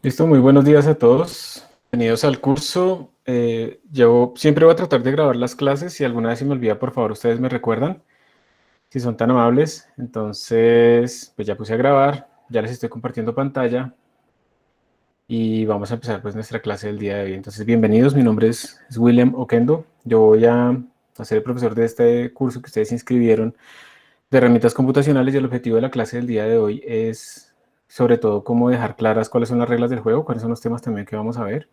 Listo, muy buenos días a todos. Bienvenidos al curso. Yo siempre voy a tratar de grabar las clases. Si alguna vez se me olvida, por favor, ustedes me recuerdan, si son tan amables. Entonces, pues ya puse a grabar, ya les estoy compartiendo pantalla y vamos a empezar pues nuestra clase del día de hoy. Entonces, bienvenidos, mi nombre es William Oquendo. Yo voy a ser el profesor de este curso que ustedes se inscribieron de herramientas computacionales y el objetivo de la clase del día de hoy es sobre todo cómo dejar claras cuáles son las reglas del juego, cuáles son los temas también que vamos a ver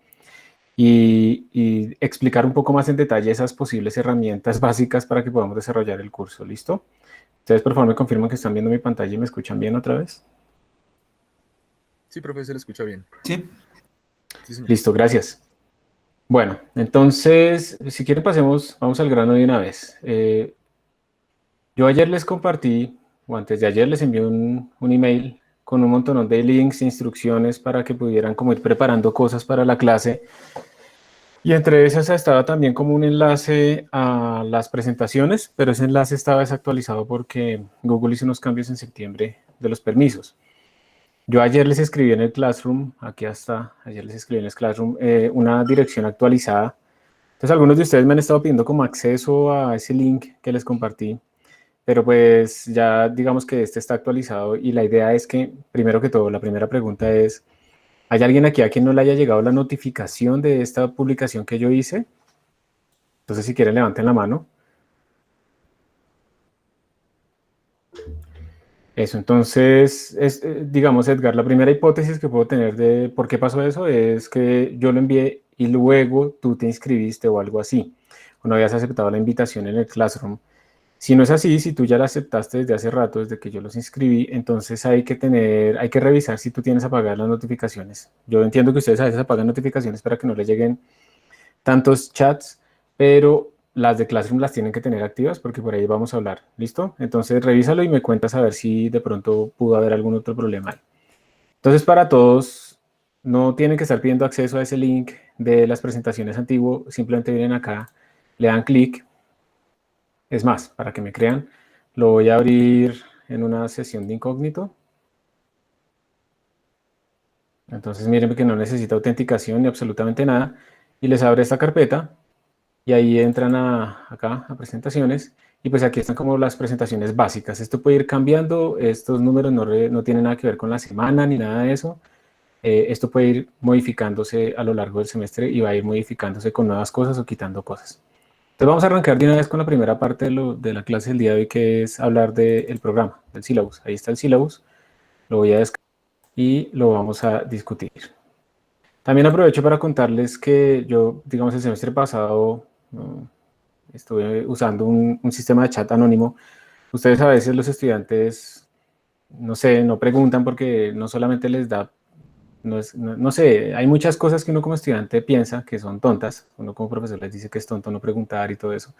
y explicar un poco más en detalle esas posibles herramientas básicas para que podamos desarrollar el curso. ¿Listo? Ustedes por favor me confirman que están viendo mi pantalla y me escuchan bien otra vez. Sí, profe, se le escucha bien. Sí, Sí, señor. Listo, gracias. Bueno, entonces, si quieren pasemos, vamos al grano de una vez. Yo ayer les compartí, o antes de ayer les envié un email con un montón de links, instrucciones para que pudieran como ir preparando cosas para la clase. Y entre esas estaba también como un enlace a las presentaciones, pero ese enlace estaba desactualizado porque Google hizo unos cambios en septiembre de los permisos. Yo ayer les escribí en el Classroom, aquí hasta ayer les escribí en el Classroom una dirección actualizada. Entonces algunos de ustedes me han estado pidiendo como acceso a ese link que les compartí, pero pues ya digamos que este está actualizado y la idea es que, primero que todo, la primera pregunta es, ¿hay alguien aquí a quien no le haya llegado la notificación de esta publicación que yo hice? Entonces, si quieren, levanten la mano. Eso, entonces, digamos, Edgar, la primera hipótesis que puedo tener de por qué pasó eso es que yo lo envié y luego tú te inscribiste o algo así, o no habías aceptado la invitación en el Classroom. Si no es así, si tú ya la aceptaste desde hace rato, desde que yo los inscribí, entonces hay que revisar si tú tienes apagadas las notificaciones. Yo entiendo que ustedes a veces apagan notificaciones para que no les lleguen tantos chats, pero las de Classroom las tienen que tener activas porque por ahí vamos a hablar. ¿Listo? Entonces revísalo y me cuentas a ver si de pronto pudo haber algún otro problema ahí. Entonces para todos, no tienen que estar pidiendo acceso a ese link de las presentaciones antiguo, simplemente vienen acá, le dan clic. Es más, para que me crean, lo voy a abrir en una sesión de incógnito. Entonces miren que no necesita autenticación ni absolutamente nada. Y les abre esta carpeta y ahí entran acá a presentaciones. Y pues aquí están como las presentaciones básicas. Esto puede ir cambiando, estos números no tienen nada que ver con la semana ni nada de eso. Esto puede ir modificándose a lo largo del semestre y va a ir modificándose con nuevas cosas o quitando cosas. Entonces vamos a arrancar de una vez con la primera parte de la clase del día de hoy, que es hablar del programa, del syllabus. Ahí está el syllabus, lo voy a descargar y lo vamos a discutir. También aprovecho para contarles que yo, digamos, el semestre pasado estuve usando un sistema de chat anónimo. Ustedes a veces los estudiantes, no sé, no preguntan porque no solamente les da, no sé, hay muchas cosas que uno como estudiante piensa que son tontas. Uno como profesor les dice que es tonto no preguntar y todo eso.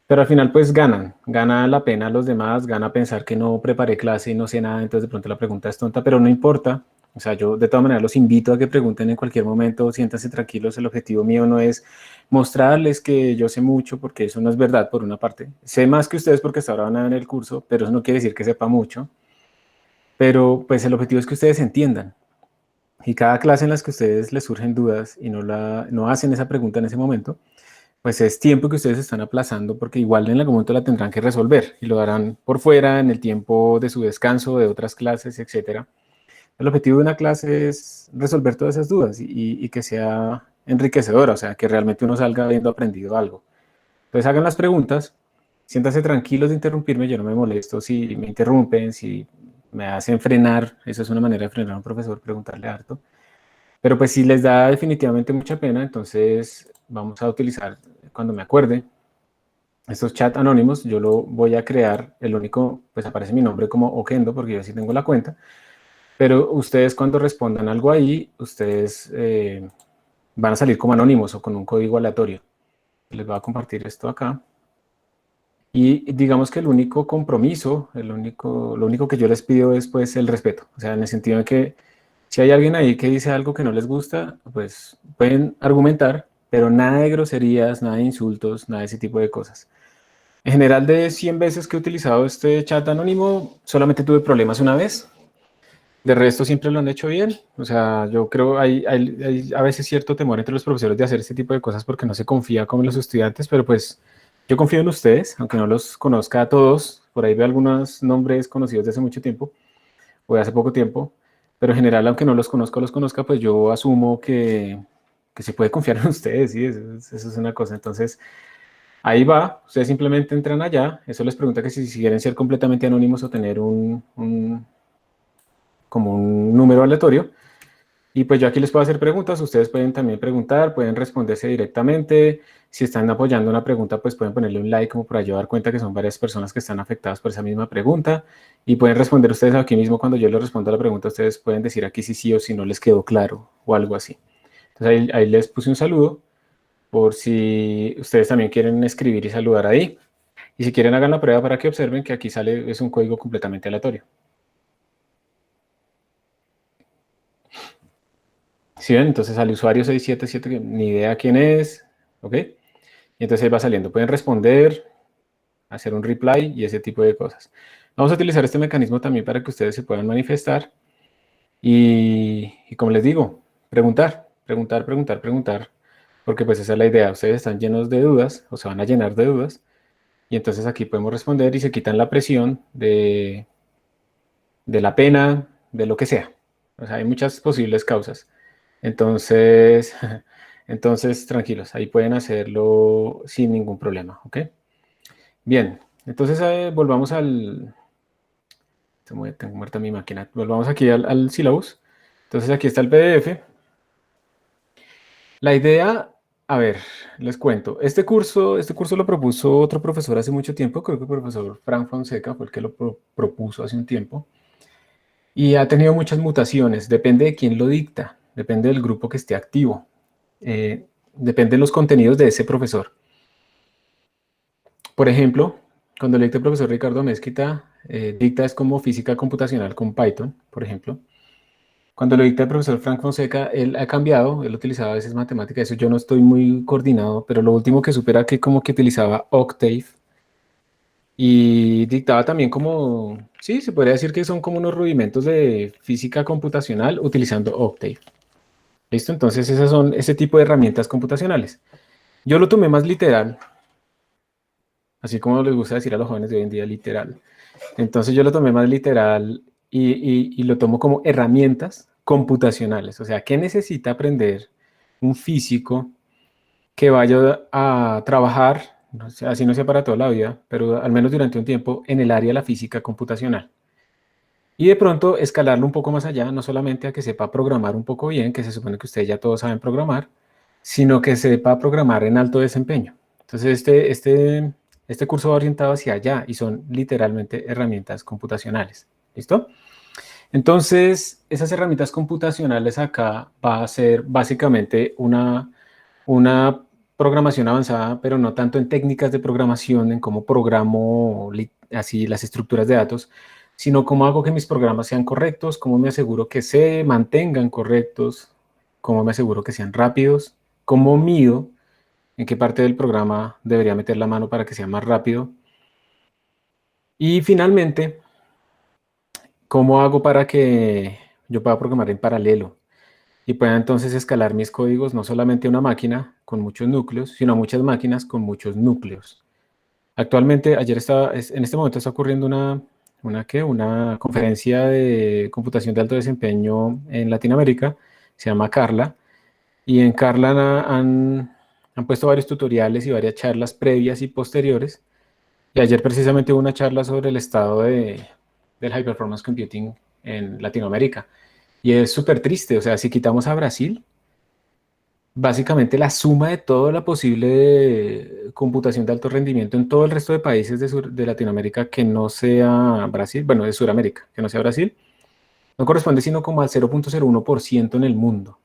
Pero al final pues gana la pena a los demás, gana pensar que no preparé clase y no sé nada, entonces de pronto la pregunta es tonta, pero no importa. O sea, yo de todas maneras los invito a que pregunten en cualquier momento, siéntanse tranquilos, el objetivo mío no es mostrarles que yo sé mucho, porque eso no es verdad por una parte. Sé más que ustedes porque hasta ahora van a ver el curso, pero eso no quiere decir que sepa mucho. Pero pues el objetivo es que ustedes entiendan. Y cada clase en las que a ustedes les surgen dudas y no hacen esa pregunta en ese momento, pues es tiempo que ustedes están aplazando porque igual en algún momento la tendrán que resolver y lo harán por fuera en el tiempo de su descanso, de otras clases, etcétera. El objetivo de una clase es resolver todas esas dudas y que sea enriquecedora, o sea, que realmente uno salga habiendo aprendido algo. Entonces hagan las preguntas, siéntanse tranquilos de interrumpirme, yo no me molesto si me interrumpen, si me hacen frenar, eso es una manera de frenar a un profesor, preguntarle harto. Pero pues si les da definitivamente mucha pena, entonces vamos a utilizar, cuando me acuerde, estos chats anónimos. Yo lo voy a crear, el único, pues aparece mi nombre como Okendo, porque yo sí tengo la cuenta, pero ustedes cuando respondan algo ahí, ustedes van a salir como anónimos o con un código aleatorio. Les voy a compartir esto acá. Y digamos que el único compromiso, lo único que yo les pido es pues el respeto, o sea, en el sentido de que si hay alguien ahí que dice algo que no les gusta, pues pueden argumentar, pero nada de groserías, nada de insultos, nada de ese tipo de cosas. En general, de 100 veces que he utilizado este chat anónimo, solamente tuve problemas una vez. De resto siempre lo han hecho bien. O sea, yo creo hay a veces cierto temor entre los profesores de hacer este tipo de cosas porque no se confía como en los estudiantes, pero pues yo confío en ustedes, aunque no los conozca a todos. Por ahí veo algunos nombres conocidos de hace mucho tiempo o de hace poco tiempo, pero en general, aunque no los conozca, pues yo asumo que se puede confiar en ustedes, sí, eso es una cosa. Entonces, ahí va, ustedes simplemente entran allá, eso les pregunta que si quieren ser completamente anónimos o tener como un número aleatorio. Y pues yo aquí les puedo hacer preguntas, ustedes pueden también preguntar, pueden responderse directamente. Si están apoyando una pregunta, pues pueden ponerle un like como para yo dar cuenta que son varias personas que están afectadas por esa misma pregunta. Y pueden responder ustedes aquí mismo cuando yo les respondo a la pregunta, ustedes pueden decir aquí si sí o si no les quedó claro o algo así. Entonces ahí les puse un saludo por si ustedes también quieren escribir y saludar ahí. Y si quieren hagan la prueba para que observen que aquí sale, es un código completamente aleatorio. ¿Sí ven? Entonces al usuario 677, ni idea quién es, ¿ok? Y entonces ahí va saliendo. Pueden responder, hacer un reply y ese tipo de cosas. Vamos a utilizar este mecanismo también para que ustedes se puedan manifestar y como les digo, preguntar, porque pues esa es la idea. Ustedes están llenos de dudas o se van a llenar de dudas y entonces aquí podemos responder y se quitan la presión de la pena, de lo que sea. O sea, hay muchas posibles causas. Entonces, entonces, tranquilos, ahí pueden hacerlo sin ningún problema, ¿ok? Bien, entonces volvamos al... Tengo muerta mi máquina. Volvamos aquí al syllabus. Entonces aquí está el PDF. La idea, a ver, les cuento. Este curso lo propuso otro profesor hace mucho tiempo, creo que el profesor Frank Fonseca fue el que lo propuso hace un tiempo. Y ha tenido muchas mutaciones, depende de quién lo dicta, depende del grupo que esté activo, depende de los contenidos de ese profesor. Por ejemplo, cuando le dicta el profesor Ricardo Mezquita, dicta es como física computacional con Python, por ejemplo. Cuando lo dicta el profesor Frank Fonseca, él ha cambiado, él utilizaba a veces matemática, eso yo no estoy muy coordinado, pero lo último que supe era que como que utilizaba Octave y dictaba también como, sí, se podría decir que son como unos rudimentos de física computacional utilizando Octave. ¿Listo? Entonces esas son ese tipo de herramientas computacionales. Yo lo tomé más literal, así como les gusta decir a los jóvenes de hoy en día literal. Entonces yo lo tomé más literal y lo tomo como herramientas computacionales. O sea, ¿qué necesita aprender un físico que vaya a trabajar, no sé, así no sea para toda la vida, pero al menos durante un tiempo, en el área de la física computacional? Y de pronto escalarlo un poco más allá, no solamente a que sepa programar un poco bien, que se supone que ustedes ya todos saben programar, sino que sepa programar en alto desempeño. Entonces, este curso va orientado hacia allá y son literalmente herramientas computacionales. ¿Listo? Entonces, esas herramientas computacionales acá va a ser básicamente una programación avanzada, pero no tanto en técnicas de programación, en cómo programo así las estructuras de datos, sino cómo hago que mis programas sean correctos, cómo me aseguro que se mantengan correctos, cómo me aseguro que sean rápidos, cómo mido en qué parte del programa debería meter la mano para que sea más rápido. Y finalmente, cómo hago para que yo pueda programar en paralelo y pueda entonces escalar mis códigos no solamente a una máquina con muchos núcleos, sino a muchas máquinas con muchos núcleos. Actualmente, en este momento está ocurriendo una conferencia de computación de alto desempeño en Latinoamérica, se llama Carla, y en Carla han puesto varios tutoriales y varias charlas previas y posteriores, y ayer precisamente hubo una charla sobre el estado del High Performance Computing en Latinoamérica, y es súper triste, o sea, si quitamos a Brasil, básicamente la suma de toda la posible computación de alto rendimiento en todo el resto de países de Latinoamérica que no sea Brasil, bueno, de Sudamérica, que no sea Brasil, no corresponde sino como al 0,01% en el mundo.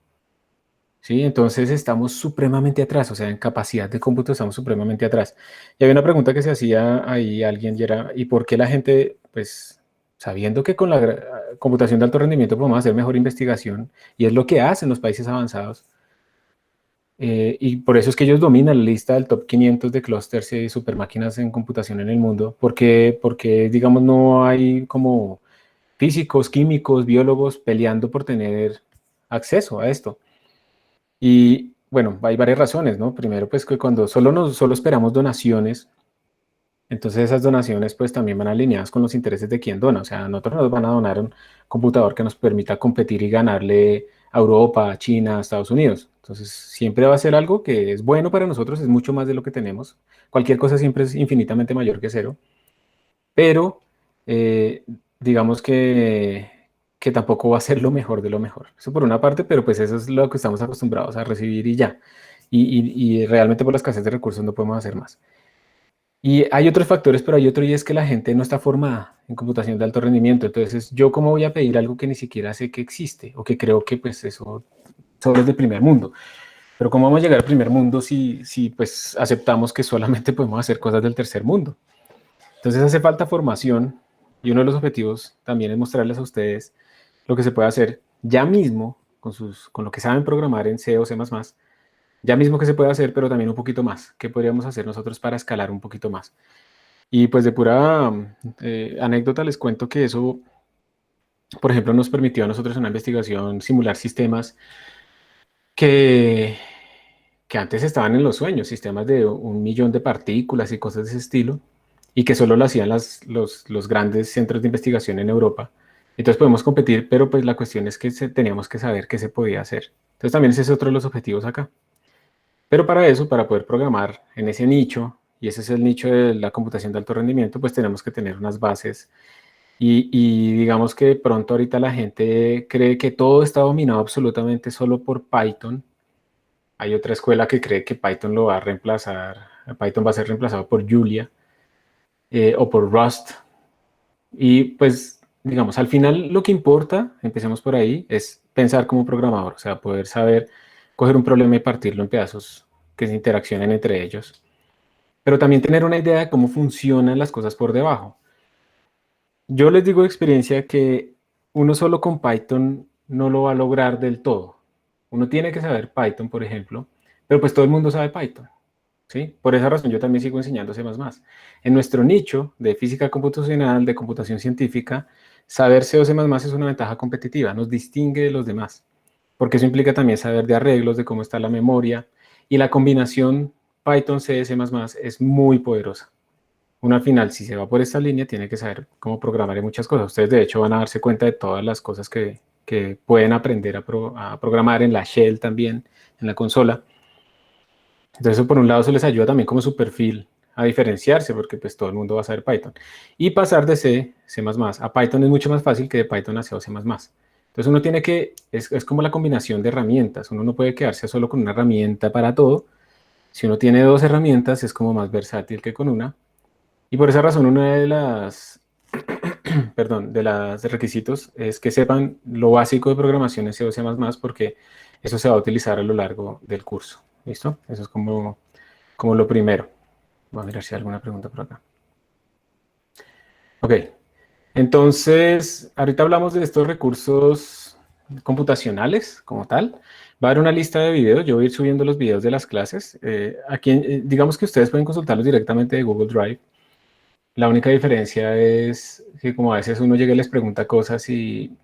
¿Sí? Entonces estamos supremamente atrás, o sea, en capacidad de cómputo estamos supremamente atrás. Y había una pregunta que se hacía ahí alguien y era, ¿y por qué la gente, pues, sabiendo que con la computación de alto rendimiento podemos hacer mejor investigación, y es lo que hacen los países avanzados? Y por eso es que ellos dominan la lista del top 500 de clústeres y supermáquinas en computación en el mundo, porque digamos, no hay como físicos, químicos, biólogos peleando por tener acceso a esto. Y bueno, hay varias razones, ¿no? Primero, pues que cuando solo esperamos donaciones, entonces esas donaciones pues también van alineadas con los intereses de quien dona. O sea, a nosotros nos van a donar un computador que nos permita competir y ganarle a Europa, a China, a Estados Unidos. Entonces siempre va a ser algo que es bueno para nosotros, es mucho más de lo que tenemos. Cualquier cosa siempre es infinitamente mayor que cero, pero eh, digamos que tampoco va a ser lo mejor de lo mejor. Eso por una parte, pero pues eso es lo que estamos acostumbrados a recibir y ya. Y realmente por la escasez de recursos no podemos hacer más. Y hay otros factores, pero hay otro y es que la gente no está formada en computación de alto rendimiento. Entonces, ¿yo cómo voy a pedir algo que ni siquiera sé que existe o que creo que pues eso solo es del primer mundo? Pero ¿cómo vamos a llegar al primer mundo si pues aceptamos que solamente podemos hacer cosas del tercer mundo? Entonces hace falta formación y uno de los objetivos también es mostrarles a ustedes lo que se puede hacer ya mismo con lo que saben programar en C o C++, ya mismo que se puede hacer, pero también un poquito más. ¿Qué podríamos hacer nosotros para escalar un poquito más? Y pues de pura anécdota les cuento que eso, por ejemplo, nos permitió a nosotros en una investigación simular sistemas que, que antes estaban en los sueños, sistemas de 1 millón de partículas y cosas de ese estilo, y que solo lo hacían los grandes centros de investigación en Europa. Entonces podemos competir, pero pues la cuestión es que teníamos que saber qué se podía hacer. Entonces también ese es otro de los objetivos acá. Pero para eso, para poder programar en ese nicho, y ese es el nicho de la computación de alto rendimiento, pues tenemos que tener unas bases. Y digamos que pronto ahorita la gente cree que todo está dominado absolutamente solo por Python. Hay otra escuela que cree que Python lo va a reemplazar, Python va a ser reemplazado por Julia o por Rust. Y pues, digamos, al final lo que importa, empecemos por ahí, es pensar como programador, o sea, poder saber coger un problema y partirlo en pedazos que se interaccionen entre ellos, pero también tener una idea de cómo funcionan las cosas por debajo. Yo les digo de experiencia que uno solo con Python no lo va a lograr del todo. Uno tiene que saber Python, por ejemplo, pero pues todo el mundo sabe Python, ¿sí? Por esa razón yo también sigo enseñando C++. En nuestro nicho de física computacional, de computación científica, saber C o C++ es una ventaja competitiva, nos distingue de los demás, porque eso implica también saber de arreglos, de cómo está la memoria, y la combinación Python-C, C++ es muy poderosa. Uno al final, si se va por esta línea, tiene que saber cómo programar en muchas cosas. Ustedes de hecho van a darse cuenta de todas las cosas que pueden aprender a programar en la shell también, en la consola. Entonces, eso por un lado, eso les ayuda también como su perfil a diferenciarse, porque pues todo el mundo va a saber Python. Y pasar de C, C++ a Python es mucho más fácil que de Python a C o C++. Entonces uno tiene que, es como la combinación de herramientas. Uno no puede quedarse solo con una herramienta para todo. Si uno tiene dos herramientas, es como más versátil que con una. Y por esa razón, una de las, perdón, de los requisitos es que sepan lo básico de programación en C o C++, porque eso se va a utilizar a lo largo del curso. ¿Listo? Eso es como lo primero. Voy a mirar si hay alguna pregunta por acá. Ok, entonces, ahorita hablamos de estos recursos computacionales como tal. Va a haber una lista de videos, yo voy a ir subiendo los videos de las clases. Aquí, digamos que ustedes pueden consultarlos directamente de Google Drive. La única diferencia es que como a veces uno llega y les pregunta cosas y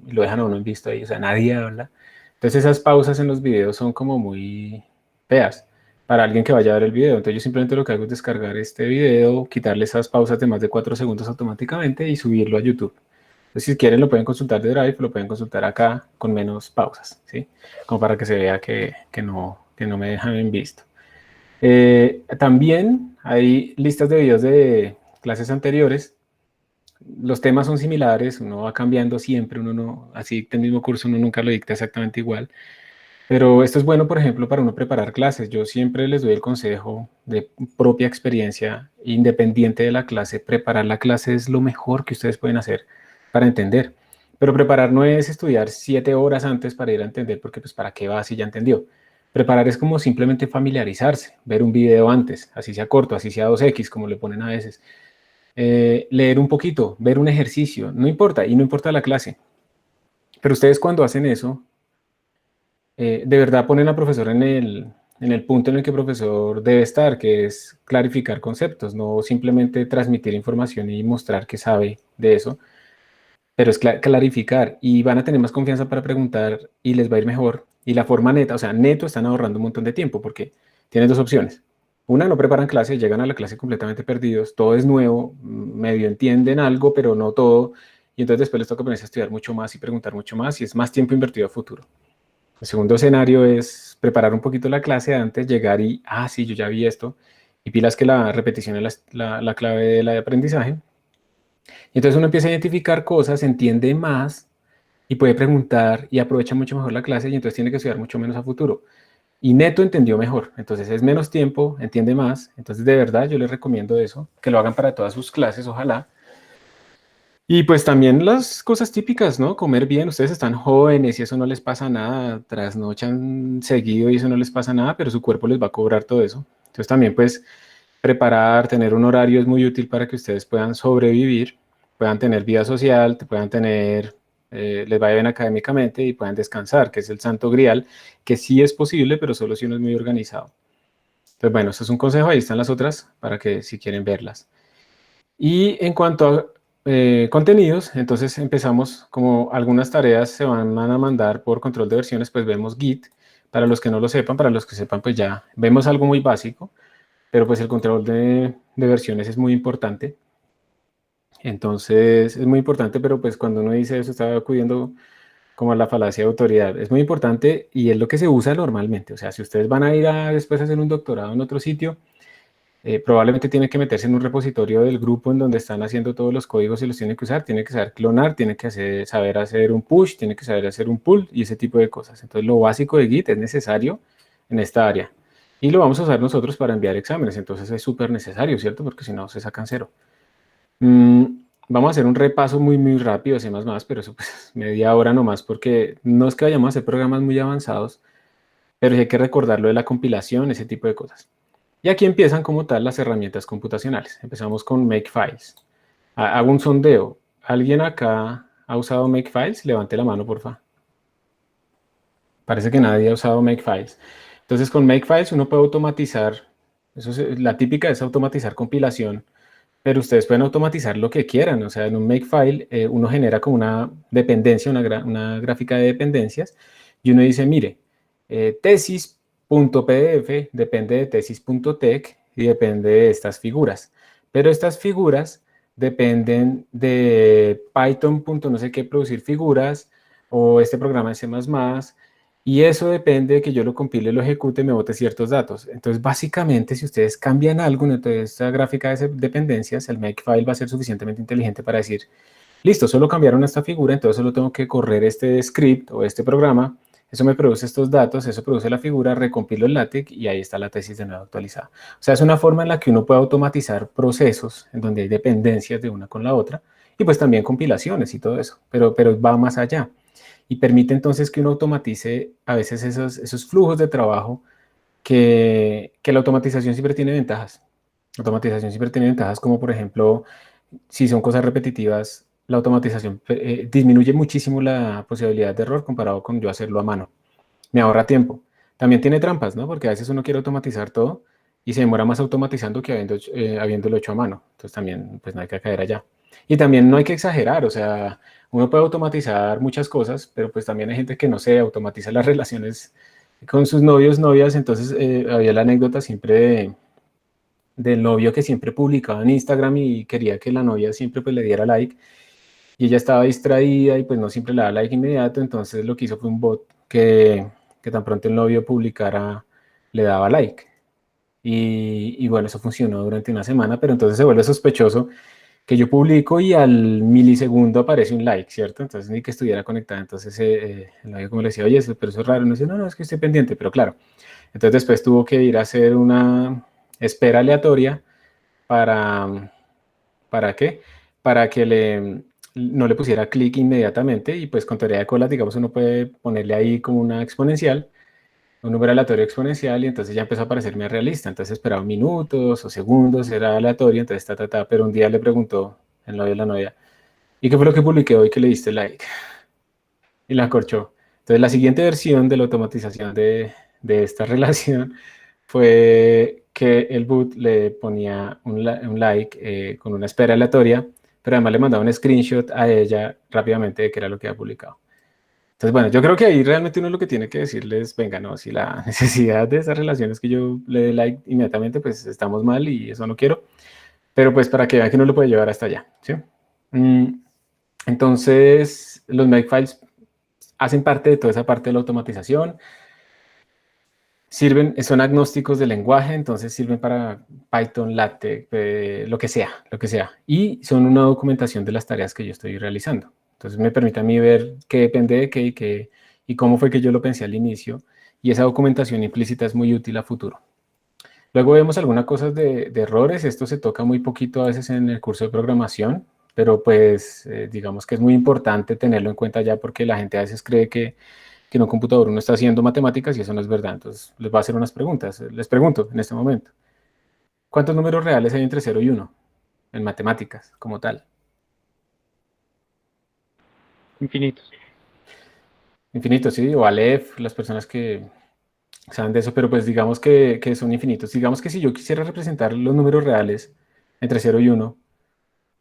lo dejan a uno en visto ahí, o sea, nadie habla. Entonces esas pausas en los videos son como muy feas para alguien que vaya a ver el video. Entonces yo simplemente lo que hago es descargar este video, quitarle esas pausas de más de 4 segundos automáticamente y subirlo a YouTube. Entonces si quieren lo pueden consultar de Drive, lo pueden consultar acá con menos pausas, ¿sí? Como para que se vea que no me dejan en visto. También hay listas de videos de clases anteriores. Los temas son similares, uno va cambiando siempre, uno no, así el mismo curso uno nunca lo dicta exactamente igual. Pero esto es bueno, por ejemplo, para uno preparar clases. Yo siempre les doy el consejo de propia experiencia, independiente de la clase. Preparar la clase es lo mejor que ustedes pueden hacer para entender. Pero preparar no es estudiar 7 horas antes para ir a entender, porque pues para qué va si ya entendió. Preparar es como simplemente familiarizarse, ver un video antes, así sea corto, así sea 2x, como le ponen a veces. Leer un poquito, ver un ejercicio, no importa, y no importa la clase. Pero ustedes cuando hacen eso, de verdad ponen al profesor en el punto en el que el profesor debe estar, que es clarificar conceptos, no simplemente transmitir información y mostrar que sabe de eso. pero es clarificar y van a tener más confianza para preguntar y les va a ir mejor. Y la forma neta, o sea, neto están ahorrando un montón de tiempo porque tienen dos opciones. Una, no preparan clase, llegan a la clase completamente perdidos, todo es nuevo, medio entienden algo, pero no todo. Y entonces después les toca ponerse a estudiar mucho más y preguntar mucho más y es más tiempo invertido a futuro. El segundo escenario es preparar un poquito la clase antes, llegar y, sí, yo ya vi esto. Y pilas que la repetición es la clave del aprendizaje. Y entonces uno empieza a identificar cosas, entiende más y puede preguntar y aprovecha mucho mejor la clase y entonces tiene que estudiar mucho menos a futuro. Y Neto entendió mejor, entonces es menos tiempo, entiende más, entonces de verdad yo les recomiendo eso, que lo hagan para todas sus clases, ojalá. Y pues también las cosas típicas, ¿no? Comer bien, ustedes están jóvenes y eso no les pasa nada, trasnochan seguido y eso no les pasa nada, pero su cuerpo les va a cobrar todo eso. Entonces también pues preparar, tener un horario es muy útil para que ustedes puedan sobrevivir, puedan tener vida social, puedan tener, les vaya bien académicamente y puedan descansar, que es el santo grial, que sí es posible, pero solo si uno es muy organizado. Entonces, bueno, eso es un consejo, ahí están las otras para que si quieren verlas. Y en cuanto a contenidos, entonces empezamos como algunas tareas se van a mandar por control de versiones, pues vemos Git, para los que no lo sepan, para los que sepan, pues ya vemos algo muy básico, pero pues el control de versiones es muy importante. Entonces es muy importante, pero pues cuando uno dice eso está acudiendo como a la falacia de autoridad. Es muy importante y es lo que se usa normalmente. O sea, si ustedes van a ir a después a hacer un doctorado en otro sitio, probablemente tienen que meterse en un repositorio del grupo en donde están haciendo todos los códigos y los tienen que usar. Tienen que saber clonar, tienen que saber hacer un push, tienen que saber hacer un pull y ese tipo de cosas. Entonces lo básico de Git es necesario en esta área. Y lo vamos a usar nosotros para enviar exámenes. Entonces es súper necesario, ¿cierto? Porque si no, se sacan cero. Mm, Vamos a hacer un repaso muy rápido, así más, pero eso pues media hora nomás, porque no es que vayamos a hacer programas muy avanzados, pero sí hay que recordar lo de la compilación, ese tipo de cosas. Y aquí empiezan como tal las herramientas computacionales. Empezamos con Makefiles. Hago un sondeo. ¿Alguien acá ha usado Makefiles? Levante la mano, porfa. Parece que nadie ha usado Makefiles. Entonces con Makefiles uno puede automatizar, la típica es automatizar compilación, pero ustedes pueden automatizar lo que quieran. O sea, en un Makefile uno genera como una dependencia, una gráfica de dependencias, y uno dice, mire, tesis.pdf depende de tesis.tech y depende de estas figuras. Pero estas figuras dependen de Python. No sé qué producir figuras o este programa de C++. Y eso depende de que yo lo compile, lo ejecute, me bote ciertos datos. Entonces, básicamente, si ustedes cambian algo en toda esta gráfica de dependencias, el Makefile va a ser suficientemente inteligente para decir, listo, solo cambiaron esta figura, entonces solo tengo que correr este script o este programa, eso me produce estos datos, eso produce la figura, recompilo el LaTeX y ahí está la tesis de nuevo actualizada. O sea, es una forma en la que uno puede automatizar procesos en donde hay dependencias de una con la otra y pues también compilaciones y todo eso, pero va más allá y permite entonces que uno automatice a veces esos flujos de trabajo que la automatización siempre tiene ventajas. La automatización siempre tiene ventajas como por ejemplo, si son cosas repetitivas, la automatización disminuye muchísimo la posibilidad de error comparado con yo hacerlo a mano. Me ahorra tiempo. También tiene trampas, ¿no? Porque a veces uno quiere automatizar todo y se demora más automatizando que habiéndolo hecho a mano. Entonces también pues no hay que caer allá. Y también no hay que exagerar, o sea, uno puede automatizar muchas cosas, pero pues también hay gente que no se automatiza las relaciones con sus novios, novias. Entonces había la anécdota siempre del novio que siempre publicaba en Instagram y quería que la novia siempre pues le diera like y ella estaba distraída y pues no siempre le daba like inmediato, entonces lo que hizo fue un bot que tan pronto el novio publicara le daba like. Y bueno, eso funcionó durante una semana, pero entonces se vuelve sospechoso que yo publico y al milisegundo aparece un like, ¿cierto? Entonces ni que estuviera conectada. Entonces el novio como le decía, oye, pero eso es raro. No dice, no, es que estoy pendiente, pero claro. Entonces después tuvo que ir a hacer una espera aleatoria para, ¿para qué? Para que no le pusiera clic inmediatamente y pues con teoría de colas, digamos, uno puede ponerle ahí como una exponencial, un número aleatorio exponencial y entonces ya empezó a parecerme realista. Entonces esperaba minutos o segundos, era aleatorio, entonces pero un día le preguntó el novio a la novia, ¿y qué fue lo que publiqué hoy que le diste like? Y la corchó. Entonces la siguiente versión de la automatización de esta relación fue que el boot le ponía un like con una espera aleatoria, pero además le mandaba un screenshot a ella rápidamente de qué era lo que había publicado. Entonces, bueno, yo creo que ahí realmente uno lo que tiene que decirles, venga, no, si la necesidad de esas relaciones que yo le dé like inmediatamente, pues estamos mal y eso no quiero, pero pues para que vean que no lo puede llevar hasta allá, ¿sí? Entonces, los makefiles hacen parte de toda esa parte de la automatización, son agnósticos de lenguaje, entonces sirven para Python, LaTeX, lo que sea, y son una documentación de las tareas que yo estoy realizando. Entonces me permite a mí ver qué depende de qué y cómo fue que yo lo pensé al inicio, y esa documentación implícita es muy útil a futuro. Luego vemos algunas cosas de errores, esto se toca muy poquito a veces en el curso de programación, pero pues digamos que es muy importante tenerlo en cuenta ya porque la gente a veces cree que en un computador uno está haciendo matemáticas y eso no es verdad. Entonces les voy a hacer unas preguntas. Les pregunto en este momento, ¿cuántos números reales hay entre 0 y 1 en matemáticas como tal? Infinitos. Infinitos, ¿sí? O Aleph, las personas que saben de eso, pero pues digamos que son infinitos. Digamos que si yo quisiera representar los números reales entre 0 y 1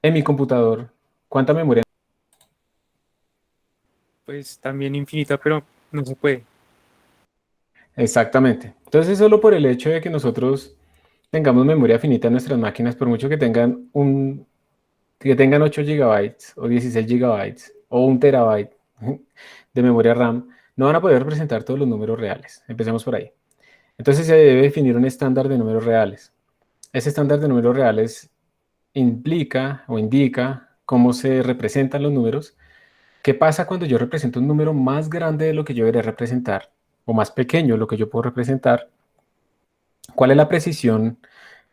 en mi computador, ¿cuánta memoria? Pues también infinita, pero no se puede. Exactamente. Entonces, solo por el hecho de que nosotros tengamos memoria finita en nuestras máquinas, por mucho que tengan 8 gigabytes o 16 gigabytes o 1 terabyte de memoria RAM, no van a poder representar todos los números reales. Empecemos por ahí. Entonces se debe definir un estándar de números reales. Ese estándar de números reales implica o indica cómo se representan los números. ¿Qué pasa cuando yo represento un número más grande de lo que yo debería representar o más pequeño de lo que yo puedo representar? ¿Cuál es la precisión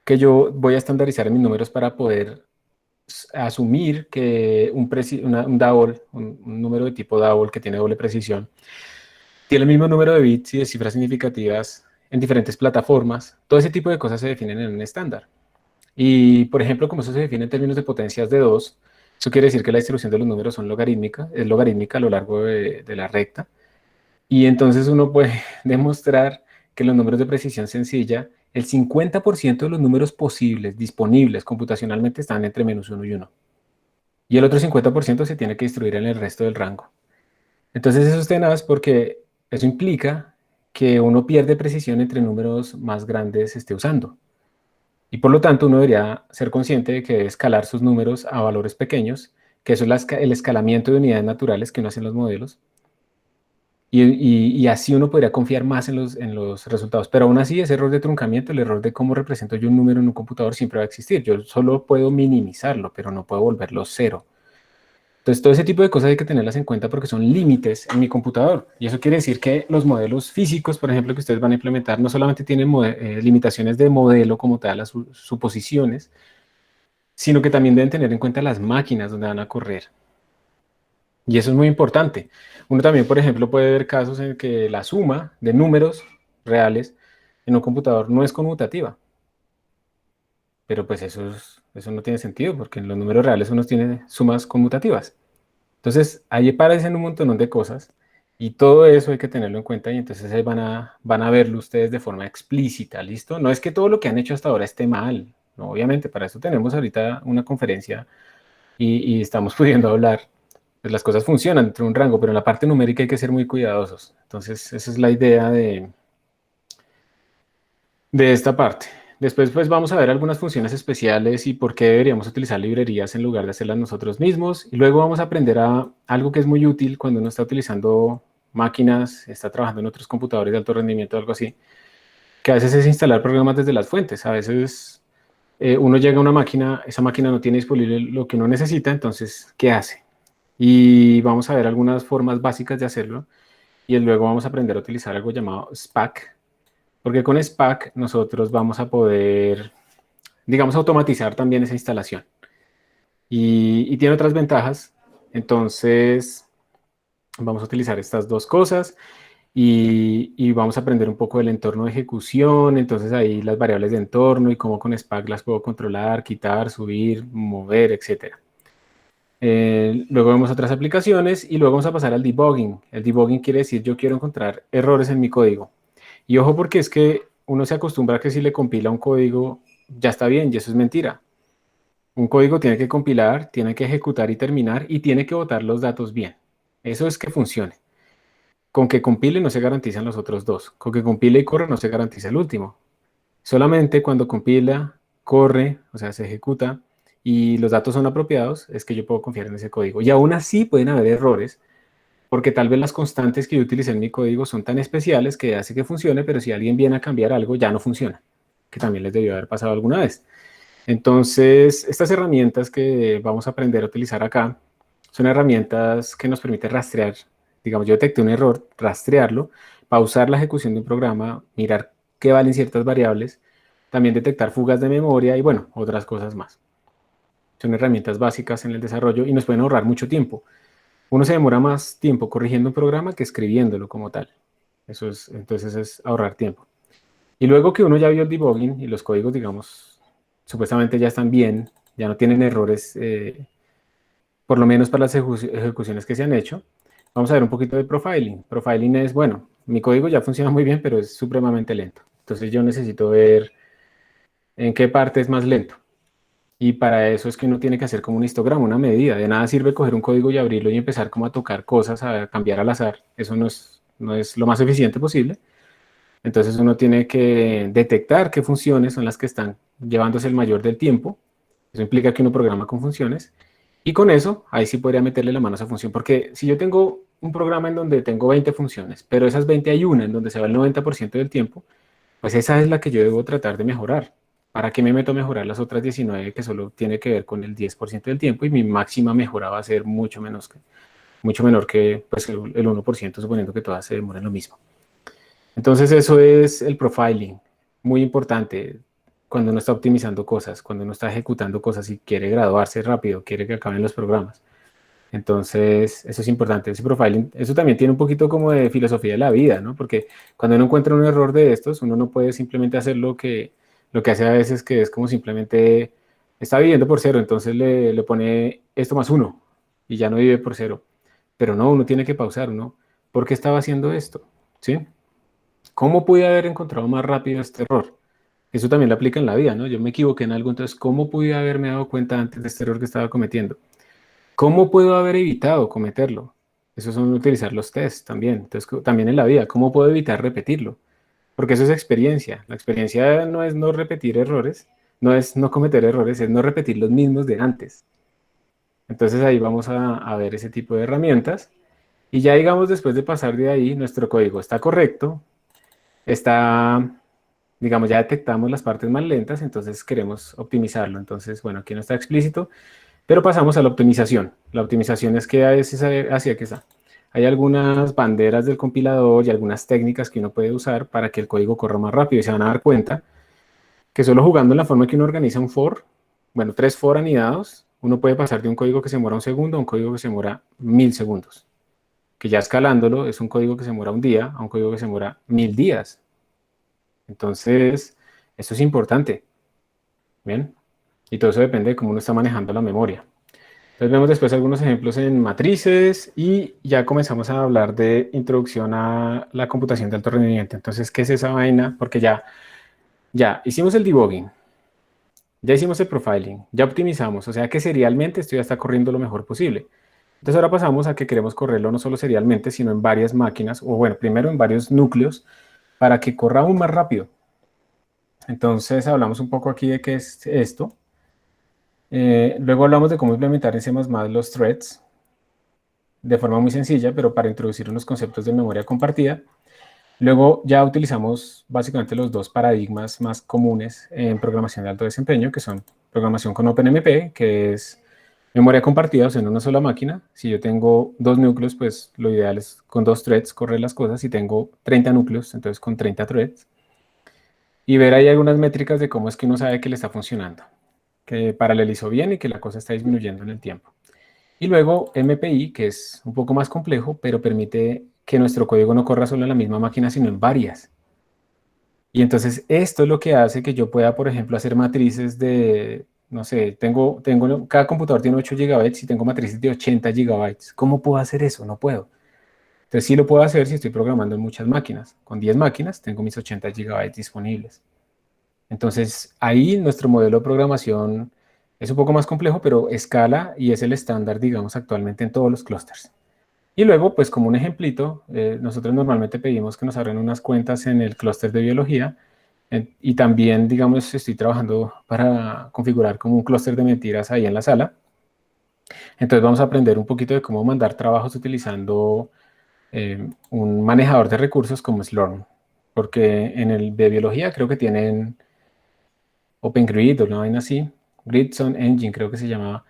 que yo voy a estandarizar en mis números para poder asumir que un DAOL, un número de tipo DAOL que tiene doble precisión, tiene el mismo número de bits y de cifras significativas en diferentes plataformas? Todo ese tipo de cosas se definen en un estándar. Y, por ejemplo, como eso se define en términos de potencias de 2, eso quiere decir que la distribución de los números es logarítmica a lo largo de la recta. Y entonces uno puede demostrar que los números de precisión sencilla, el 50% de los números posibles, disponibles computacionalmente, están entre -1 y 1. Y el otro 50% se tiene que distribuir en el resto del rango. Entonces eso es tenaz porque eso implica que uno pierde precisión entre números más grandes esté usando. Y por lo tanto uno debería ser consciente de que debe escalar sus números a valores pequeños, que eso es el escalamiento de unidades naturales que uno hace en los modelos. Y así uno podría confiar más en los resultados. Pero aún así, ese error de truncamiento, el error de cómo represento yo un número en un computador siempre va a existir. Yo solo puedo minimizarlo, pero no puedo volverlo cero. Entonces, todo ese tipo de cosas hay que tenerlas en cuenta porque son límites en mi computador. Y eso quiere decir que los modelos físicos, por ejemplo, que ustedes van a implementar, no solamente tienen limitaciones de modelo como tal, las suposiciones, sino que también deben tener en cuenta las máquinas donde van a correr. Y eso es muy importante. Uno también, por ejemplo, puede ver casos en que la suma de números reales en un computador no es conmutativa. Pero pues eso no tiene sentido porque en los números reales uno tiene sumas conmutativas. Entonces, ahí aparecen un montón de cosas y todo eso hay que tenerlo en cuenta y entonces ahí van a verlo ustedes de forma explícita, ¿listo? No es que todo lo que han hecho hasta ahora esté mal, no, obviamente, para eso tenemos ahorita una conferencia y estamos pudiendo hablar. Pues las cosas funcionan dentro de un rango, pero en la parte numérica hay que ser muy cuidadosos. Entonces, esa es la idea de esta parte. Después, pues vamos a ver algunas funciones especiales y por qué deberíamos utilizar librerías en lugar de hacerlas nosotros mismos. Y luego vamos a aprender algo que es muy útil cuando uno está utilizando máquinas, está trabajando en otros computadores de alto rendimiento o algo así, que a veces es instalar programas desde las fuentes. A veces uno llega a una máquina, esa máquina no tiene disponible lo que uno necesita, entonces, ¿qué hace? Y vamos a ver algunas formas básicas de hacerlo y luego vamos a aprender a utilizar algo llamado SPAC, porque con SPAC nosotros vamos a poder, digamos, automatizar también esa instalación. Y tiene otras ventajas, entonces vamos a utilizar estas dos cosas y vamos a aprender un poco del entorno de ejecución, entonces ahí las variables de entorno y cómo con SPAC las puedo controlar, quitar, subir, mover, etcétera. Luego vemos otras aplicaciones y luego vamos a pasar al debugging. El debugging quiere decir yo quiero encontrar errores en mi código. Y ojo porque es que uno se acostumbra a que si le compila un código ya está bien y eso es mentira. Un código tiene que compilar, tiene que ejecutar y terminar y tiene que botar los datos bien. Eso es que funcione. Con que compile no se garantizan los otros dos. Con que compile y corra no se garantiza el último. Solamente cuando compila, corre, o sea, se ejecuta y los datos son apropiados, es que yo puedo confiar en ese código. Y aún así pueden haber errores, porque tal vez las constantes que yo utilicé en mi código son tan especiales que hace que funcione, pero si alguien viene a cambiar algo, ya no funciona, que también les debió haber pasado alguna vez. Entonces, estas herramientas que vamos a aprender a utilizar acá son herramientas que nos permiten rastrear. Digamos, yo detecté un error, rastrearlo, pausar la ejecución de un programa, mirar qué valen ciertas variables, también detectar fugas de memoria y bueno, otras cosas más. Son herramientas básicas en el desarrollo y nos pueden ahorrar mucho tiempo. Uno se demora más tiempo corrigiendo un programa que escribiéndolo como tal. Eso es, entonces es ahorrar tiempo. Y luego que uno ya vio el debugging y los códigos, digamos, supuestamente ya están bien, ya no tienen errores, por lo menos para las ejecuciones que se han hecho, vamos a ver un poquito de profiling. Profiling es, bueno, mi código ya funciona muy bien, pero es supremamente lento. Entonces yo necesito ver en qué parte es más lento. Y para eso es que uno tiene que hacer como un histograma, una medida. De nada sirve coger un código y abrirlo y empezar como a tocar cosas, a cambiar al azar. Eso no es lo más eficiente posible. Entonces uno tiene que detectar qué funciones son las que están llevándose el mayor del tiempo. Eso implica que uno programa con funciones. Y con eso, ahí sí podría meterle la mano a esa función. Porque si yo tengo un programa en donde tengo 20 funciones, pero esas 20 hay una en donde se va el 90% del tiempo, pues esa es la que yo debo tratar de mejorar. ¿Para qué me meto a mejorar las otras 19 que solo tiene que ver con el 10% del tiempo y mi máxima mejora va a ser mucho menor que pues, el 1%, suponiendo que todas se demoren lo mismo? Entonces eso es el profiling, muy importante cuando uno está optimizando cosas, cuando uno está ejecutando cosas y quiere graduarse rápido, quiere que acaben los programas. Entonces eso es importante, ese profiling, eso también tiene un poquito como de filosofía de la vida, ¿no? Porque cuando uno encuentra un error de estos, uno no puede simplemente hacer lo que hace a veces, que es como simplemente está viviendo por cero, entonces le pone esto más uno y ya no vive por cero. Pero no, uno tiene que pausar, ¿no? ¿Por qué estaba haciendo esto? ¿Sí? ¿Cómo pude haber encontrado más rápido este error? Eso también lo aplica en la vida, ¿no? Yo me equivoqué en algo, entonces, ¿cómo pude haberme dado cuenta antes de este error que estaba cometiendo? ¿Cómo puedo haber evitado cometerlo? Eso son utilizar los tests también. Entonces, también en la vida, ¿cómo puedo evitar repetirlo? Porque eso es experiencia. La experiencia no es no repetir errores, no es no cometer errores, es no repetir los mismos de antes. Entonces ahí vamos a ver ese tipo de herramientas. Y ya digamos, después de pasar de ahí, nuestro código está correcto, está, digamos, ya detectamos las partes más lentas, entonces queremos optimizarlo. Entonces, bueno, aquí no está explícito, pero pasamos a la optimización. La optimización es que hacia que está. Hay algunas banderas del compilador y algunas técnicas que uno puede usar para que el código corra más rápido y se van a dar cuenta que solo jugando en la forma que uno organiza un for, bueno, 3 for anidados, uno puede pasar de un código que se demora un segundo a un código que se demora 1000 segundos. Que ya escalándolo es un código que se demora un día a un código que se demora 1000 días. Entonces, esto es importante. ¿Bien? Y todo eso depende de cómo uno está manejando la memoria. Entonces vemos después algunos ejemplos en matrices y ya comenzamos a hablar de introducción a la computación de alto rendimiento. Entonces, ¿qué es esa vaina? Porque ya hicimos el debugging, ya hicimos el profiling, ya optimizamos, o sea que serialmente esto ya está corriendo lo mejor posible. Entonces ahora pasamos a que queremos correrlo no solo serialmente, sino en varias máquinas, o bueno, primero en varios núcleos, para que corra aún más rápido. Entonces hablamos un poco aquí de qué es esto. Luego hablamos de cómo implementar en C++ los threads de forma muy sencilla, pero para introducir unos conceptos de memoria compartida. Luego ya utilizamos básicamente los dos paradigmas más comunes en programación de alto desempeño, que son programación con OpenMP, que es memoria compartida, o sea, en una sola máquina. Si yo tengo 2 núcleos, pues lo ideal es con 2 threads correr las cosas. Si tengo 30 núcleos, entonces con 30 threads. Y ver ahí algunas métricas de cómo es que uno sabe que le está funcionando, que paralelizó bien y que la cosa está disminuyendo en el tiempo. Y luego MPI, que es un poco más complejo, pero permite que nuestro código no corra solo en la misma máquina, sino en varias. Y entonces esto es lo que hace que yo pueda, por ejemplo, hacer matrices de, no sé, cada computador tiene 8 gigabytes y tengo matrices de 80 gigabytes. ¿Cómo puedo hacer eso? No puedo. Entonces sí lo puedo hacer si estoy programando en muchas máquinas. Con 10 máquinas tengo mis 80 gigabytes disponibles. Entonces ahí nuestro modelo de programación Es un poco más complejo, pero escala y es el estándar, digamos, actualmente en todos los clústeres. Y luego, pues como un ejemplito, nosotros normalmente pedimos que nos abran unas cuentas en el clúster de biología y también, digamos, estoy trabajando para configurar como un clúster de mentiras ahí en la sala. Entonces vamos a aprender un poquito de cómo mandar trabajos utilizando un manejador de recursos como Slurm, porque en el de biología creo que tienen OpenGrid o una vaina así, Gridson Engine creo que se llamaba,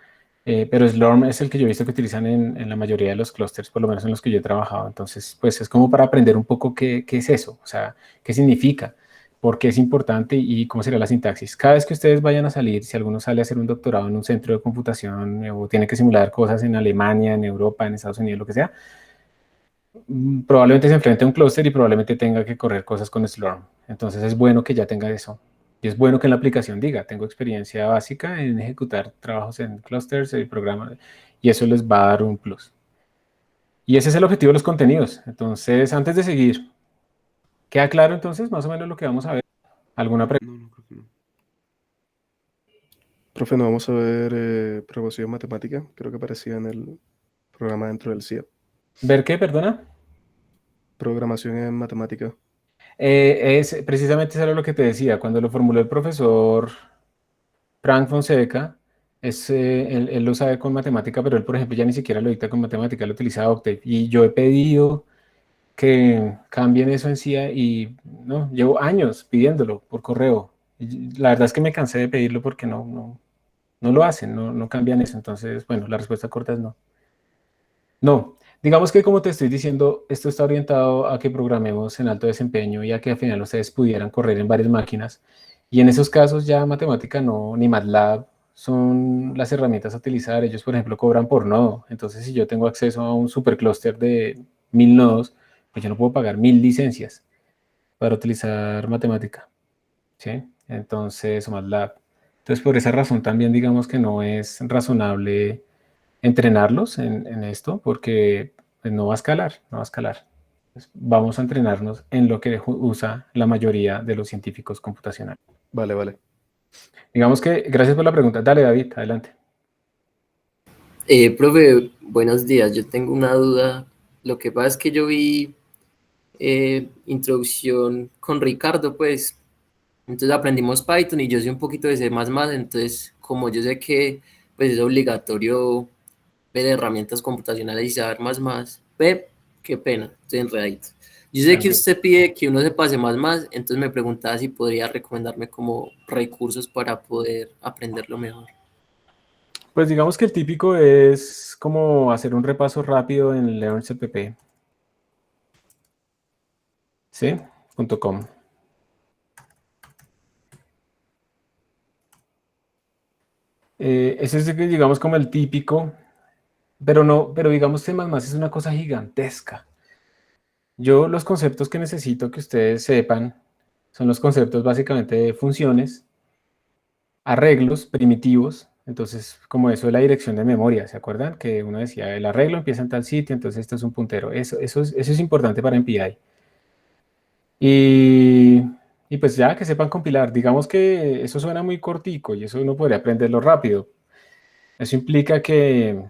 pero Slurm es el que yo he visto que utilizan en la mayoría de los clústeres, por lo menos en los que yo he trabajado. Entonces, pues es como para aprender un poco qué es eso, o sea, qué significa, por qué es importante y cómo será la sintaxis. Cada vez que ustedes vayan a salir, si alguno sale a hacer un doctorado en un centro de computación o tiene que simular cosas en Alemania, en Europa, en Estados Unidos, lo que sea, probablemente se enfrente a un clúster y probablemente tenga que correr cosas con Slurm. Entonces es bueno que ya tenga eso. Y es bueno que en la aplicación diga, tengo experiencia básica en ejecutar trabajos en clusters y programas, y eso les va a dar un plus. Y ese es el objetivo de los contenidos. Entonces, antes de seguir, ¿queda claro entonces más o menos lo que vamos a ver? ¿Alguna pregunta? No, no, creo que no. Profe, no vamos a ver programación matemática. Creo que aparecía en el programa dentro del CIE. ¿Ver qué, perdona? Programación en matemática. Es precisamente eso era lo que te decía. Cuando lo formuló el profesor Frank Fonseca, él lo sabe con matemática, pero él, por ejemplo, ya ni siquiera lo dicta con matemática, lo utiliza Octave. Y yo he pedido que cambien eso en CIA y no, llevo años pidiéndolo por correo. Y la verdad es que me cansé de pedirlo porque no lo hacen, no cambian eso. Entonces, bueno, la respuesta corta es no. No, digamos que como te estoy diciendo, esto está orientado a que programemos en alto desempeño y a que al final ustedes pudieran correr en varias máquinas. Y en esos casos ya matemática no, ni MATLAB son las herramientas a utilizar. Ellos, por ejemplo, cobran por nodo. Entonces, si yo tengo acceso a un superclúster de 1000 nodos, pues yo no puedo pagar 1000 licencias para utilizar matemática, ¿sí? Entonces, o MATLAB. Entonces, por esa razón también digamos que no es razonable entrenarlos en esto porque pues, no va a escalar, no va a escalar. Entonces, vamos a entrenarnos en lo que usa la mayoría de los científicos computacionales. Vale, vale. Digamos que, gracias por la pregunta. Dale, David, adelante. Profe, buenos días. Yo tengo una duda. Lo que pasa es que yo vi introducción con Ricardo, pues, entonces aprendimos Python y yo sé un poquito de C++, entonces como yo sé que pues es obligatorio ver herramientas computacionales y saber más, ve, qué pena, estoy enredadito. Yo sé que Tranquilo. usted pide que uno sepa C++, entonces me preguntaba si podría recomendarme como recursos para poder aprenderlo mejor. Pues digamos que el típico es como hacer un repaso rápido en LearnCpp. ¿Sí? .com. Ese es, digamos, como el típico, pero no, pero digamos C++ es una cosa gigantesca. Yo los conceptos que necesito que ustedes sepan son los conceptos básicamente de funciones, arreglos primitivos, entonces como eso de la dirección de memoria, ¿se acuerdan? Que uno decía, el arreglo empieza en tal sitio, entonces esto es un puntero. Eso es importante para MPI. Y, y pues ya que sepan compilar, digamos que eso suena muy cortico y eso uno podría aprenderlo rápido. Eso implica que,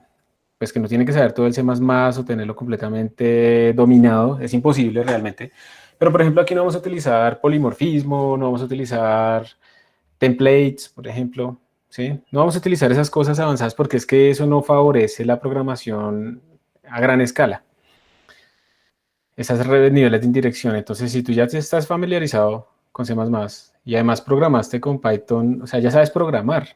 pues que no tiene que saber todo el C++ o tenerlo completamente dominado, es imposible realmente. Pero por ejemplo aquí no vamos a utilizar polimorfismo, no vamos a utilizar templates, por ejemplo, ¿sí? No vamos a utilizar esas cosas avanzadas porque es que eso no favorece la programación a gran escala. Esas niveles de indirección. Entonces, si tú ya te estás familiarizado con C++ y además programaste con Python, o sea, ya sabes programar.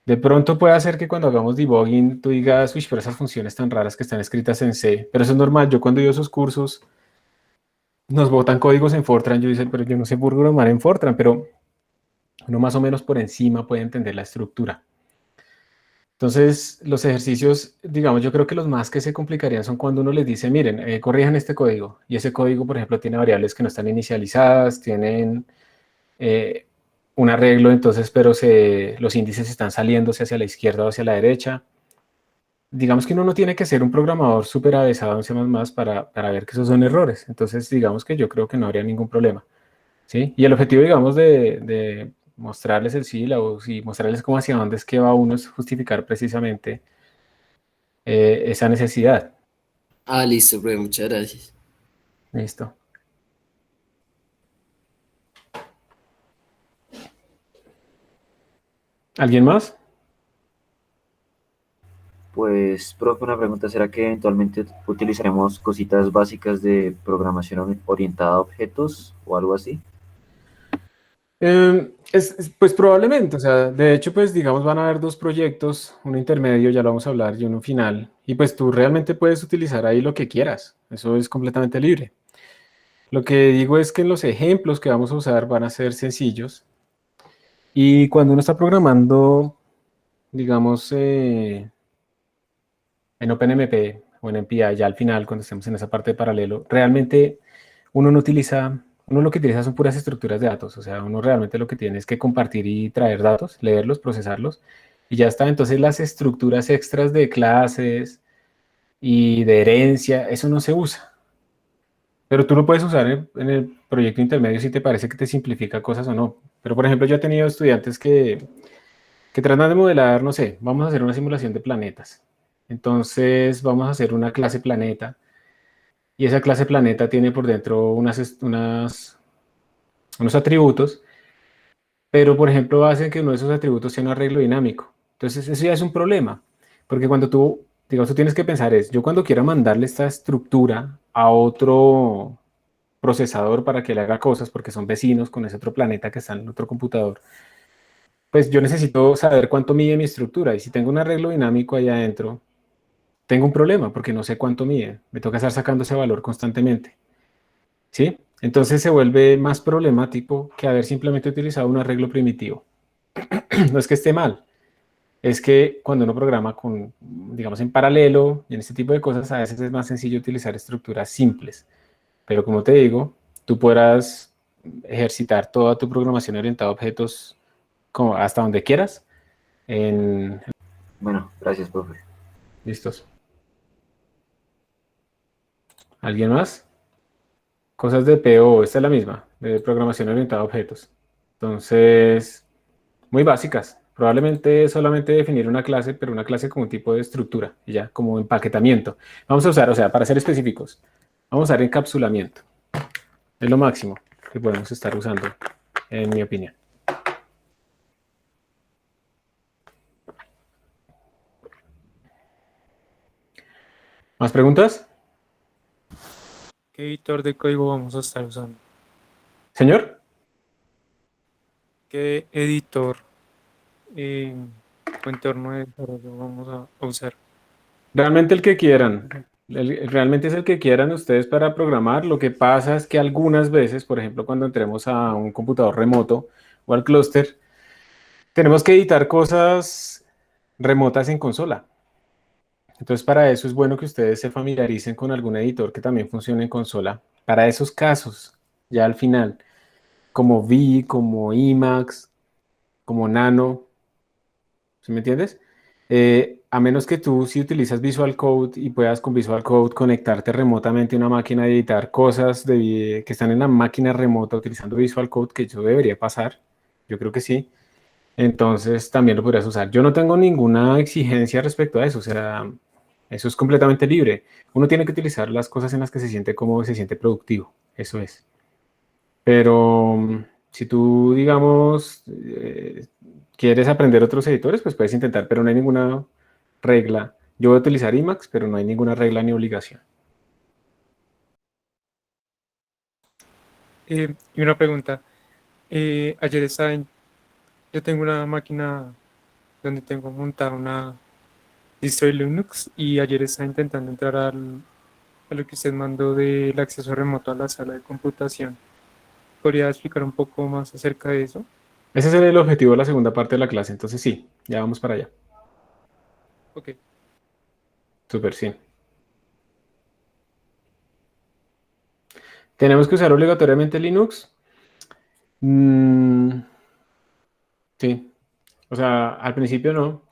De pronto puede hacer que cuando hagamos debugging tú digas, uy, pero esas funciones tan raras que están escritas en C, pero eso es normal. Yo cuando digo esos cursos nos botan códigos en Fortran, yo digo, pero yo no sé programar en Fortran, pero uno más o menos por encima puede entender la estructura. Entonces, los ejercicios, digamos, yo creo que los más que se complicarían son cuando uno les dice, miren, corrijan este código. Y ese código, por ejemplo, tiene variables que no están inicializadas, tienen un arreglo, entonces, pero los índices están saliéndose hacia la izquierda o hacia la derecha. Digamos que uno no tiene que ser un programador súper avesado en C++ para ver que esos son errores. Entonces, digamos que yo creo que no habría ningún problema, ¿sí? Y el objetivo, digamos, de mostrarles el sílabus y mostrarles cómo hacia dónde es que va uno, es justificar precisamente esa necesidad. Ah, listo, profe, muchas gracias. Listo. ¿Alguien más? Pues, profe, una pregunta, ¿será que eventualmente utilizaremos cositas básicas de programación orientada a objetos o algo así? Pues probablemente, o sea, de hecho, pues digamos van a haber dos proyectos, uno intermedio, ya lo vamos a hablar, y uno final, y pues tú realmente puedes utilizar ahí lo que quieras, eso es completamente libre. Lo que digo es que en los ejemplos que vamos a usar van a ser sencillos, y cuando uno está programando, digamos, en OpenMP o en MPI, ya al final, cuando estemos en esa parte de paralelo, realmente uno no utiliza, uno lo que utiliza son puras estructuras de datos, o sea, uno realmente lo que tiene es que compartir y traer datos, leerlos, procesarlos, y ya está. Entonces las estructuras extras de clases y de herencia, eso no se usa. Pero tú lo puedes usar en el proyecto intermedio si te parece que te simplifica cosas o no. Pero, por ejemplo, yo he tenido estudiantes que tratan de modelar, no sé, vamos a hacer una simulación de planetas. Entonces, vamos a hacer una clase planeta. Y esa clase planeta tiene por dentro unos atributos, pero, por ejemplo, hacen que uno de esos atributos sea un arreglo dinámico. Entonces, eso ya es un problema, porque cuando tú, digamos, tú tienes que pensar es, yo cuando quiera mandarle esta estructura a otro procesador para que le haga cosas, porque son vecinos con ese otro planeta que está en otro computador, pues yo necesito saber cuánto mide mi estructura, y si tengo un arreglo dinámico ahí adentro, tengo un problema, porque no sé cuánto mide, me toca estar sacando ese valor constantemente. ¿Sí? Entonces se vuelve más problemático que haber simplemente utilizado un arreglo primitivo. No es que esté mal, es que cuando uno programa con, digamos, en paralelo y en este tipo de cosas, a veces es más sencillo utilizar estructuras simples. Pero como te digo, tú podrás ejercitar toda tu programación orientada a objetos como hasta donde quieras. Bueno, gracias, profe. Listos. ¿Alguien más? Cosas de PO, esta es la misma, de programación orientada a objetos. Entonces, muy básicas. Probablemente solamente definir una clase, pero una clase como un tipo de estructura, y ya, como empaquetamiento. Vamos a usar, o sea, para ser específicos, vamos a usar encapsulamiento. Es lo máximo que podemos estar usando, en mi opinión. ¿Más preguntas? ¿Qué editor de código vamos a estar usando? Señor, ¿Qué editor o entorno de desarrollo vamos a usar? realmente el que quieran. Realmente es el que quieran ustedes para programar. Lo que pasa es que algunas veces, por ejemplo, cuando entremos a un computador remoto o al clúster, tenemos que editar cosas remotas en consola. Entonces, para eso es bueno que ustedes se familiaricen con algún editor que también funcione en consola. Para esos casos, ya al final, como V, como Emacs, como Nano, ¿sí me entiendes? A menos que tú si utilizas Visual Code y puedas con Visual Code conectarte remotamente a una máquina y editar cosas que están en la máquina remota utilizando Visual Code, que eso debería pasar, yo creo que sí. Entonces también lo podrías usar. Yo no tengo ninguna exigencia respecto a eso, o sea, eso es completamente libre. Uno tiene que utilizar las cosas en las que se siente cómodo y se siente productivo, eso es. Pero si tú, digamos, quieres aprender otros editores, pues puedes intentar, pero no hay ninguna regla. Yo voy a utilizar Emacs, pero no hay ninguna regla ni obligación. Y una pregunta. Ayer yo tengo una máquina donde tengo montada una distro de Linux y ayer estaba intentando entrar a lo que usted mandó del acceso remoto a la sala de computación. ¿Podría explicar un poco más acerca de eso? Ese es el objetivo de la segunda parte de la clase, entonces sí, ya vamos para allá. Ok. Súper, sí. ¿Tenemos que usar obligatoriamente Linux? Mm, sí, o sea, al principio no,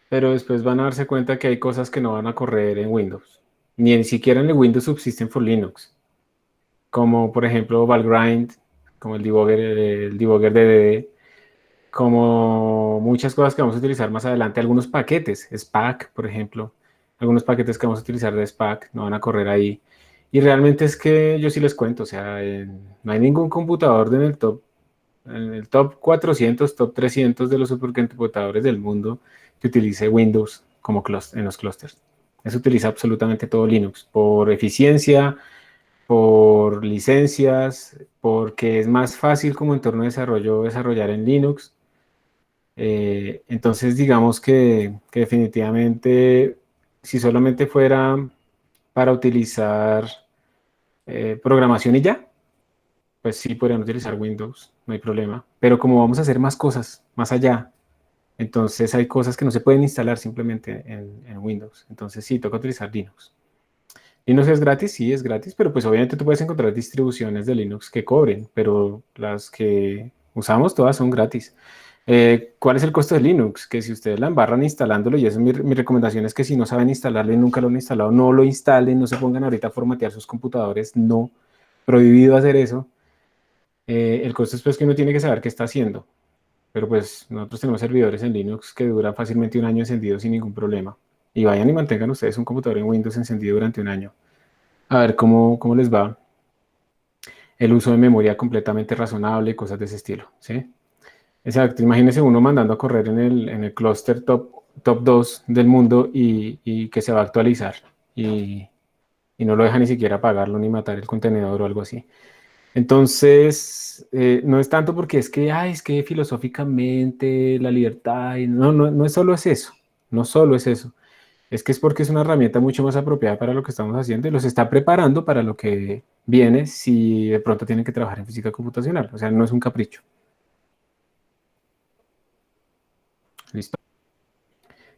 pero después van a darse cuenta que hay cosas que no van a correr en Windows. Ni siquiera en el Windows Subsystem for Linux, como por ejemplo Valgrind, como el debugger DDD, como muchas cosas que vamos a utilizar más adelante, algunos paquetes, SPAC, por ejemplo, algunos paquetes que vamos a utilizar de SPAC no van a correr ahí. Y realmente es que yo sí les cuento, o sea, no hay ningún computador en el top 400, top 300 de los supercomputadores del mundo que utilice Windows como en los clústeres. Eso utiliza absolutamente todo Linux, por eficiencia, por licencias, porque es más fácil como entorno de desarrollo desarrollar en Linux. Entonces, digamos que definitivamente, si solamente fuera para utilizar programación y ya, pues sí podrían utilizar Windows, no hay problema. Pero como vamos a hacer más cosas más allá, entonces hay cosas que no se pueden instalar simplemente en Windows. Entonces sí, toca utilizar Linux. Linux es gratis, sí es gratis, pero pues obviamente tú puedes encontrar distribuciones de Linux que cobren, pero las que usamos todas son gratis. ¿Cuál es el costo de Linux? Que si ustedes la embarran instalándolo, y eso es mi recomendación es que si no saben instalarlo y nunca lo han instalado, no lo instalen, no se pongan ahorita a formatear sus computadores, no, prohibido hacer eso. El costo es pues que uno tiene que saber qué está haciendo, pero pues nosotros tenemos servidores en Linux que duran fácilmente un año encendido sin ningún problema. Y vayan y mantengan ustedes un computador en Windows encendido durante un año. A ver cómo les va el uso de memoria completamente razonable y cosas de ese estilo, ¿sí? Exacto, imagínese uno mandando a correr en el clúster top 2 del mundo y que se va a actualizar y no lo deja ni siquiera apagarlo ni matar el contenedor o algo así. Entonces, no es tanto porque es que, ay, es que filosóficamente la libertad, y no es solo es eso, no solo es eso. Es que es porque es una herramienta mucho más apropiada para lo que estamos haciendo y los está preparando para lo que viene si de pronto tienen que trabajar en física computacional. O sea, no es un capricho. ¿Listo?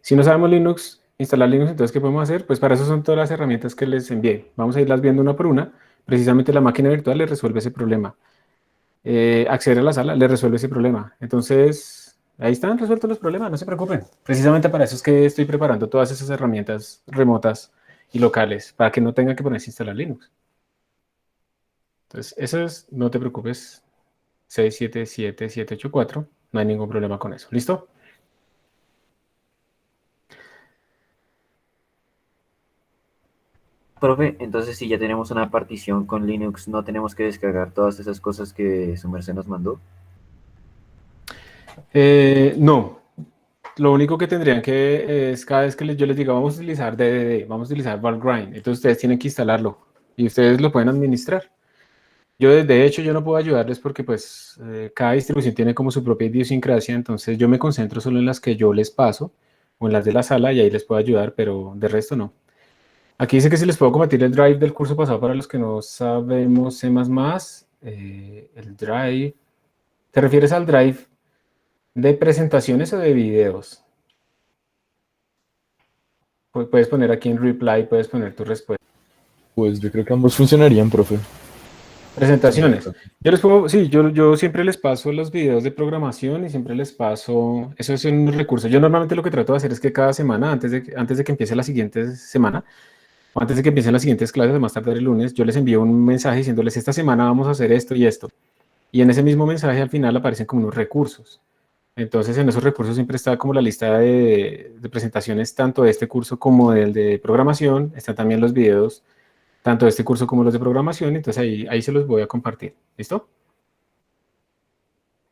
Si no sabemos Linux, instalar Linux, entonces, ¿qué podemos hacer? Pues para eso son todas las herramientas que les envié. Vamos a irlas viendo una por una. Precisamente la máquina virtual les resuelve ese problema. Acceder a la sala les resuelve ese problema. Entonces, ahí están resueltos los problemas, no se preocupen. Precisamente para eso es que estoy preparando todas esas herramientas remotas y locales, para que no tengan que ponerse a instalar Linux. Entonces, eso es, no te preocupes, 677-784, no hay ningún problema con eso. ¿Listo? Profe, entonces si ya tenemos una partición con Linux, ¿no tenemos que descargar todas esas cosas que su merced nos mandó? No, lo único que tendrían que es cada vez que yo les diga vamos a utilizar DDD, vamos a utilizar Valgrind, entonces ustedes tienen que instalarlo y ustedes lo pueden administrar. Yo de hecho yo no puedo ayudarles porque pues cada distribución tiene como su propia idiosincrasia, entonces yo me concentro solo en las que yo les paso o en las de la sala y ahí les puedo ayudar, pero de resto no. Aquí dice que si les puedo compartir el drive del curso pasado para los que no sabemos C++, el drive, ¿te refieres al drive de presentaciones o de videos? Puedes poner aquí en reply, puedes poner tu respuesta. Pues yo creo que ambos funcionarían, profe. Presentaciones. Yo les pongo, sí, yo siempre les paso los videos de programación y siempre les paso, eso es un recurso. Yo normalmente lo que trato de hacer es que cada semana, antes de que empiece la siguiente semana, o antes de que empiecen las siguientes clases, más tarde el lunes, yo les envío un mensaje diciéndoles, esta semana vamos a hacer esto y esto. Y en ese mismo mensaje al final aparecen como unos recursos. Entonces en esos recursos siempre está como la lista de presentaciones tanto de este curso como del de programación, están también los videos tanto de este curso como los de programación, entonces ahí se los voy a compartir, ¿listo?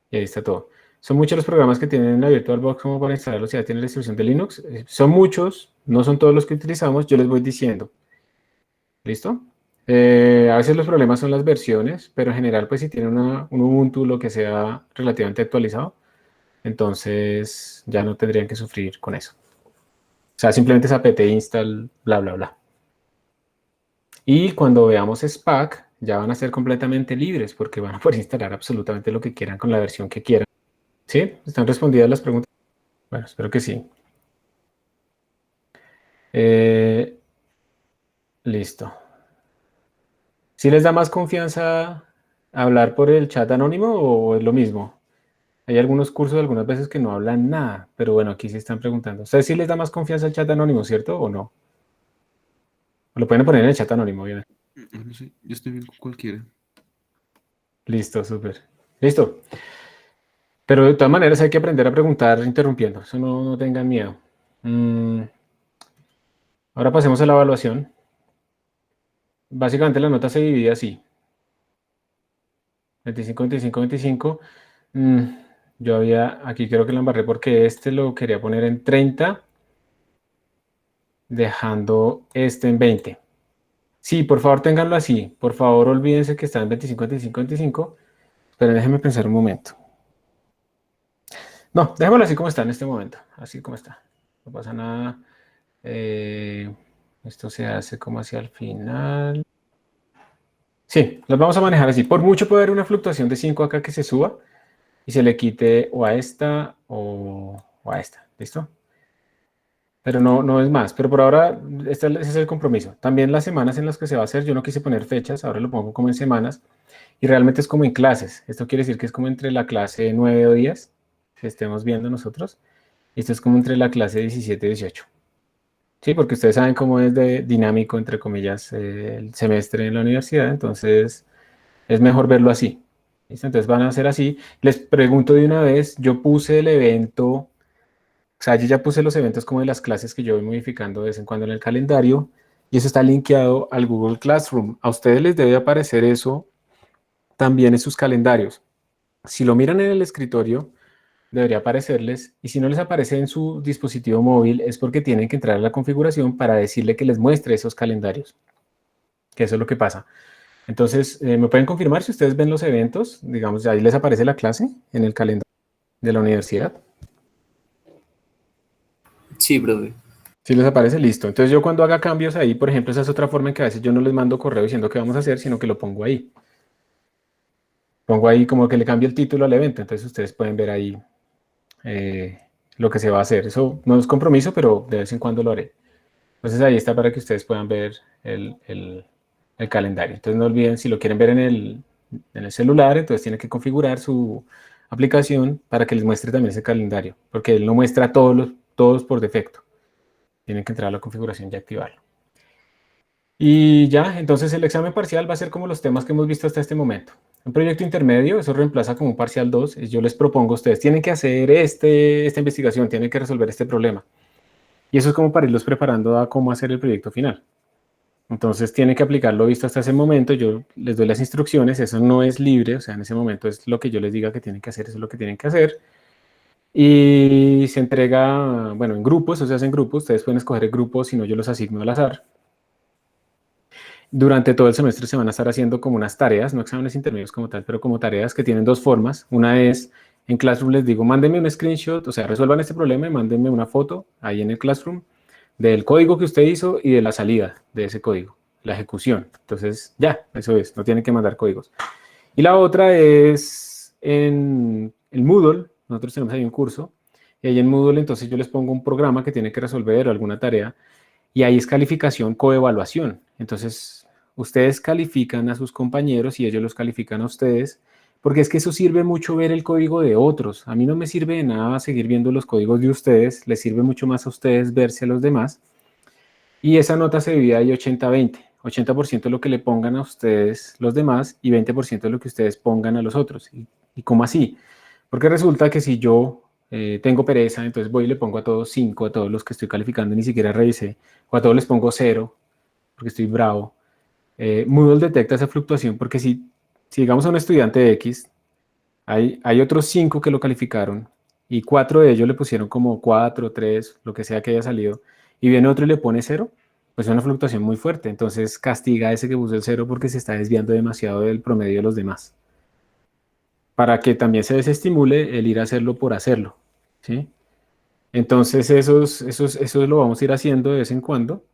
Y ahí está todo. Son muchos los programas que tienen la VirtualBox como para instalarlos, ya tienen la distribución de Linux, son muchos, no son todos los que utilizamos, yo les voy diciendo, ¿listo? A veces los problemas son las versiones, pero en general pues si tienen un Ubuntu, lo que sea relativamente actualizado, entonces ya no tendrían que sufrir con eso. O sea, simplemente es apt install, bla, bla, bla. Y cuando veamos SPAC, ya van a ser completamente libres porque van a poder instalar absolutamente lo que quieran con la versión que quieran. ¿Sí? ¿Están respondidas las preguntas? Bueno, espero que sí. Listo. ¿Sí les da más confianza hablar por el chat anónimo o es lo mismo? Hay algunos cursos algunas veces que no hablan nada, pero bueno, aquí sí están preguntando. ¿Ustedes sí les da más confianza el chat anónimo, cierto o no? Lo pueden poner en el chat anónimo, bien. No sé, yo estoy bien con cualquiera. Listo, súper. Listo. Pero de todas maneras hay que aprender a preguntar interrumpiendo, eso no tengan miedo. Ahora pasemos a la evaluación. Básicamente la nota se divide así. 25, 25, 25. Yo aquí creo que la embarré porque este lo quería poner en 30, dejando este en 20. Sí, por favor ténganlo así. Por favor olvídense que está en 25, 25, 25. Pero déjenme pensar un momento. No, dejémoslo así como está en este momento. Así como está. No pasa nada. Esto se hace como hacia el final. Sí, los vamos a manejar así. Por mucho puede haber una fluctuación de 5 acá que se suba y se le quite o a esta o a esta. ¿Listo? Pero no es más. Pero por ahora, ese es el compromiso. También las semanas en las que se va a hacer, yo no quise poner fechas, ahora lo pongo como en semanas. Y realmente es como en clases. Esto quiere decir que es como entre la clase 9 o 10 que estemos viendo nosotros. Y esto es como entre la clase 17 y 18. Sí, porque ustedes saben cómo es de dinámico, entre comillas, el semestre en la universidad. Entonces, es mejor verlo así. ¿Listo? Entonces van a hacer así. Les pregunto de una vez, yo puse el evento, o sea, yo ya puse los eventos como de las clases que yo voy modificando de vez en cuando en el calendario. Y eso está linkeado al Google Classroom. A ustedes les debe aparecer eso también en sus calendarios. Si lo miran en el escritorio, debería aparecerles, y si no les aparece en su dispositivo móvil es porque tienen que entrar a la configuración para decirle que les muestre esos calendarios, que eso es lo que pasa. Entonces, ¿me pueden confirmar si ustedes ven los eventos? Digamos, ahí les aparece la clase en el calendario de la universidad. Sí, profe. Si les aparece, listo. Entonces yo cuando haga cambios ahí, por ejemplo, esa es otra forma en que a veces yo no les mando correo diciendo qué vamos a hacer, sino que lo pongo ahí. Pongo ahí como que le cambio el título al evento, entonces ustedes pueden ver ahí lo que se va a hacer. Eso no es compromiso, pero de vez en cuando lo haré. Entonces ahí está para que ustedes puedan ver el calendario. Entonces no olviden, si lo quieren ver en el celular, entonces tienen que configurar su aplicación para que les muestre también ese calendario, porque él no muestra todos por defecto. Tienen que entrar a la configuración y activarlo. Y ya, entonces el examen parcial va a ser como los temas que hemos visto hasta este momento. Un proyecto intermedio, eso reemplaza como un parcial 2. Yo les propongo a ustedes, tienen que hacer esta investigación, tienen que resolver este problema. Y eso es como para irlos preparando a cómo hacer el proyecto final. Entonces tienen que aplicar lo visto hasta ese momento. Yo les doy las instrucciones, eso no es libre, o sea, en ese momento es lo que yo les diga que tienen que hacer, eso es lo que tienen que hacer. Y se entrega, bueno, en grupos, eso se hace en grupos, ustedes pueden escoger el grupo, si no yo los asigno al azar. Durante todo el semestre se van a estar haciendo como unas tareas, no exámenes intermedios como tal, pero como tareas que tienen dos formas. Una es, en Classroom les digo, mándenme un screenshot, o sea, resuelvan este problema y mándenme una foto ahí en el Classroom del código que usted hizo y de la salida de ese código, la ejecución. Entonces, ya, eso es, no tienen que mandar códigos. Y la otra es en el Moodle, nosotros tenemos ahí un curso, y ahí en Moodle entonces yo les pongo un programa que tiene que resolver alguna tarea, y ahí es calificación coevaluación. Entonces, ustedes califican a sus compañeros y ellos los califican a ustedes, porque es que eso sirve mucho ver el código de otros. A mí no me sirve de nada seguir viendo los códigos de ustedes, les sirve mucho más a ustedes verse a los demás. Y esa nota se divide ahí 80-20. 80% de lo que le pongan a ustedes los demás y 20% de lo que ustedes pongan a los otros. ¿Y cómo así? Porque resulta que si yo tengo pereza, entonces voy y le pongo a todos 5, a todos los que estoy calificando, ni siquiera revisé, o a todos les pongo 0, porque estoy bravo. Moodle detecta esa fluctuación porque si digamos a un estudiante X, hay otros 5 que lo calificaron y 4 de ellos le pusieron como 4, 3, lo que sea que haya salido, y viene otro y le pone 0, pues es una fluctuación muy fuerte. Entonces castiga a ese que puso el 0 porque se está desviando demasiado del promedio de los demás. Para que también se desestimule el ir a hacerlo por hacerlo, ¿sí? Entonces eso lo vamos a ir haciendo de vez en cuando.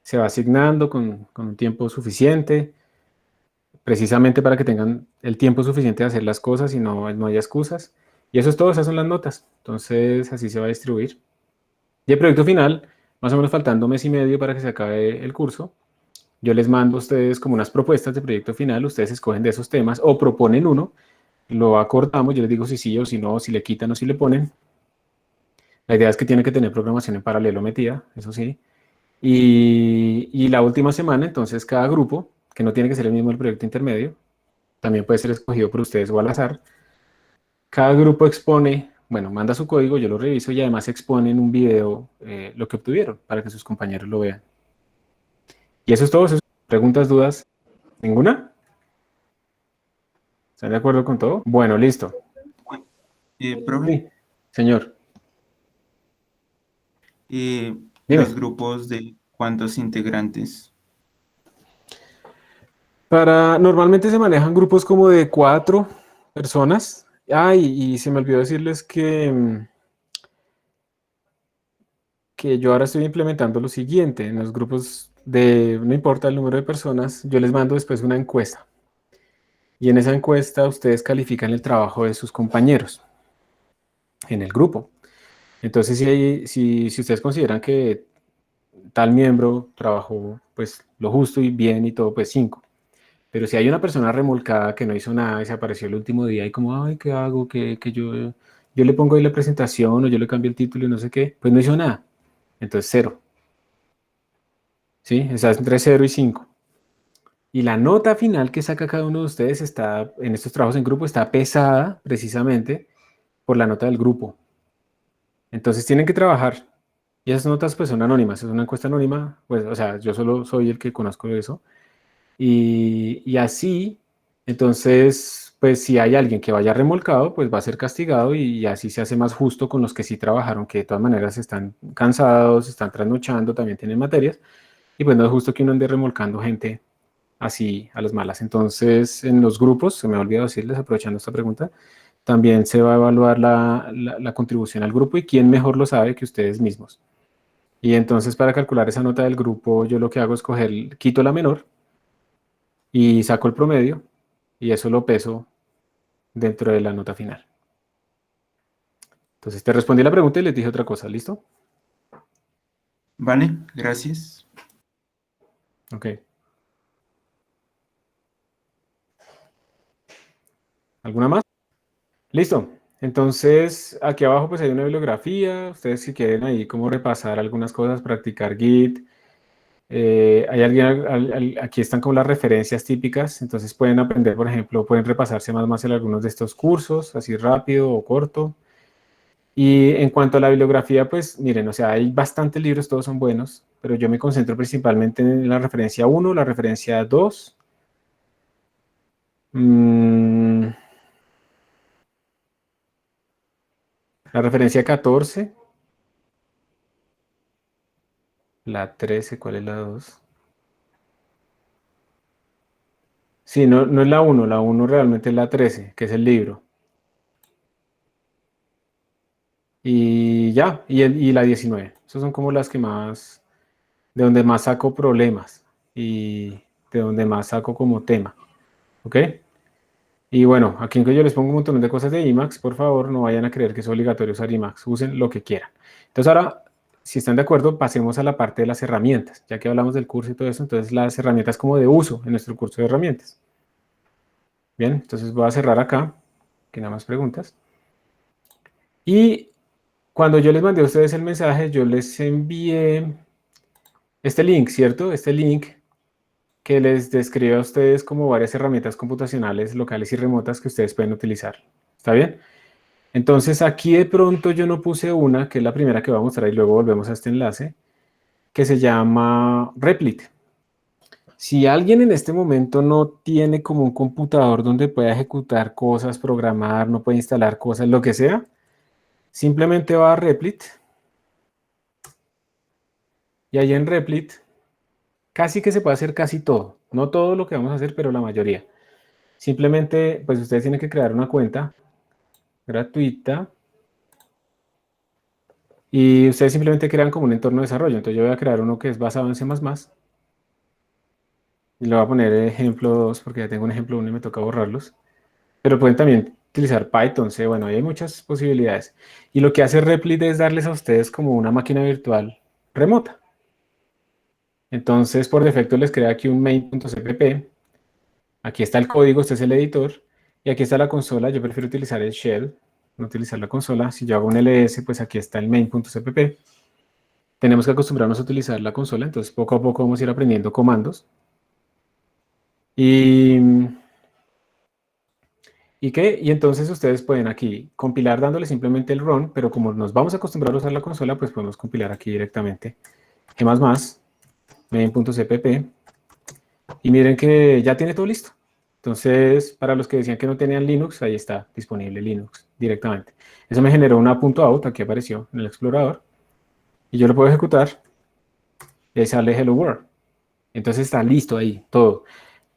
Se va asignando con un tiempo suficiente, precisamente para que tengan el tiempo suficiente de hacer las cosas y no haya excusas. Y eso es todo, esas son las notas. Entonces así se va a distribuir. Y el proyecto final, más o menos faltando mes y medio para que se acabe el curso, yo les mando a ustedes como unas propuestas de proyecto final, ustedes escogen de esos temas o proponen uno, lo acortamos, yo les digo si sí o si no, si le quitan o si le ponen. La idea es que tiene que tener programación en paralelo metida, eso sí. Y la última semana, entonces, cada grupo, que no tiene que ser el mismo del proyecto intermedio, también puede ser escogido por ustedes o al azar, cada grupo expone, bueno, manda su código, yo lo reviso y además expone en un video lo que obtuvieron para que sus compañeros lo vean. Y eso es todo. ¿Preguntas, dudas? ¿Ninguna? ¿Están de acuerdo con todo? Bueno, listo. Profe, Sí, señor. Dime. los grupos de cuántos integrantes. Normalmente se manejan grupos como de 4 personas. Y se me olvidó decirles que yo ahora estoy implementando lo siguiente. En los grupos no importa el número de personas, yo les mando después una encuesta. Y en esa encuesta ustedes califican el trabajo de sus compañeros en el grupo. Entonces, si ustedes consideran que tal miembro trabajó pues lo justo y bien y todo, pues 5. Pero si hay una persona remolcada que no hizo nada y se apareció el último día y como, ay, ¿qué hago? Que yo le pongo ahí la presentación o yo le cambio el título y no sé qué, pues no hizo nada. Entonces 0. ¿Sí? Está entre 0 y 5. Y la nota final que saca cada uno de ustedes está, en estos trabajos en grupo, está pesada precisamente por la nota del grupo. Entonces tienen que trabajar. Y esas notas pues son anónimas, es una encuesta anónima, pues, o sea, yo solo soy el que conozco de eso. Y así, entonces, pues si hay alguien que vaya remolcado, pues va a ser castigado y así se hace más justo con los que sí trabajaron, que de todas maneras están cansados, están trasnochando, también tienen materias, y pues no es justo que uno ande remolcando gente así a las malas. Entonces, en los grupos, se me ha olvidado decirles, aprovechando esta pregunta, también se va a evaluar la contribución al grupo y quién mejor lo sabe que ustedes mismos. Y entonces para calcular esa nota del grupo, yo lo que hago es quito la menor y saco el promedio y eso lo peso dentro de la nota final. Entonces te respondí la pregunta y les dije otra cosa, ¿listo? Vale, gracias. Ok. ¿Alguna más? Listo. Entonces, aquí abajo pues hay una bibliografía. Ustedes si quieren ahí como repasar algunas cosas, practicar Git. Hay aquí están como las referencias típicas. Entonces pueden aprender, por ejemplo, pueden repasarse más en algunos de estos cursos, así rápido o corto. Y en cuanto a la bibliografía, pues miren, o sea, hay bastantes libros, todos son buenos, pero yo me concentro principalmente en la referencia 1, la referencia 2. La referencia 14, la 13, ¿cuál es la 2? Sí, no es la 1 realmente es la 13, que es el libro. Y ya, y la 19. Esas son como las que más, de donde más saco problemas y de donde más saco como tema. ¿Ok? Y bueno, aquí en que yo les pongo un montón de cosas de Emacs, por favor, no vayan a creer que es obligatorio usar Emacs, usen lo que quieran. Entonces ahora, si están de acuerdo, pasemos a la parte de las herramientas, ya que hablamos del curso y todo eso, entonces las herramientas como de uso en nuestro curso de herramientas. Bien, entonces voy a cerrar acá, que nada más preguntas. Y cuando yo les mandé a ustedes el mensaje, yo les envié este link, ¿cierto? Este link que les describe a ustedes como varias herramientas computacionales locales y remotas que ustedes pueden utilizar. ¿Está bien? Entonces aquí de pronto yo no puse una, que es la primera que voy a mostrar y luego volvemos a este enlace, que se llama Replit. Si alguien en este momento no tiene como un computador donde pueda ejecutar cosas, programar, no puede instalar cosas, lo que sea, simplemente va a Replit y ahí en Replit casi que se puede hacer casi todo. No todo lo que vamos a hacer, pero la mayoría. Simplemente, pues ustedes tienen que crear una cuenta gratuita y ustedes simplemente crean como un entorno de desarrollo. Entonces yo voy a crear uno que es basado en C++. Y le voy a poner ejemplo 2 porque ya tengo un ejemplo 1 y me toca borrarlos. Pero pueden también utilizar Python, C, bueno, hay muchas posibilidades. Y lo que hace Replit es darles a ustedes como una máquina virtual remota. Entonces, por defecto les crea aquí un main.cpp. Aquí está el código, este es el editor. Y aquí está la consola. Yo prefiero utilizar el shell, no utilizar la consola. Si yo hago un ls, pues aquí está el main.cpp. Tenemos que acostumbrarnos a utilizar la consola, entonces poco a poco vamos a ir aprendiendo comandos. Y Y entonces ustedes pueden aquí compilar dándole simplemente el run, pero como nos vamos a acostumbrar a usar la consola, pues podemos compilar aquí directamente g++, main.cpp, y miren que ya tiene todo listo. Entonces, para los que decían que no tenían Linux, ahí está disponible Linux directamente. Eso me generó una .out, aquí apareció en el explorador, y yo lo puedo ejecutar, y ahí sale Hello World. Entonces está listo ahí todo.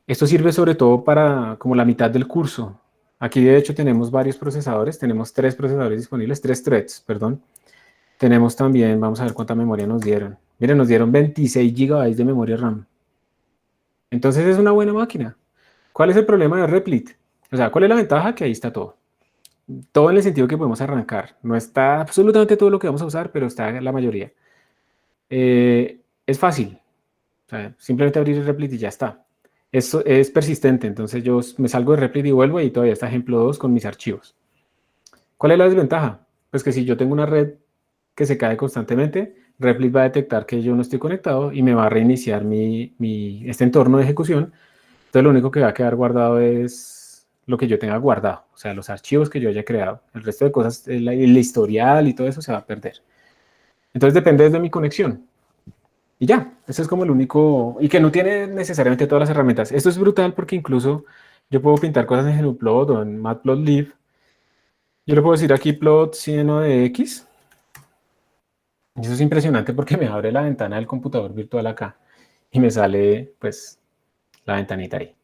Esto sirve sobre todo para como la mitad del curso. Aquí de hecho tenemos varios procesadores, tenemos 3 procesadores disponibles, 3 threads, perdón. Tenemos también, vamos a ver cuánta memoria nos dieron. Miren, nos dieron 26 GB de memoria RAM. Entonces es una buena máquina. ¿Cuál es el problema de Replit? O sea, ¿cuál es la ventaja? Que ahí está todo. Todo en el sentido que podemos arrancar. No está absolutamente todo lo que vamos a usar, pero está la mayoría. Es fácil. O sea, simplemente abrir el Replit y ya está. Esto es persistente, entonces yo me salgo de Replit y vuelvo y todavía está ejemplo 2 con mis archivos. ¿Cuál es la desventaja? Pues que si yo tengo una red que se cae constantemente, Replit va a detectar que yo no estoy conectado y me va a reiniciar este entorno de ejecución. Entonces lo único que va a quedar guardado es lo que yo tenga guardado, o sea, los archivos que yo haya creado. El resto de cosas, el historial y todo eso se va a perder. Entonces depende de mi conexión. Y ya, ese es como el único, y que no tiene necesariamente todas las herramientas. Esto es brutal porque incluso yo puedo pintar cosas en Helloplot o en Matplotlib. Yo le puedo decir aquí plot seno de x. Y eso es impresionante porque me abre la ventana del computador virtual acá y me sale pues la ventanita ahí.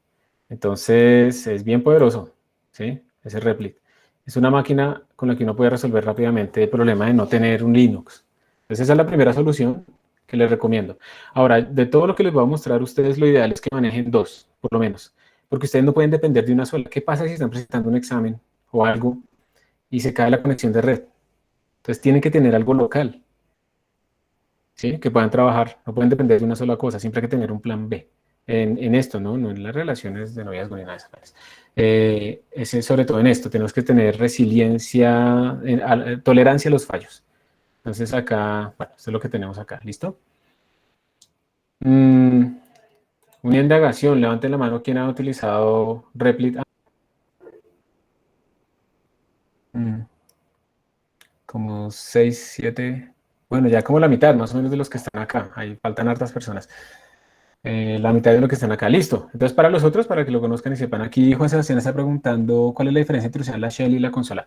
Entonces es bien poderoso, ¿sí? Ese Replit. Es una máquina con la que uno puede resolver rápidamente el problema de no tener un Linux. Entonces esa es la primera solución que les recomiendo. Ahora, de todo lo que les voy a mostrar a ustedes, lo ideal es que manejen 2, por lo menos, porque ustedes no pueden depender de una sola. ¿Qué pasa si están presentando un examen o algo y se cae la conexión de red? Entonces tienen que tener algo local, ¿sí? Que puedan trabajar, no pueden depender de una sola cosa, siempre hay que tener un plan B en esto, ¿no? No en las relaciones de noviazgo ni nada de eso. Sobre todo en esto, tenemos que tener resiliencia, tolerancia a los fallos. Entonces acá, bueno, esto es lo que tenemos acá, ¿listo? Una indagación, levanten la mano quien ha utilizado Replit. Como 6, 7, bueno, ya como la mitad más o menos de los que están acá, ahí faltan hartas personas. La mitad de los que están acá, listo. Entonces para los otros, para que lo conozcan y sepan, aquí Juan Sebastián está preguntando cuál es la diferencia entre usar la shell y la consola.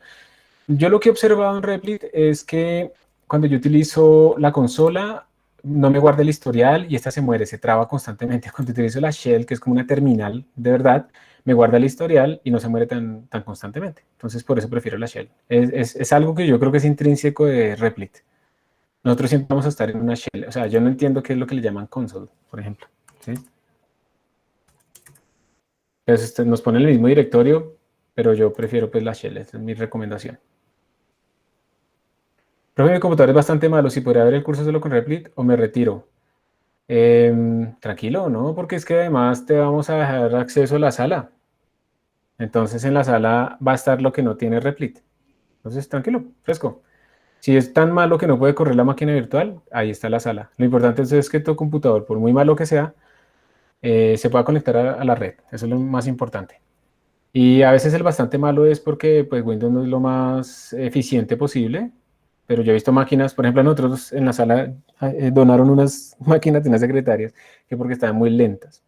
Yo lo que he observado en Replit es que cuando yo utilizo la consola, no me guarda el historial y esta se muere, se traba constantemente. Cuando utilizo la shell, que es como una terminal de verdad, me guarda el historial y no se muere tan constantemente. Entonces, por eso prefiero la shell. Es algo que yo creo que es intrínseco de Replit. Nosotros siempre vamos a estar en una shell. O sea, yo no entiendo qué es lo que le llaman console, por ejemplo. ¿Sí? Entonces, nos pone el mismo directorio, pero yo prefiero pues la shell. Esa es mi recomendación. Profe, mi computador es bastante malo. Si podría ver el curso solo con Replit o me retiro. Tranquilo, ¿no? Porque es que además te vamos a dejar acceso a la sala. Entonces en la sala va a estar lo que no tiene Replit. Entonces tranquilo, fresco. Si es tan malo que no puede correr la máquina virtual, ahí está la sala. Lo importante es que tu computador, por muy malo que sea, se pueda conectar a la red. Eso es lo más importante. Y a veces el bastante malo es porque pues, Windows no es lo más eficiente posible. Pero yo he visto máquinas, por ejemplo, nosotros en la sala donaron unas máquinas de unas secretarias que porque estaban muy lentas.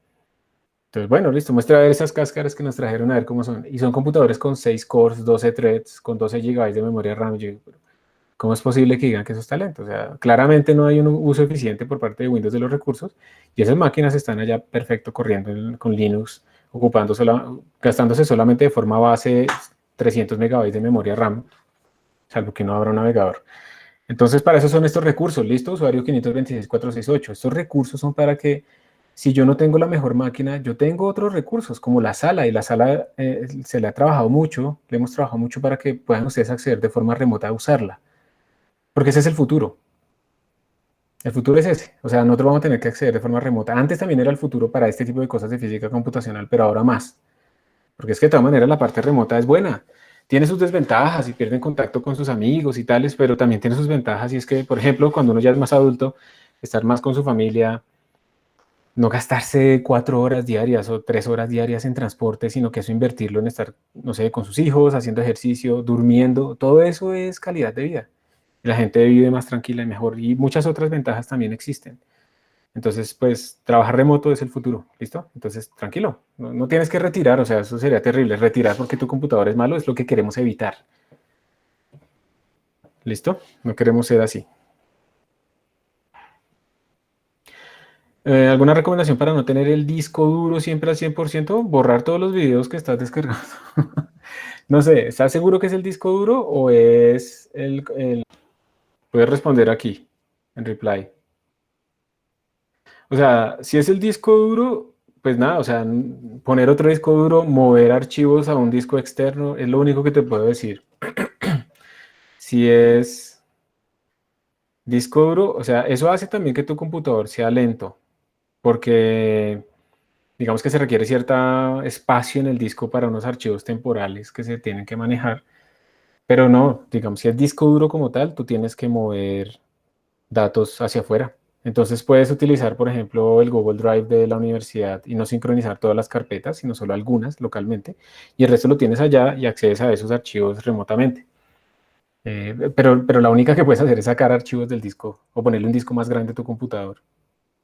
Entonces, bueno, listo, muestra a ver esas cáscaras que nos trajeron a ver cómo son. Y son computadores con 6 cores, 12 threads, con 12 GB de memoria RAM. Yo digo, ¿cómo es posible que digan que eso está lento? O sea, claramente no hay un uso eficiente por parte de Windows de los recursos y esas máquinas están allá perfecto corriendo con Linux, gastándose solamente de forma base 300 MB de memoria RAM, salvo que no abra un navegador. Entonces, para eso son estos recursos, ¿listo? Usuario 526.468. Estos recursos son para que, si yo no tengo la mejor máquina, yo tengo otros recursos, como la sala, y la sala se le ha trabajado mucho, le hemos trabajado mucho para que puedan ustedes acceder de forma remota a usarla. Porque ese es el futuro. El futuro es ese. O sea, nosotros vamos a tener que acceder de forma remota. Antes también era el futuro para este tipo de cosas de física computacional, pero ahora más. Porque es que de todas maneras la parte remota es buena. Tiene sus desventajas y pierden contacto con sus amigos y tales, pero también tiene sus ventajas y es que, por ejemplo, cuando uno ya es más adulto, estar más con su familia no gastarse 4 horas diarias o 3 horas diarias en transporte, sino que eso invertirlo en estar, no sé, con sus hijos, haciendo ejercicio, durmiendo, todo eso es calidad de vida. Y la gente vive más tranquila y mejor, y muchas otras ventajas también existen. Entonces, pues, trabajar remoto es el futuro, ¿listo? Entonces, tranquilo, no tienes que retirar, o sea, eso sería terrible. Retirar porque tu computador es malo es lo que queremos evitar. ¿Listo? No queremos ser así. ¿Alguna recomendación para no tener el disco duro siempre al 100%? Borrar todos los videos que estás descargando. No sé, ¿estás seguro que es el disco duro o es el... Puedes responder aquí, en reply. O sea, si es el disco duro, pues nada, o sea, poner otro disco duro, mover archivos a un disco externo, es lo único que te puedo decir. Si es disco duro, o sea, eso hace también que tu computador sea lento, porque digamos que se requiere cierto espacio en el disco para unos archivos temporales que se tienen que manejar, pero no, digamos, si es disco duro como tal, tú tienes que mover datos hacia afuera. Entonces puedes utilizar, por ejemplo, el Google Drive de la universidad y no sincronizar todas las carpetas, sino solo algunas localmente, y el resto lo tienes allá y accedes a esos archivos remotamente. Pero la única que puedes hacer es sacar archivos del disco o ponerle un disco más grande a tu computador.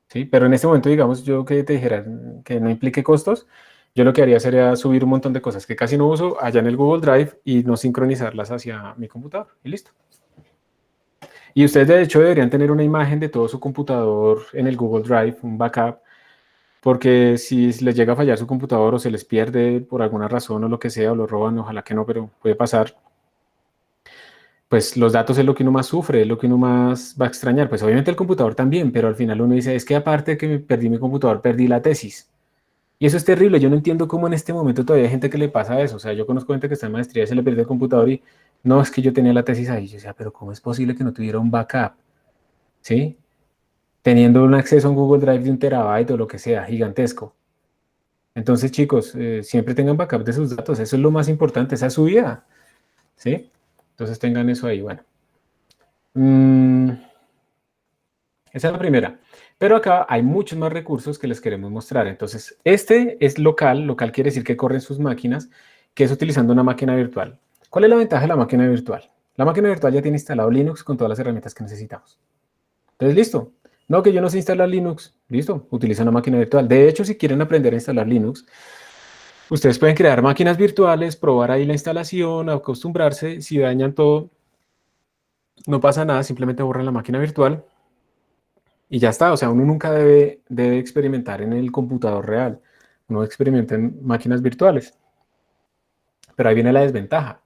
¿Sí? Pero en este momento, digamos, yo que te dijera que no implique costos, yo lo que haría sería subir un montón de cosas que casi no uso allá en el Google Drive y no sincronizarlas hacia mi computador. Y listo. Y ustedes de hecho deberían tener una imagen de todo su computador en el Google Drive, un backup, porque si les llega a fallar su computador o se les pierde por alguna razón o lo que sea, o lo roban, ojalá que no, pero puede pasar, pues los datos es lo que uno más sufre, es lo que uno más va a extrañar. Pues obviamente el computador también, pero al final uno dice, es que aparte de que perdí mi computador, perdí la tesis. Y eso es terrible, yo no entiendo cómo en este momento todavía hay gente que le pasa eso. O sea, yo conozco gente que está en maestría y se le pierde el computador y no, es que yo tenía la tesis ahí. Yo decía, pero ¿cómo es posible que no tuviera un backup? ¿Sí? Teniendo un acceso a un Google Drive de 1 terabyte o lo que sea, gigantesco. Entonces, chicos, siempre tengan backup de sus datos, eso es lo más importante, esa es su vida. ¿Sí? Entonces tengan eso ahí, bueno. Esa es la primera. Pero acá hay muchos más recursos que les queremos mostrar. Entonces, este es local. Local quiere decir que corre en sus máquinas, que es utilizando una máquina virtual. ¿Cuál es la ventaja de la máquina virtual? La máquina virtual ya tiene instalado Linux con todas las herramientas que necesitamos. Entonces, listo. No, que yo no sé instalar Linux. Listo, utiliza una máquina virtual. De hecho, si quieren aprender a instalar Linux, ustedes pueden crear máquinas virtuales, probar ahí la instalación, acostumbrarse. Si dañan todo, no pasa nada, simplemente borran la máquina virtual. Y ya está, o sea, uno nunca debe experimentar en el computador real. Uno experimenta en máquinas virtuales. Pero ahí viene la desventaja.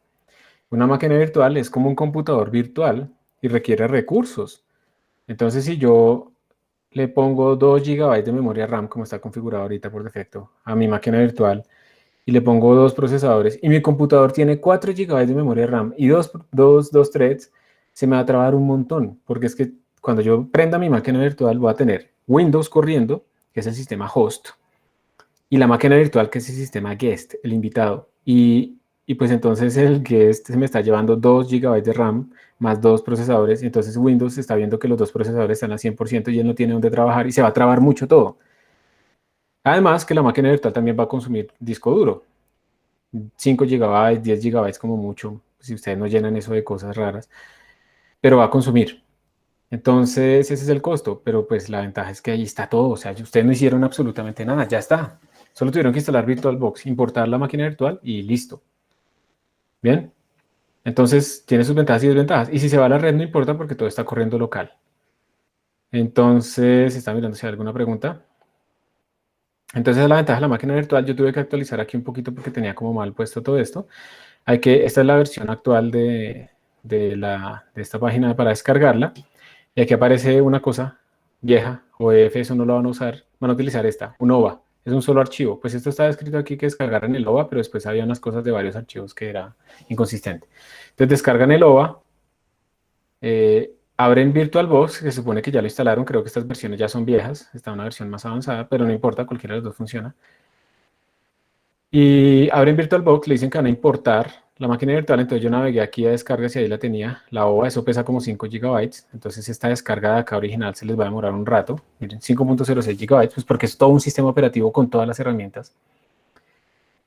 Una máquina virtual es como un computador virtual y requiere recursos. Entonces, si yo le pongo 2 GB de memoria RAM, como está configurado ahorita por defecto, a mi máquina virtual, y le pongo 2 procesadores, y mi computador tiene 4 GB de memoria RAM y dos threads, se me va a trabar un montón, porque es que cuando yo prenda mi máquina virtual voy a tener Windows corriendo, que es el sistema host, y la máquina virtual, que es el sistema guest, el invitado. Y pues entonces el guest se me está llevando 2 GB de RAM más 2 procesadores. Entonces Windows está viendo que los 2 procesadores están al 100% y él no tiene dónde trabajar y se va a trabar mucho todo. Además que la máquina virtual también va a consumir disco duro. 5 GB, 10 GB como mucho, si ustedes no llenan eso de cosas raras, pero va a consumir. Entonces, ese es el costo, pero pues la ventaja es que ahí está todo, o sea, ustedes no hicieron absolutamente nada, ya está. Solo tuvieron que instalar VirtualBox, importar la máquina virtual y listo. Bien, entonces tiene sus ventajas y desventajas. Y si se va a la red no importa porque todo está corriendo local. Entonces, está mirando si hay alguna pregunta. Entonces, la ventaja de la máquina virtual, yo tuve que actualizar aquí un poquito porque tenía como mal puesto todo esto. Esta es la versión actual de esta página para descargarla. Y aquí aparece una cosa vieja, OEF, eso no lo van a usar, van a utilizar esta, un OVA, es un solo archivo. Pues esto estaba escrito aquí que descargaran el OVA, pero después había unas cosas de varios archivos que era inconsistente. Entonces descargan el OVA, abren VirtualBox, que se supone que ya lo instalaron, creo que estas versiones ya son viejas, está una versión más avanzada, pero no importa, cualquiera de las dos funciona. Y abren VirtualBox, le dicen que van a importar la máquina virtual, entonces yo navegué aquí a descargas y ahí la tenía. La OVA, eso pesa como 5 gigabytes, entonces esta descarga de acá original se les va a demorar un rato. Miren, 5.06 gigabytes, pues porque es todo un sistema operativo con todas las herramientas.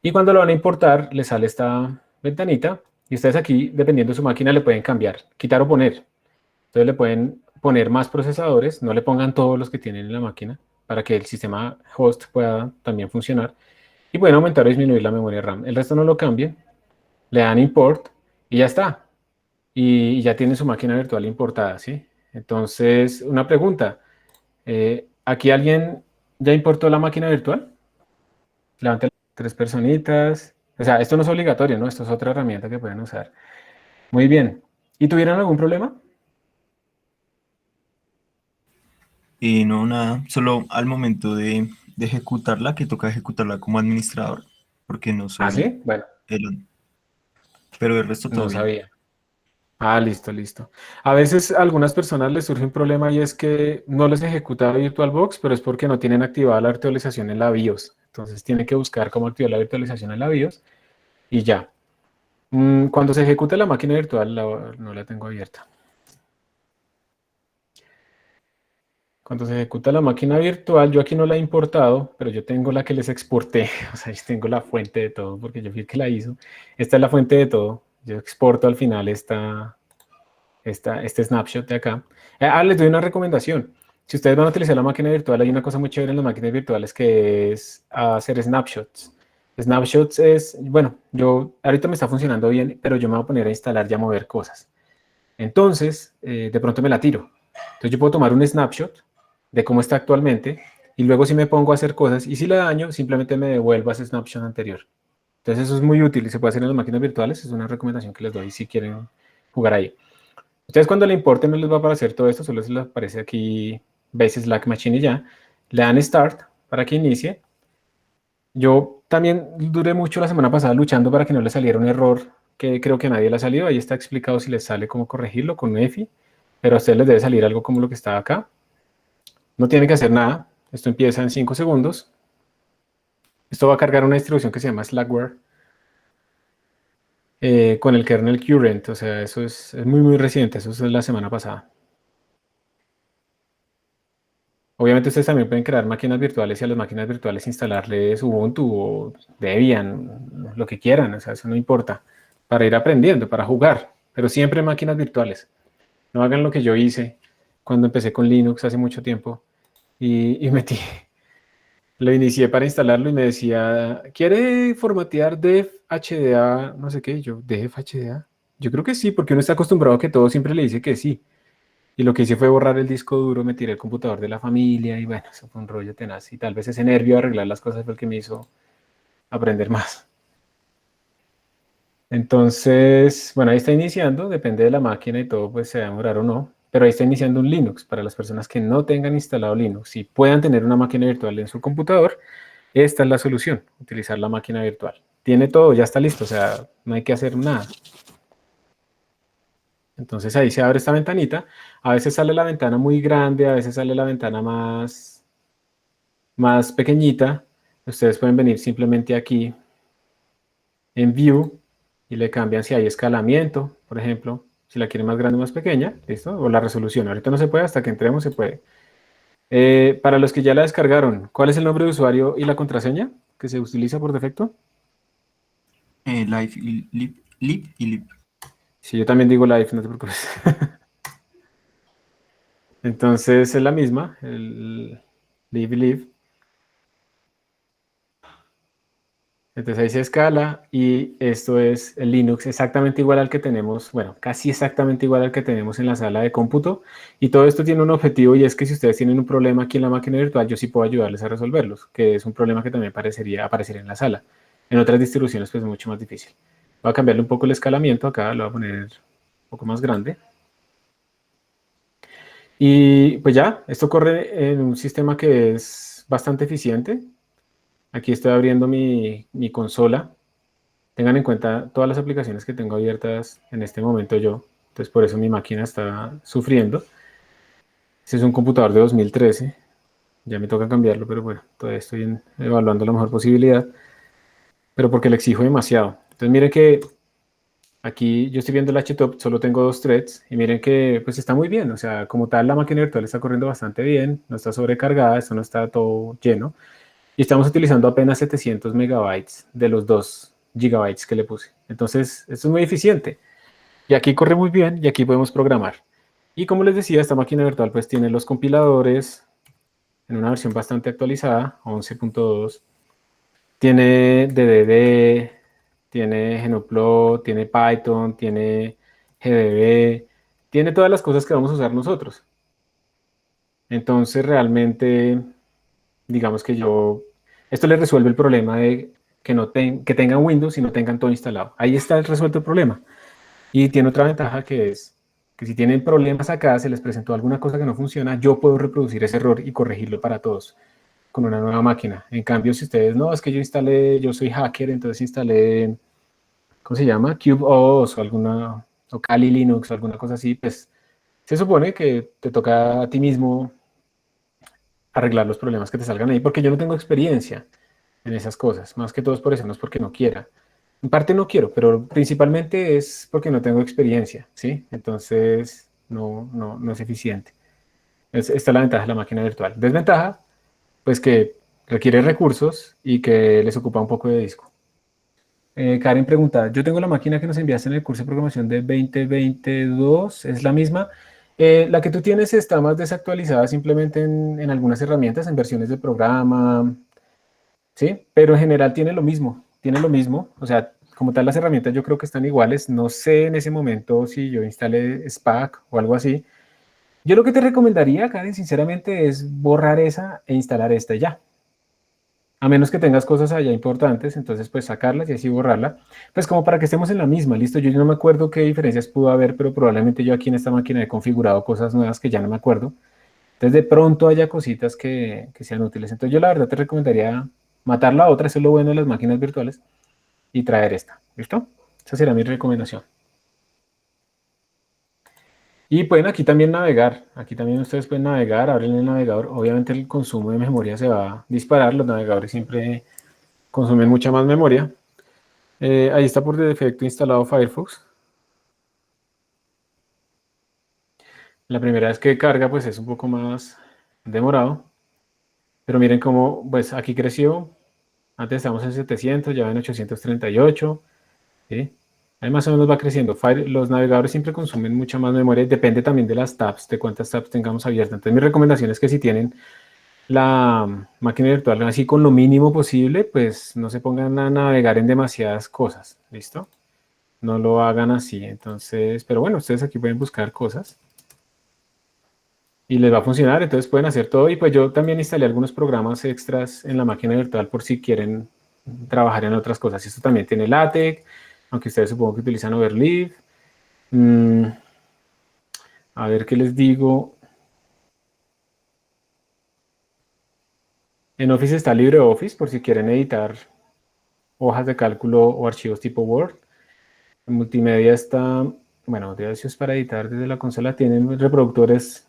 Y cuando lo van a importar, les sale esta ventanita y ustedes aquí, dependiendo de su máquina, le pueden cambiar, quitar o poner. Entonces le pueden poner más procesadores, no le pongan todos los que tienen en la máquina para que el sistema host pueda también funcionar. Y pueden aumentar o disminuir la memoria RAM. El resto no lo cambien, le dan import y ya está. Y ya tienen su máquina virtual importada, ¿sí? Entonces, una pregunta. ¿Aquí alguien ya importó la máquina virtual? Levanten 3 personitas. O sea, esto no es obligatorio, ¿no? Esto es otra herramienta que pueden usar. Muy bien. ¿Y tuvieron algún problema? No, nada, solo al momento de ejecutarla, que toca ejecutarla como administrador, porque no Ah, soy sí. Bueno, el, pero el resto todo no bien. sabía. Ah, listo, listo. A veces a algunas personas les surge un problema y es que no les ejecuta VirtualBox, pero es porque no tienen activada la virtualización en la BIOS. Entonces tienen que buscar cómo activar la virtualización en la BIOS y ya. Cuando se ejecuta la máquina virtual, no la tengo abierta. Cuando se ejecuta la máquina virtual, yo aquí no la he importado, pero yo tengo la que les exporté. O sea, yo tengo la fuente de todo porque yo fui el que la hizo. Esta es la fuente de todo. Yo exporto al final este snapshot de acá. Les doy una recomendación. Si ustedes van a utilizar la máquina virtual, hay una cosa muy chévere en las máquinas virtuales que es hacer snapshots. Snapshots es, bueno, yo ahorita me está funcionando bien, pero yo me voy a poner a instalar y a mover cosas. Entonces, de pronto me la tiro. Entonces yo puedo tomar un snapshot de cómo está actualmente y luego si me pongo a hacer cosas y si la daño, simplemente me devuelvo a ese snapshot anterior. Entonces eso es muy útil y se puede hacer en las máquinas virtuales. Es una recomendación que les doy si quieren jugar ahí. Ustedes cuando le importen no les va a aparecer todo esto, solo se les aparece aquí Base Slack Machine y ya. Le dan Start para que inicie. Yo también duré mucho la semana pasada luchando para que no le saliera un error que creo que a nadie le ha salido. Ahí está explicado si les sale cómo corregirlo con EFI, pero a ustedes les debe salir algo como lo que está acá. No tienen que hacer nada. Esto empieza en 5 segundos. Esto va a cargar una distribución que se llama Slackware con el kernel current. O sea, eso es muy, muy reciente. Eso es la semana pasada. Obviamente ustedes también pueden crear máquinas virtuales y a las máquinas virtuales instalarles Ubuntu o Debian, lo que quieran, o sea, eso no importa, para ir aprendiendo, para jugar, pero siempre máquinas virtuales. No hagan lo que yo hice cuando empecé con Linux hace mucho tiempo y metí, lo inicié para instalarlo y me decía, ¿quiere formatear def HDA? No sé qué, y yo, def HDA. Yo creo que sí, porque uno está acostumbrado a que todo siempre le dice que sí. Y lo que hice fue borrar el disco duro, me tiré el computador de la familia y bueno, eso fue un rollo tenaz. Y tal vez ese nervio de arreglar las cosas fue el que me hizo aprender más. Entonces, bueno, ahí está iniciando, depende de la máquina y todo, pues se va a demorar o no. Pero ahí está iniciando un Linux para las personas que no tengan instalado Linux y puedan tener una máquina virtual en su computador. Esta es la solución, utilizar la máquina virtual. Tiene todo, ya está listo, o sea, no hay que hacer nada. Entonces ahí se abre esta ventanita. A veces sale la ventana muy grande, a veces sale la ventana más pequeñita. Ustedes pueden venir simplemente aquí en View y le cambian si hay escalamiento, por ejemplo, si la quieren más grande o más pequeña, ¿listo? O la resolución. Ahorita no se puede, hasta que entremos se puede. Para los que ya la descargaron, ¿cuál es el nombre de usuario y la contraseña que se utiliza por defecto? Live y Live y Live. Sí, yo también digo live, no te preocupes. Entonces es la misma, el live y live. Entonces ahí se escala y esto es el Linux exactamente igual al que tenemos, bueno, casi exactamente igual al que tenemos en la sala de cómputo. Y todo esto tiene un objetivo y es que si ustedes tienen un problema aquí en la máquina virtual, yo sí puedo ayudarles a resolverlos, que es un problema que también aparecería en la sala. En otras distribuciones pues es mucho más difícil. Voy a cambiarle un poco el escalamiento, acá lo voy a poner un poco más grande. Y pues ya, esto corre en un sistema que es bastante eficiente. Aquí estoy abriendo mi consola. Tengan en cuenta todas las aplicaciones que tengo abiertas en este momento yo. Entonces por eso mi máquina está sufriendo. Este es un computador de 2013. Ya me toca cambiarlo, pero bueno, todavía estoy evaluando la mejor posibilidad. Pero porque le exijo demasiado. Entonces mire que Aquí yo estoy viendo el HTOP, solo tengo 2 threads y miren que pues está muy bien, o sea, como tal la máquina virtual está corriendo bastante bien, no está sobrecargada, esto no está todo lleno y estamos utilizando apenas 700 megabytes de los 2 gigabytes que le puse. Entonces, esto es muy eficiente y aquí corre muy bien y aquí podemos programar. Y como les decía, esta máquina virtual pues tiene los compiladores en una versión bastante actualizada, 11.2. Tiene DDD, tiene Genoplot, tiene Python, tiene GDB, tiene todas las cosas que vamos a usar nosotros. Entonces realmente, digamos que esto le resuelve el problema de que tengan Windows y no tengan todo instalado. Ahí está resuelto el problema. Y tiene otra ventaja que es que si tienen problemas acá, se les presentó alguna cosa que no funciona, yo puedo reproducir ese error y corregirlo para todos con una nueva máquina. En cambio, si ustedes, no, es que yo soy hacker, entonces instalé, ¿cómo se llama? CubeOS o Kali Linux o alguna cosa así, pues se supone que te toca a ti mismo arreglar los problemas que te salgan ahí, porque yo no tengo experiencia en esas cosas, más que todo es por eso, no es porque no quiera. En parte no quiero, pero principalmente es porque no tengo experiencia, ¿sí? Entonces no es eficiente. Esta es la ventaja de la máquina virtual. Desventaja, pues que requiere recursos y que les ocupa un poco de disco. Karen pregunta, yo tengo la máquina que nos enviaste en el curso de programación de 2022, ¿es la misma? La que tú tienes está más desactualizada simplemente en algunas herramientas, en versiones de programa, ¿sí? Pero en general tiene lo mismo, o sea, como tal las herramientas yo creo que están iguales, no sé en ese momento si yo instalé SPAC o algo así. Yo lo que te recomendaría, Karen, sinceramente, es borrar esa e instalar esta y ya. A menos que tengas cosas allá importantes, entonces pues sacarlas y así borrarla. Pues como para que estemos en la misma, ¿listo? Yo no me acuerdo qué diferencias pudo haber, pero probablemente yo aquí en esta máquina he configurado cosas nuevas que ya no me acuerdo. Entonces de pronto haya cositas que sean útiles. Entonces yo la verdad te recomendaría matar la otra, eso es lo bueno de las máquinas virtuales, y traer esta, ¿listo? Esa será mi recomendación. Y pueden aquí también navegar, aquí también ustedes pueden navegar, abren el navegador, obviamente el consumo de memoria se va a disparar, los navegadores siempre consumen mucha más memoria. Ahí está por defecto instalado Firefox. La primera vez que carga pues es un poco más demorado, pero miren cómo pues aquí creció, antes estábamos en 700, ya en 838, ¿sí? Ahí más o menos va creciendo. Los navegadores siempre consumen mucha más memoria, depende también de las tabs, de cuántas tabs tengamos abiertas. Entonces mi recomendación es que si tienen la máquina virtual así con lo mínimo posible, pues no se pongan a navegar en demasiadas cosas, ¿listo? No lo hagan así, entonces, pero bueno, ustedes aquí pueden buscar cosas y les va a funcionar, entonces pueden hacer todo y pues yo también instalé algunos programas extras en la máquina virtual por si quieren trabajar en otras cosas. Esto también tiene LaTeX, aunque ustedes supongo que utilizan Overleaf. A ver qué les digo. En Office está LibreOffice por si quieren editar hojas de cálculo o archivos tipo Word. En multimedia está, bueno, de es para editar desde la consola. Tienen reproductores,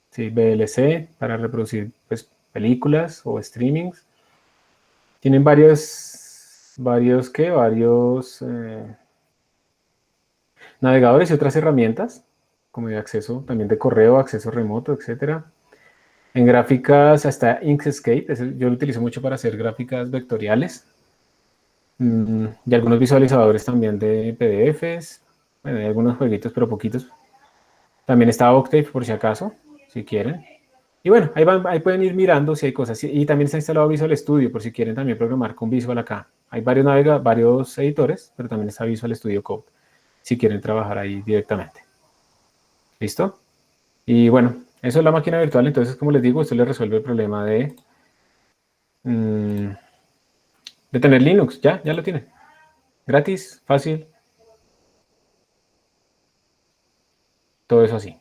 sí, VLC para reproducir pues, películas o streamings. Tienen varios navegadores y otras herramientas, como de acceso, también de correo, acceso remoto, etcétera. En gráficas hasta Inkscape, yo lo utilizo mucho para hacer gráficas vectoriales. Y algunos visualizadores también de PDFs. Bueno, hay algunos jueguitos, pero poquitos. También está Octave, por si acaso, si quieren. Y bueno, ahí pueden ir mirando si hay cosas. Y también está instalado Visual Studio, por si quieren también programar con Visual acá. Hay varios editores, pero también está Visual Studio Code, si quieren trabajar ahí directamente. ¿Listo? Y bueno, eso es la máquina virtual. Entonces, como les digo, esto les resuelve el problema de tener Linux. Ya lo tienen. Gratis, fácil. Todo eso así.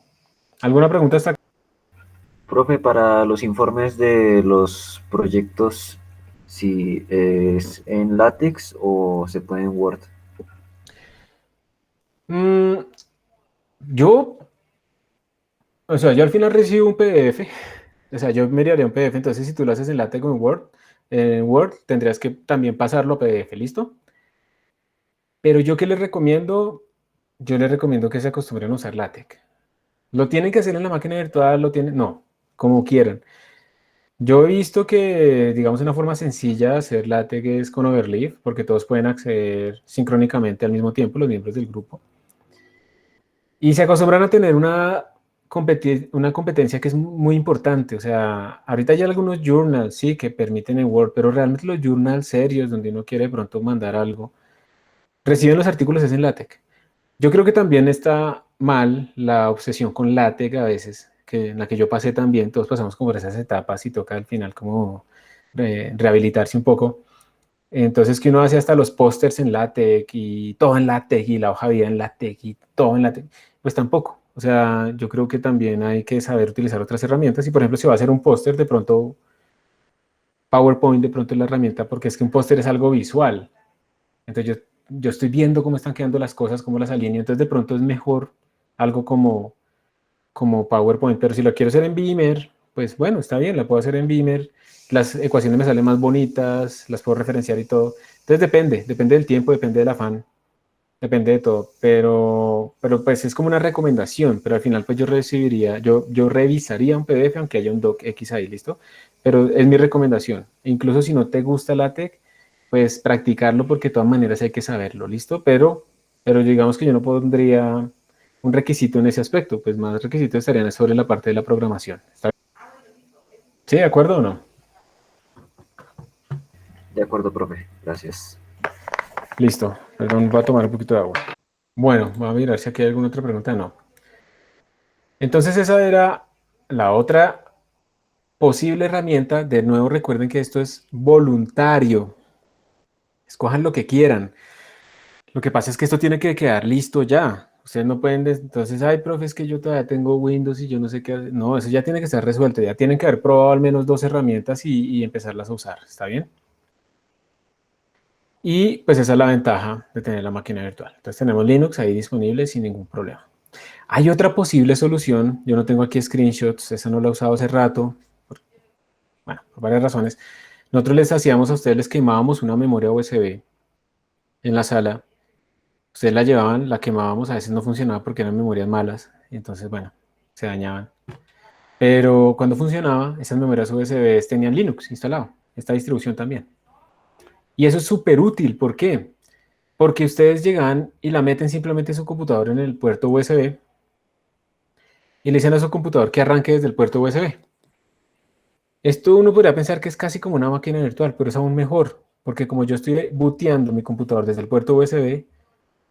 ¿Alguna pregunta hasta acá? Profe, para los informes de los proyectos, si es en LaTeX o se puede en Word. Mm, yo, o sea, yo al final recibo un PDF. O sea, yo me enviaría un PDF. Entonces, si tú lo haces en LaTeX o en Word tendrías que también pasarlo a PDF, ¿listo? Pero yo que les recomiendo, yo les recomiendo que se acostumbren a usar LaTeX. ¿Lo tienen que hacer en la máquina virtual? No, como quieran. Yo he visto que, digamos, una forma sencilla de hacer LaTeX es con Overleaf, porque todos pueden acceder sincrónicamente al mismo tiempo, los miembros del grupo. Y se acostumbran a tener una competencia que es muy importante. O sea, ahorita hay algunos journals, sí, que permiten en Word, pero realmente los journals serios, donde uno quiere de pronto mandar algo, reciben los artículos es en LaTeX. Yo creo que también está mal la obsesión con LaTeX a veces, que en la que yo pasé también, todos pasamos como por esas etapas y toca al final como rehabilitarse un poco. Entonces que uno hace hasta los pósters en LaTeX y todo en LaTeX y la hoja de vida en LaTeX y todo en LaTeX, pues tampoco. O sea, yo creo que también hay que saber utilizar otras herramientas y por ejemplo si va a hacer un póster, de pronto PowerPoint de pronto es la herramienta porque es que un póster es algo visual. Entonces yo estoy viendo cómo están quedando las cosas, cómo las alineo, entonces de pronto es mejor algo como PowerPoint, pero si lo quiero hacer en Beamer, pues bueno, está bien, la puedo hacer en Beamer, las ecuaciones me salen más bonitas, las puedo referenciar y todo. Entonces depende del tiempo, depende del afán, depende de todo, pero pues es como una recomendación, pero al final pues yo revisaría un PDF aunque haya un docx ahí, ¿listo? Pero es mi recomendación. Incluso si no te gusta LaTeX, pues practicarlo porque de todas maneras hay que saberlo, ¿listo? Pero digamos que yo no pondría un requisito en ese aspecto, pues más requisitos estarían sobre la parte de la programación. ¿Está bien? ¿Sí, de acuerdo o no? De acuerdo, profe. Gracias. Listo, perdón, voy a tomar un poquito de agua. Bueno, voy a mirar si aquí hay alguna otra pregunta. No. Entonces esa era la otra posible herramienta. De nuevo recuerden que esto es voluntario. Escojan lo que quieran. Lo que pasa es que esto tiene que quedar listo ya. Ustedes no pueden, entonces, ay, profe, es que yo todavía tengo Windows y yo no sé qué hacer. No, eso ya tiene que estar resuelto. Ya tienen que haber probado al menos 2 herramientas y empezarlas a usar. ¿Está bien? Y pues esa es la ventaja de tener la máquina virtual. Entonces tenemos Linux ahí disponible sin ningún problema. Hay otra posible solución. Yo no tengo aquí screenshots. Esa no la he usado hace rato. Bueno, por varias razones. Nosotros les hacíamos a ustedes, les quemábamos una memoria USB en la sala. Ustedes la llevaban, la quemábamos, a veces no funcionaba porque eran memorias malas, y entonces, bueno, se dañaban. Pero cuando funcionaba, esas memorias USB tenían Linux instalado, esta distribución también. Y eso es súper útil, ¿por qué? Porque ustedes llegan y la meten simplemente en su computador en el puerto USB y le dicen a su computador que arranque desde el puerto USB. Esto uno podría pensar que es casi como una máquina virtual, pero es aún mejor, porque como yo estoy booteando mi computador desde el puerto USB,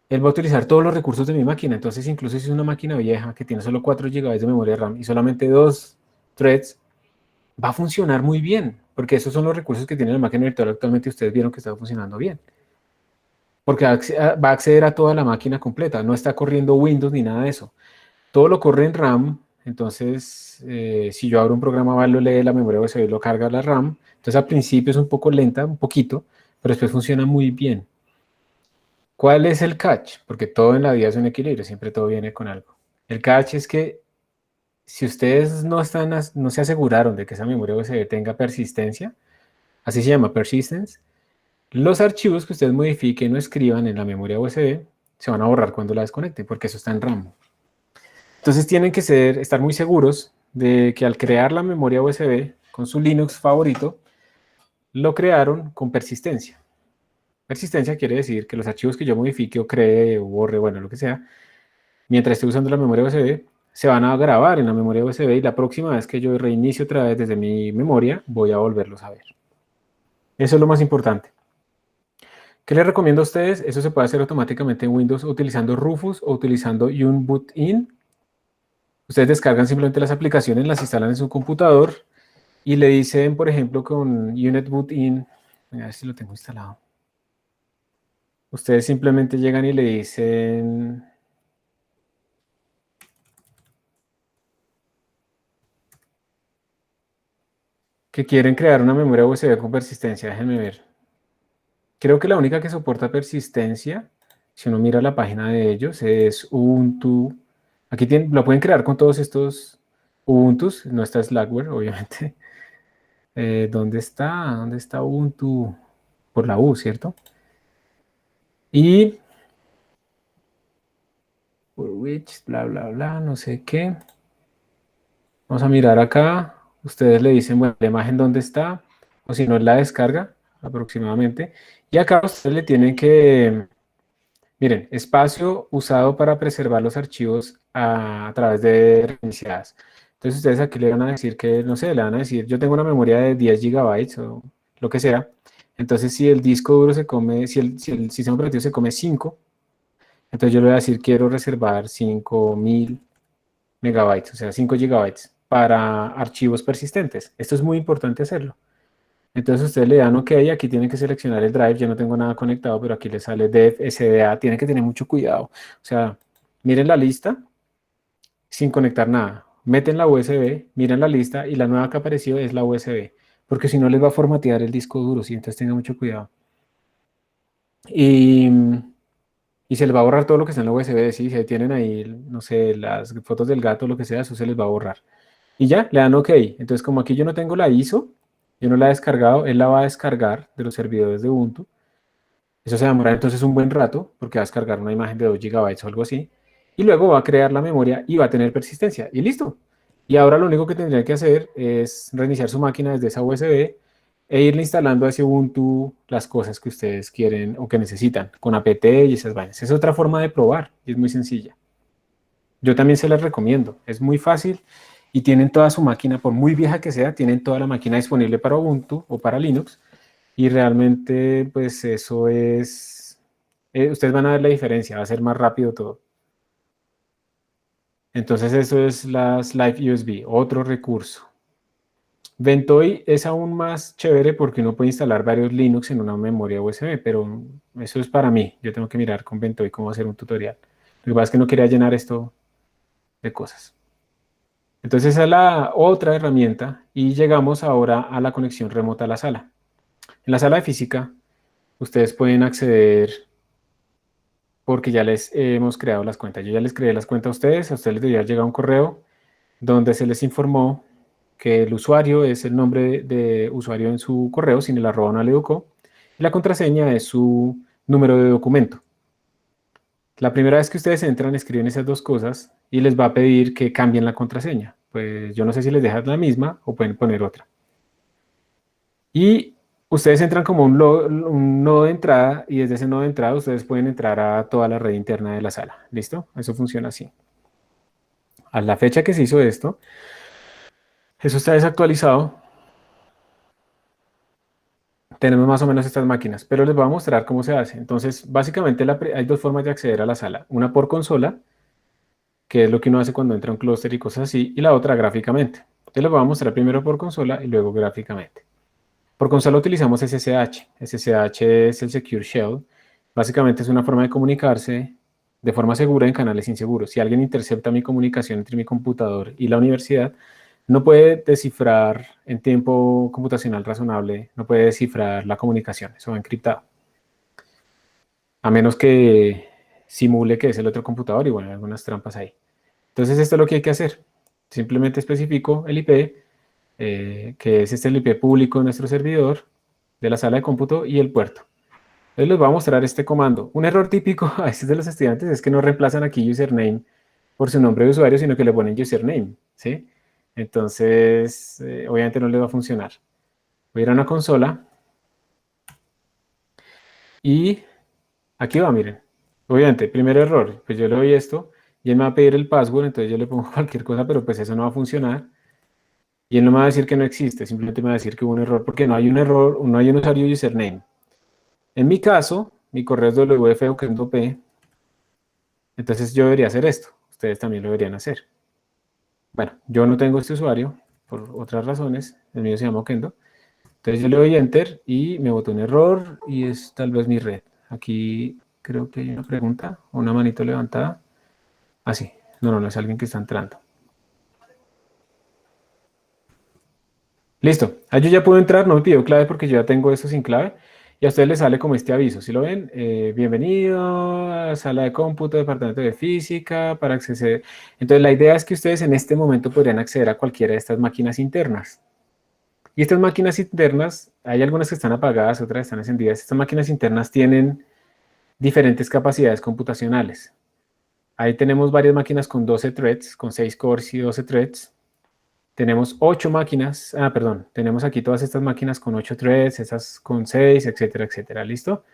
él va a utilizar todos los recursos de mi máquina. Entonces, incluso si es una máquina vieja que tiene solo 4 GB de memoria RAM y solamente 2 threads, va a funcionar muy bien, porque esos son los recursos que tiene la máquina virtual actualmente y ustedes vieron que estaba funcionando bien. Porque va a acceder a toda la máquina completa, no está corriendo Windows ni nada de eso. Todo lo corre en RAM, entonces si yo abro un programa, va, lo lee la memoria USB, lo carga a la RAM. Entonces al principio es un poco lenta, un poquito, pero después funciona muy bien. ¿Cuál es el catch? Porque todo en la vida es un equilibrio, siempre todo viene con algo. El catch es que si ustedes no se aseguraron de que esa memoria USB tenga persistencia, así se llama persistence, los archivos que ustedes modifiquen o escriban en la memoria USB se van a borrar cuando la desconecten, porque eso está en RAM. Entonces tienen que estar muy seguros de que al crear la memoria USB con su Linux favorito, lo crearon con persistencia. Persistencia quiere decir que los archivos que yo modifique o cree o borre, bueno, lo que sea, mientras esté usando la memoria USB, se van a grabar en la memoria USB y la próxima vez que yo reinicie otra vez desde mi memoria, voy a volverlos a ver. Eso es lo más importante. ¿Qué les recomiendo a ustedes? Eso se puede hacer automáticamente en Windows utilizando Rufus o utilizando UnBootin. Ustedes descargan simplemente las aplicaciones, las instalan en su computador y le dicen, por ejemplo, con UnetBootin, a ver si lo tengo instalado. Ustedes simplemente llegan y le dicen que quieren crear una memoria USB con persistencia. Déjenme ver. Creo que la única que soporta persistencia, si uno mira la página de ellos, es Ubuntu. Aquí lo pueden crear con todos estos Ubuntus. No está Slackware, obviamente. ¿Dónde está? ¿Dónde está Ubuntu? Por la U, ¿cierto? Y for which, bla, bla, bla, no sé qué. Vamos a mirar acá. Ustedes le dicen, bueno, la imagen dónde está, o si no, la descarga aproximadamente. Y acá ustedes le tienen que, miren, espacio usado para preservar los archivos a través de reiniciadas. Entonces ustedes aquí le van a decir que, no sé, le van a decir, yo tengo una memoria de 10 gigabytes o lo que sea. Entonces si el disco duro se come, si el sistema operativo se come 5, entonces yo le voy a decir, quiero reservar 5000 megabytes, o sea, 5 gigabytes para archivos persistentes. Esto es muy importante hacerlo. Entonces ustedes le dan OK, aquí tienen que seleccionar el drive, yo no tengo nada conectado, pero aquí le sale dev SDA, tienen que tener mucho cuidado. O sea, miren la lista sin conectar nada. Meten la USB, miren la lista y la nueva que apareció es la USB, porque si no les va a formatear el disco duro, ¿sí? Entonces tengan mucho cuidado. Y se les va a borrar todo lo que está en la USB, ¿sí? Si tienen ahí, no sé, las fotos del gato, lo que sea, eso se les va a borrar. Y ya, le dan OK. Entonces, como aquí yo no tengo la ISO, yo no la he descargado, él la va a descargar de los servidores de Ubuntu. Eso se va a demorar entonces un buen rato, porque va a descargar una imagen de 2 gigabytes o algo así. Y luego va a crear la memoria y va a tener persistencia. Y listo. Y ahora lo único que tendría que hacer es reiniciar su máquina desde esa USB e irle instalando a ese Ubuntu las cosas que ustedes quieren o que necesitan, con apt y esas vainas. Es otra forma de probar y es muy sencilla. Yo también se las recomiendo. Es muy fácil y tienen toda su máquina, por muy vieja que sea, tienen toda la máquina disponible para Ubuntu o para Linux. Y realmente, pues eso es, ustedes van a ver la diferencia, va a ser más rápido todo. Entonces eso es las Live USB, otro recurso. Ventoy es aún más chévere porque uno puede instalar varios Linux en una memoria USB, pero eso es para mí. Yo tengo que mirar con Ventoy cómo hacer un tutorial. Lo que pasa es que no quería llenar esto de cosas. Entonces esa es la otra herramienta y llegamos ahora a la conexión remota a la sala. En la sala de física, ustedes pueden acceder porque ya les hemos creado las cuentas. Yo ya les creé las cuentas a ustedes les debería llegar un correo donde se les informó que el usuario es el nombre de usuario en su correo, sin el arroba no le educó, y la contraseña es su número de documento. La primera vez que ustedes entran, escriben esas dos cosas y les va a pedir que cambien la contraseña. Pues yo no sé si les dejan la misma o pueden poner otra. Y ustedes entran como un nodo de entrada y desde ese nodo de entrada ustedes pueden entrar a toda la red interna de la sala. ¿Listo? Eso funciona así. A la fecha que se hizo esto, eso está desactualizado. Tenemos más o menos estas máquinas, pero les voy a mostrar cómo se hace. Entonces, básicamente hay dos formas de acceder a la sala. Una por consola, que es lo que uno hace cuando entra a un clúster y cosas así, y la otra gráficamente. Entonces les voy a mostrar primero por consola y luego gráficamente. Por consola utilizamos SSH. SSH es el Secure Shell. Básicamente es una forma de comunicarse de forma segura en canales inseguros. Si alguien intercepta mi comunicación entre mi computador y la universidad, no puede descifrar en tiempo computacional razonable, no puede descifrar la comunicación. Eso va encriptado. A menos que simule que es el otro computador y bueno, hay algunas trampas ahí. Entonces esto es lo que hay que hacer. Simplemente especifico el IP, que es el IP público de nuestro servidor, de la sala de cómputo y el puerto. Entonces les voy a mostrar este comando. Un error típico a veces de los estudiantes es que no reemplazan aquí username por su nombre de usuario, sino que le ponen username, ¿sí? Entonces, obviamente no les va a funcionar. Voy a ir a una consola y aquí va, miren. Obviamente, primer error, pues yo le doy esto y él me va a pedir el password, entonces yo le pongo cualquier cosa, pero pues eso no va a funcionar. Y él no me va a decir que no existe, simplemente me va a decir que hubo un error, porque no hay un error, no hay un usuario username. En mi caso, mi correo es wf.okendo.p, entonces yo debería hacer esto. Ustedes también lo deberían hacer. Bueno, yo no tengo este usuario, por otras razones, el mío se llama Okendo. Entonces yo le doy Enter y me botó un error y es tal vez mi red. Aquí creo que hay una pregunta, una manito levantada. Ah, sí. No es alguien que está entrando. Listo. Ah, yo ya puedo entrar, no me pidió clave porque yo ya tengo esto sin clave. Y a ustedes les sale como este aviso. ¿Sí lo ven? Bienvenido a sala de cómputo, departamento de física, para acceder. Entonces la idea es que ustedes en este momento podrían acceder a cualquiera de estas máquinas internas. Y estas máquinas internas, hay algunas que están apagadas, otras están encendidas. Estas máquinas internas tienen diferentes capacidades computacionales. Ahí tenemos varias máquinas con 12 threads, con 6 cores y 12 threads. Tenemos 8 máquinas, tenemos aquí todas estas máquinas con 8 threads, esas con 6, etcétera, etcétera, ¿listo?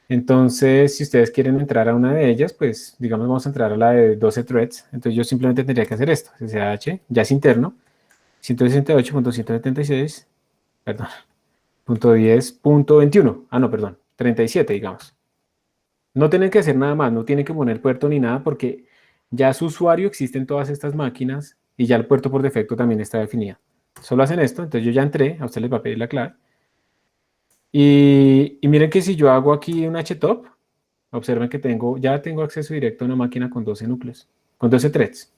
Entonces, si ustedes quieren entrar a una de ellas, pues, digamos, vamos a entrar a la de 12 threads. Entonces, yo simplemente tendría que hacer esto, SSH, ya es interno, 168.176, perdón, punto 10.21, no, perdón, 37, digamos. No tienen que hacer nada más, no tienen que poner puerto ni nada porque ya su usuario existe en todas estas máquinas y ya el puerto por defecto también está definido. Solo hacen esto, entonces yo ya entré, a usted les va a pedir la clave. Y miren que si yo hago aquí un htop, observen que ya tengo acceso directo a una máquina con 12 núcleos, con 12 threads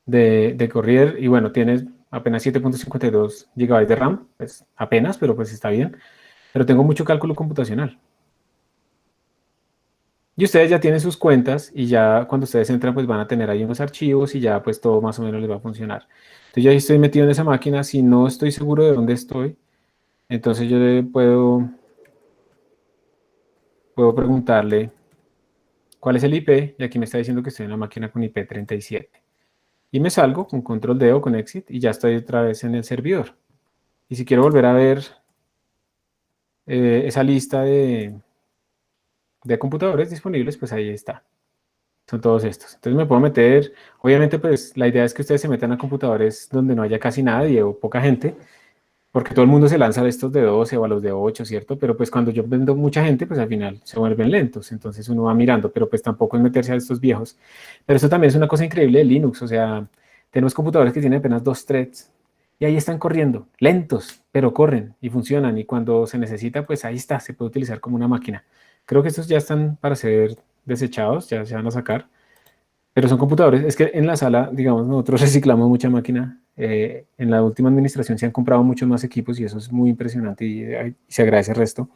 de correr y bueno, tienes apenas 7.52 GB de RAM, pues apenas, pero pues está bien. Pero tengo mucho cálculo computacional. Y ustedes ya tienen sus cuentas y ya cuando ustedes entran pues van a tener ahí unos archivos y ya pues todo más o menos les va a funcionar. Entonces ya estoy metido en esa máquina, si no estoy seguro de dónde estoy, entonces yo puedo preguntarle cuál es el IP y aquí me está diciendo que estoy en la máquina con IP 37. Y me salgo con control D o con exit y ya estoy otra vez en el servidor. Y si quiero volver a ver esa lista de computadores disponibles, pues ahí está. Son todos estos. Entonces me puedo meter, obviamente pues la idea es que ustedes se metan a computadores donde no haya casi nadie o poca gente, porque todo el mundo se lanza a estos de 12 o a los de 8, ¿cierto? Pero pues cuando yo vendo mucha gente, pues al final se vuelven lentos, entonces uno va mirando, pero pues tampoco es meterse a estos viejos. Pero eso también es una cosa increíble de Linux, o sea, tenemos computadores que tienen apenas 2 threads y ahí están corriendo, lentos, pero corren y funcionan y cuando se necesita, pues ahí está, se puede utilizar como una máquina. Creo que estos ya están para ser desechados, ya se van a sacar. Pero son computadores, es que en la sala, digamos, nosotros reciclamos mucha máquina. En la última administración se han comprado muchos más equipos y eso es muy impresionante y se agradece el resto.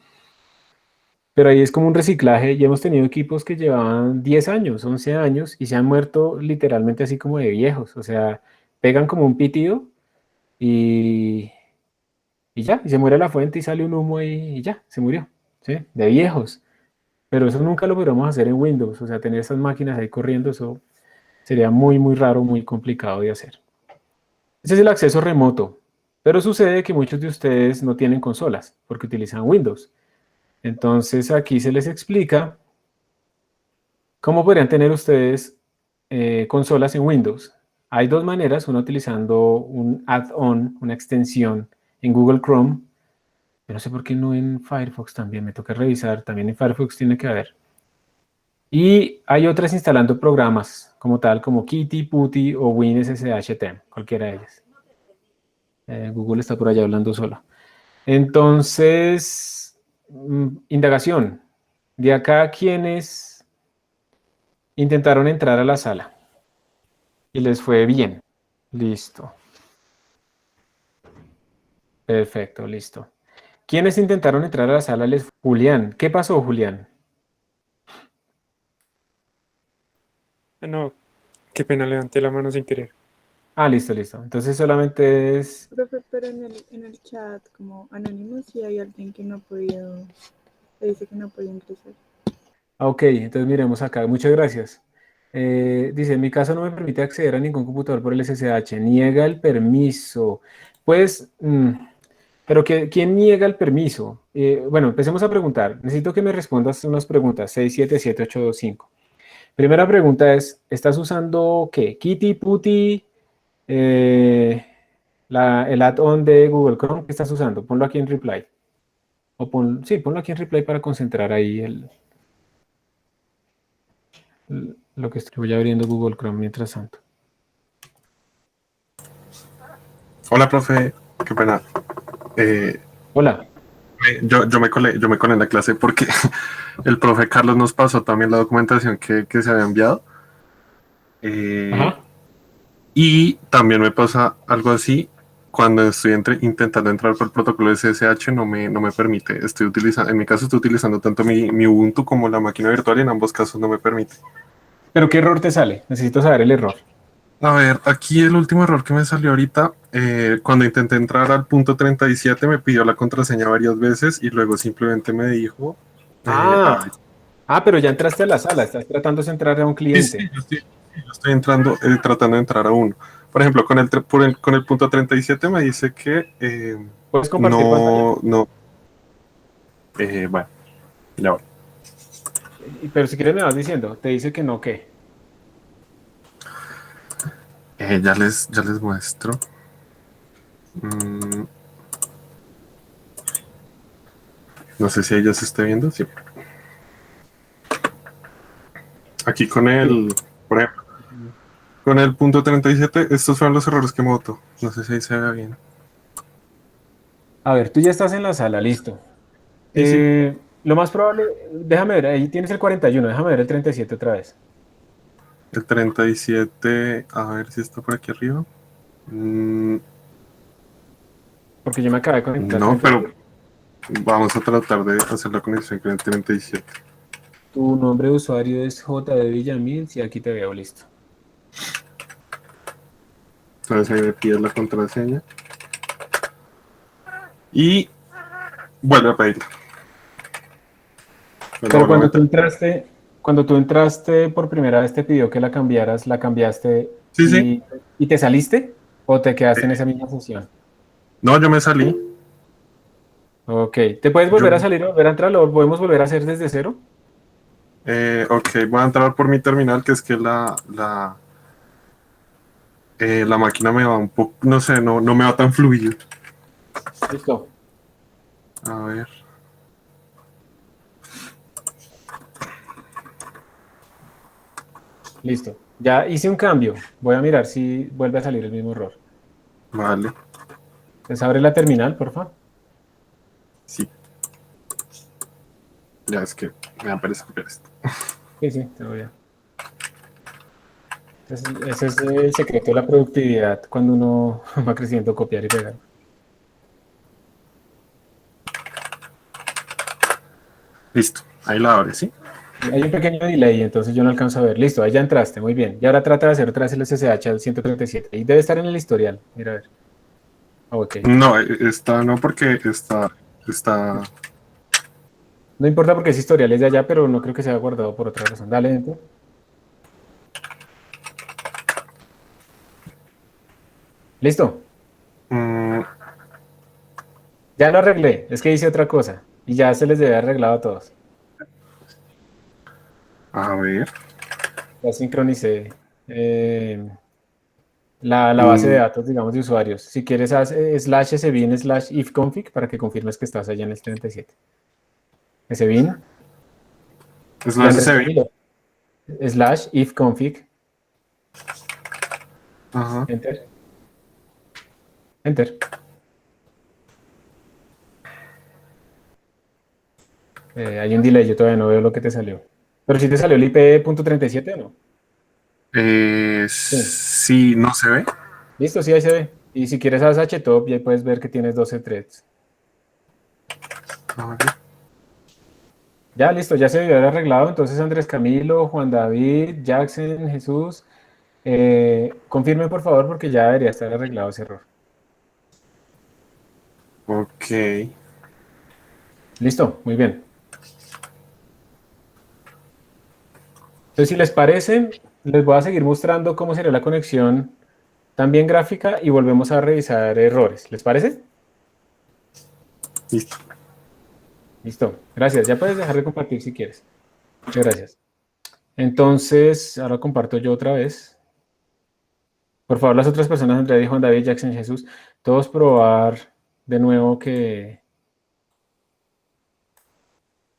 Pero ahí es como un reciclaje y hemos tenido equipos que llevaban 10 años, 11 años y se han muerto literalmente así como de viejos. O sea, pegan como un pitido y ya, y se muere la fuente y sale un humo y ya, se murió, ¿sí? De viejos. Pero eso nunca lo podríamos hacer en Windows, o sea, tener esas máquinas ahí corriendo, eso sería muy, muy raro, muy complicado de hacer. Ese es el acceso remoto, pero sucede que muchos de ustedes no tienen consolas porque utilizan Windows. Entonces aquí se les explica cómo podrían tener ustedes consolas en Windows. Hay dos maneras, una utilizando un add-on, una extensión en Google Chrome. Yo no sé por qué no en Firefox también, me toca revisar, también en Firefox tiene que haber. Y hay otras instalando programas como tal, como Kitty, Putty o WinSSH, cualquiera de ellas. Google está por allá hablando solo. Entonces, indagación. De acá, quienes intentaron entrar a la sala y les fue bien. Listo. Perfecto, listo. ¿Quiénes intentaron entrar a la sala? Julián. ¿Qué pasó, Julián? No, qué pena, levanté la mano sin querer. Listo, listo. Entonces solamente es... Profe, pero en el chat, como anónimo, si hay alguien que no ha podido, que dice que no ha podido ingresar. Ok, entonces miremos acá. Muchas gracias. Dice, en mi caso no me permite acceder a ningún computador por el SSH. Niega el permiso. Pues, pero ¿quién niega el permiso? Bueno, empecemos a preguntar. Necesito que me respondas unas preguntas. 6, 7, 7, 8, 2, 5. Primera pregunta es, ¿estás usando qué? Kitty, Putty, el add-on de Google Chrome que estás usando? Ponlo aquí en reply. Sí, ponlo aquí en reply para concentrar ahí lo que estoy abriendo Google Chrome mientras tanto. Hola, profe, qué pena. Hola. Yo me colé en la clase porque el profe Carlos nos pasó también la documentación que se había enviado. Ajá. Y también me pasa algo así cuando estoy intentando entrar por el protocolo de SSH, no me permite. En mi caso estoy utilizando tanto mi Ubuntu como la máquina virtual y en ambos casos no me permite. ¿Pero qué error te sale? Necesito saber el error. A ver, aquí el último error que me salió ahorita, cuando intenté entrar al punto 37 me pidió la contraseña varias veces y luego simplemente me dijo... Ah, pero ya entraste a la sala, estás tratando de entrar a un Sí, cliente. yo estoy entrando, tratando de entrar a uno. Por ejemplo, con el punto 37 me dice que ¿Puedes compartir pantalla? no, bueno, ya voy. Pero si quieres me vas diciendo, te dice que no, ¿qué? Ya les muestro. Mm, no sé si ella se esté viendo, sí. Aquí por ejemplo, con el punto 37, estos fueron los errores que me botó. No sé si ahí se ve bien. A ver, tú ya estás en la sala, listo. Sí, sí. Lo más probable, déjame ver, ahí tienes el 41, déjame ver el 37 otra vez. El 37, a ver si está por aquí arriba. Porque yo me acabé de conectar al No, pero 37. vamos a tratar de hacer la conexión con el 37. Tu nombre de usuario es JD Villamil, sí, aquí te veo, listo. Entonces ahí me pides la contraseña. Y vuelve a pedirla. Me la Pero vuelvo a meter. cuando tú entraste por primera vez te pidió que la cambiaras, la cambiaste Sí, sí. y te saliste o te quedaste en esa misma sesión. No, yo me salí. Ok, ¿te puedes Yo, volver a salir o volver a entrar? ¿Lo podemos volver a hacer desde cero? ok, voy a entrar por mi terminal, que es que la máquina me va un poco, no sé, no me va tan fluido. Listo. A ver. Listo. Ya hice un cambio. Voy a mirar si vuelve a salir el mismo error. Vale, Entonces abre la terminal, por favor. sí. Ya es que me da pereza copiar esto. Sí, sí, te voy a. Ese es el secreto de la productividad cuando uno va creciendo, copiar y pegar. Listo, ahí la abre, ¿sí? Hay un pequeño delay, entonces yo no alcanzo a ver. Listo, ahí ya entraste, muy bien. Y ahora trata de hacer otra vez el SSH al 137. Y debe estar en el historial. Mira, a ver. Ok. No, no porque está, No importa porque es historial, es de allá, pero no creo que se haya guardado por otra razón. Dale, dentro. Listo. mm, Ya lo arreglé. Es que hice otra cosa. Y ya se les debe haber arreglado a todos. a ver, Ya sincronicé la base de mm, datos, digamos, de usuarios. Si quieres, haz /sbin/ifconfig para que confirmes que estás allá en el 37. Sbin es y la Andrés SSB. Camilo. /ifconfig. Ajá. Enter. Enter. Hay un delay, yo todavía no veo lo que te salió. Pero si te salió el IP.37 o no. Sí. Sí, no se ve. Listo, sí, ahí se ve. Y si quieres haz htop y ahí puedes ver que tienes 12 threads. A ver. Ya, listo, ya se debió haber arreglado. Entonces, Andrés Camilo, Juan David, Jackson, Jesús, confirme por favor porque ya debería estar arreglado ese error. Ok. Listo, muy bien. Entonces, si les parece, les voy a seguir mostrando cómo sería la conexión también gráfica y volvemos a revisar errores. ¿Les parece? Listo. Listo, gracias. Ya puedes dejar de compartir si quieres. Muchas gracias. Entonces, ahora comparto yo otra vez. Por favor, las otras personas, Andrea y Juan David, Jackson, Jesús, todos probar de nuevo que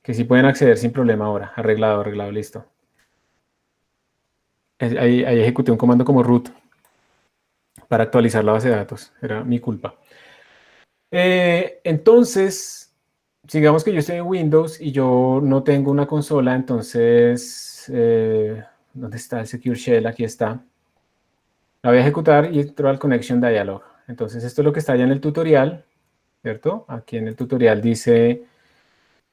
sí pueden acceder sin problema ahora. Arreglado, arreglado, listo. Ahí ejecuté un comando como root para actualizar la base de datos. Era mi culpa. Entonces, digamos que yo estoy en Windows y yo no tengo una consola, entonces, ¿dónde está el Secure Shell? Aquí está. La voy a ejecutar y entro al Connection Dialog. Entonces, esto es lo que está allá en el tutorial, ¿cierto? Aquí en el tutorial dice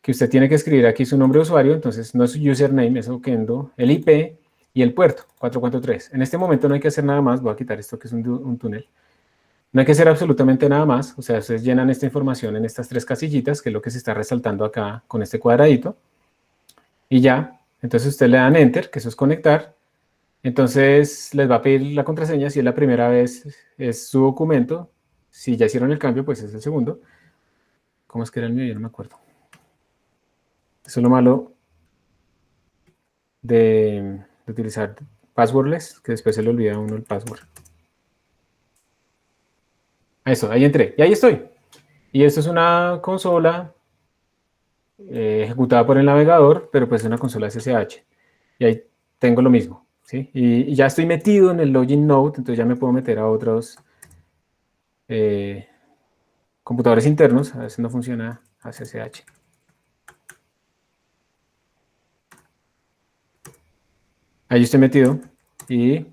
que usted tiene que escribir aquí su nombre de usuario, entonces no es su username, es Okendo, el IP y el puerto, 443. En este momento no hay que hacer nada más, voy a quitar esto que es un túnel. No hay que hacer absolutamente nada más, o sea, ustedes llenan esta información en estas tres casillitas, que es lo que se está resaltando acá con este cuadradito. y ya. Entonces usted le dan Enter, que eso es conectar. Entonces les va a pedir la contraseña. Si es la primera vez, es su documento. Si ya hicieron el cambio, pues es el segundo. ¿Cómo es que era el mío? Yo no me acuerdo. Eso es lo malo de utilizar passwordless, que después se le olvida a uno el password. Eso, ahí entré. Y ahí estoy. Y esto es una consola ejecutada por el navegador, pero pues es una consola SSH. Y ahí tengo lo mismo, ¿sí? Y ya estoy metido en el login node, entonces ya me puedo meter a otros computadores internos. A veces no funciona a SSH. Ahí estoy metido y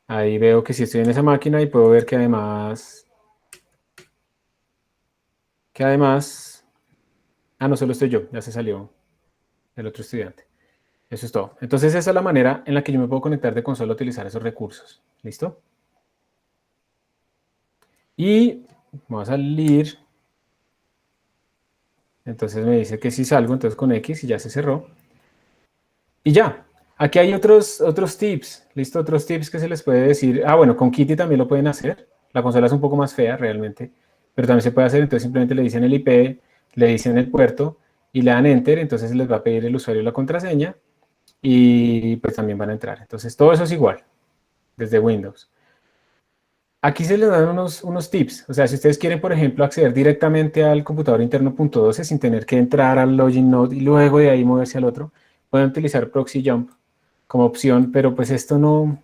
ahí veo que sí estoy en esa máquina y puedo ver que además, no solo estoy yo, ya se salió el otro estudiante. Eso es todo. Entonces esa es la manera en la que yo me puedo conectar de consola a utilizar esos recursos. ¿Listo? Y voy a salir. Entonces me dice que si salgo, entonces con X y ya se cerró. Y ya. Aquí hay otros tips. ¿Listo? Otros tips que se les puede decir. Bueno, con Kitty también lo pueden hacer. La consola es un poco más fea realmente, pero también se puede hacer. Entonces simplemente le dicen el IP, le dicen el puerto y le dan Enter. Entonces les va a pedir el usuario la contraseña. Y pues también van a entrar. Entonces todo eso es igual, desde Windows. Aquí se les dan unos tips. O sea, si ustedes quieren, por ejemplo, acceder directamente al computador interno .12 sin tener que entrar al login node y luego de ahí moverse al otro, pueden utilizar proxy jump como opción, pero pues esto no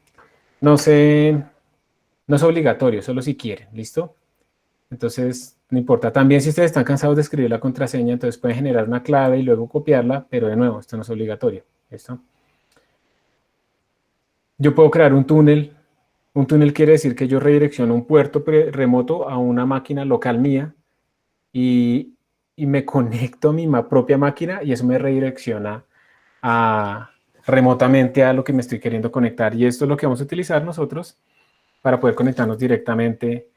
es obligatorio, solo si quieren, ¿listo? Entonces, no importa. También si ustedes están cansados de escribir la contraseña, entonces pueden generar una clave y luego copiarla, pero de nuevo, esto no es obligatorio, ¿listo? Yo puedo crear un túnel. Un túnel quiere decir que yo redirecciono un puerto remoto a una máquina local mía y me conecto a mi propia máquina y eso me redirecciona remotamente a lo que me estoy queriendo conectar. Y esto es lo que vamos a utilizar nosotros para poder conectarnos directamente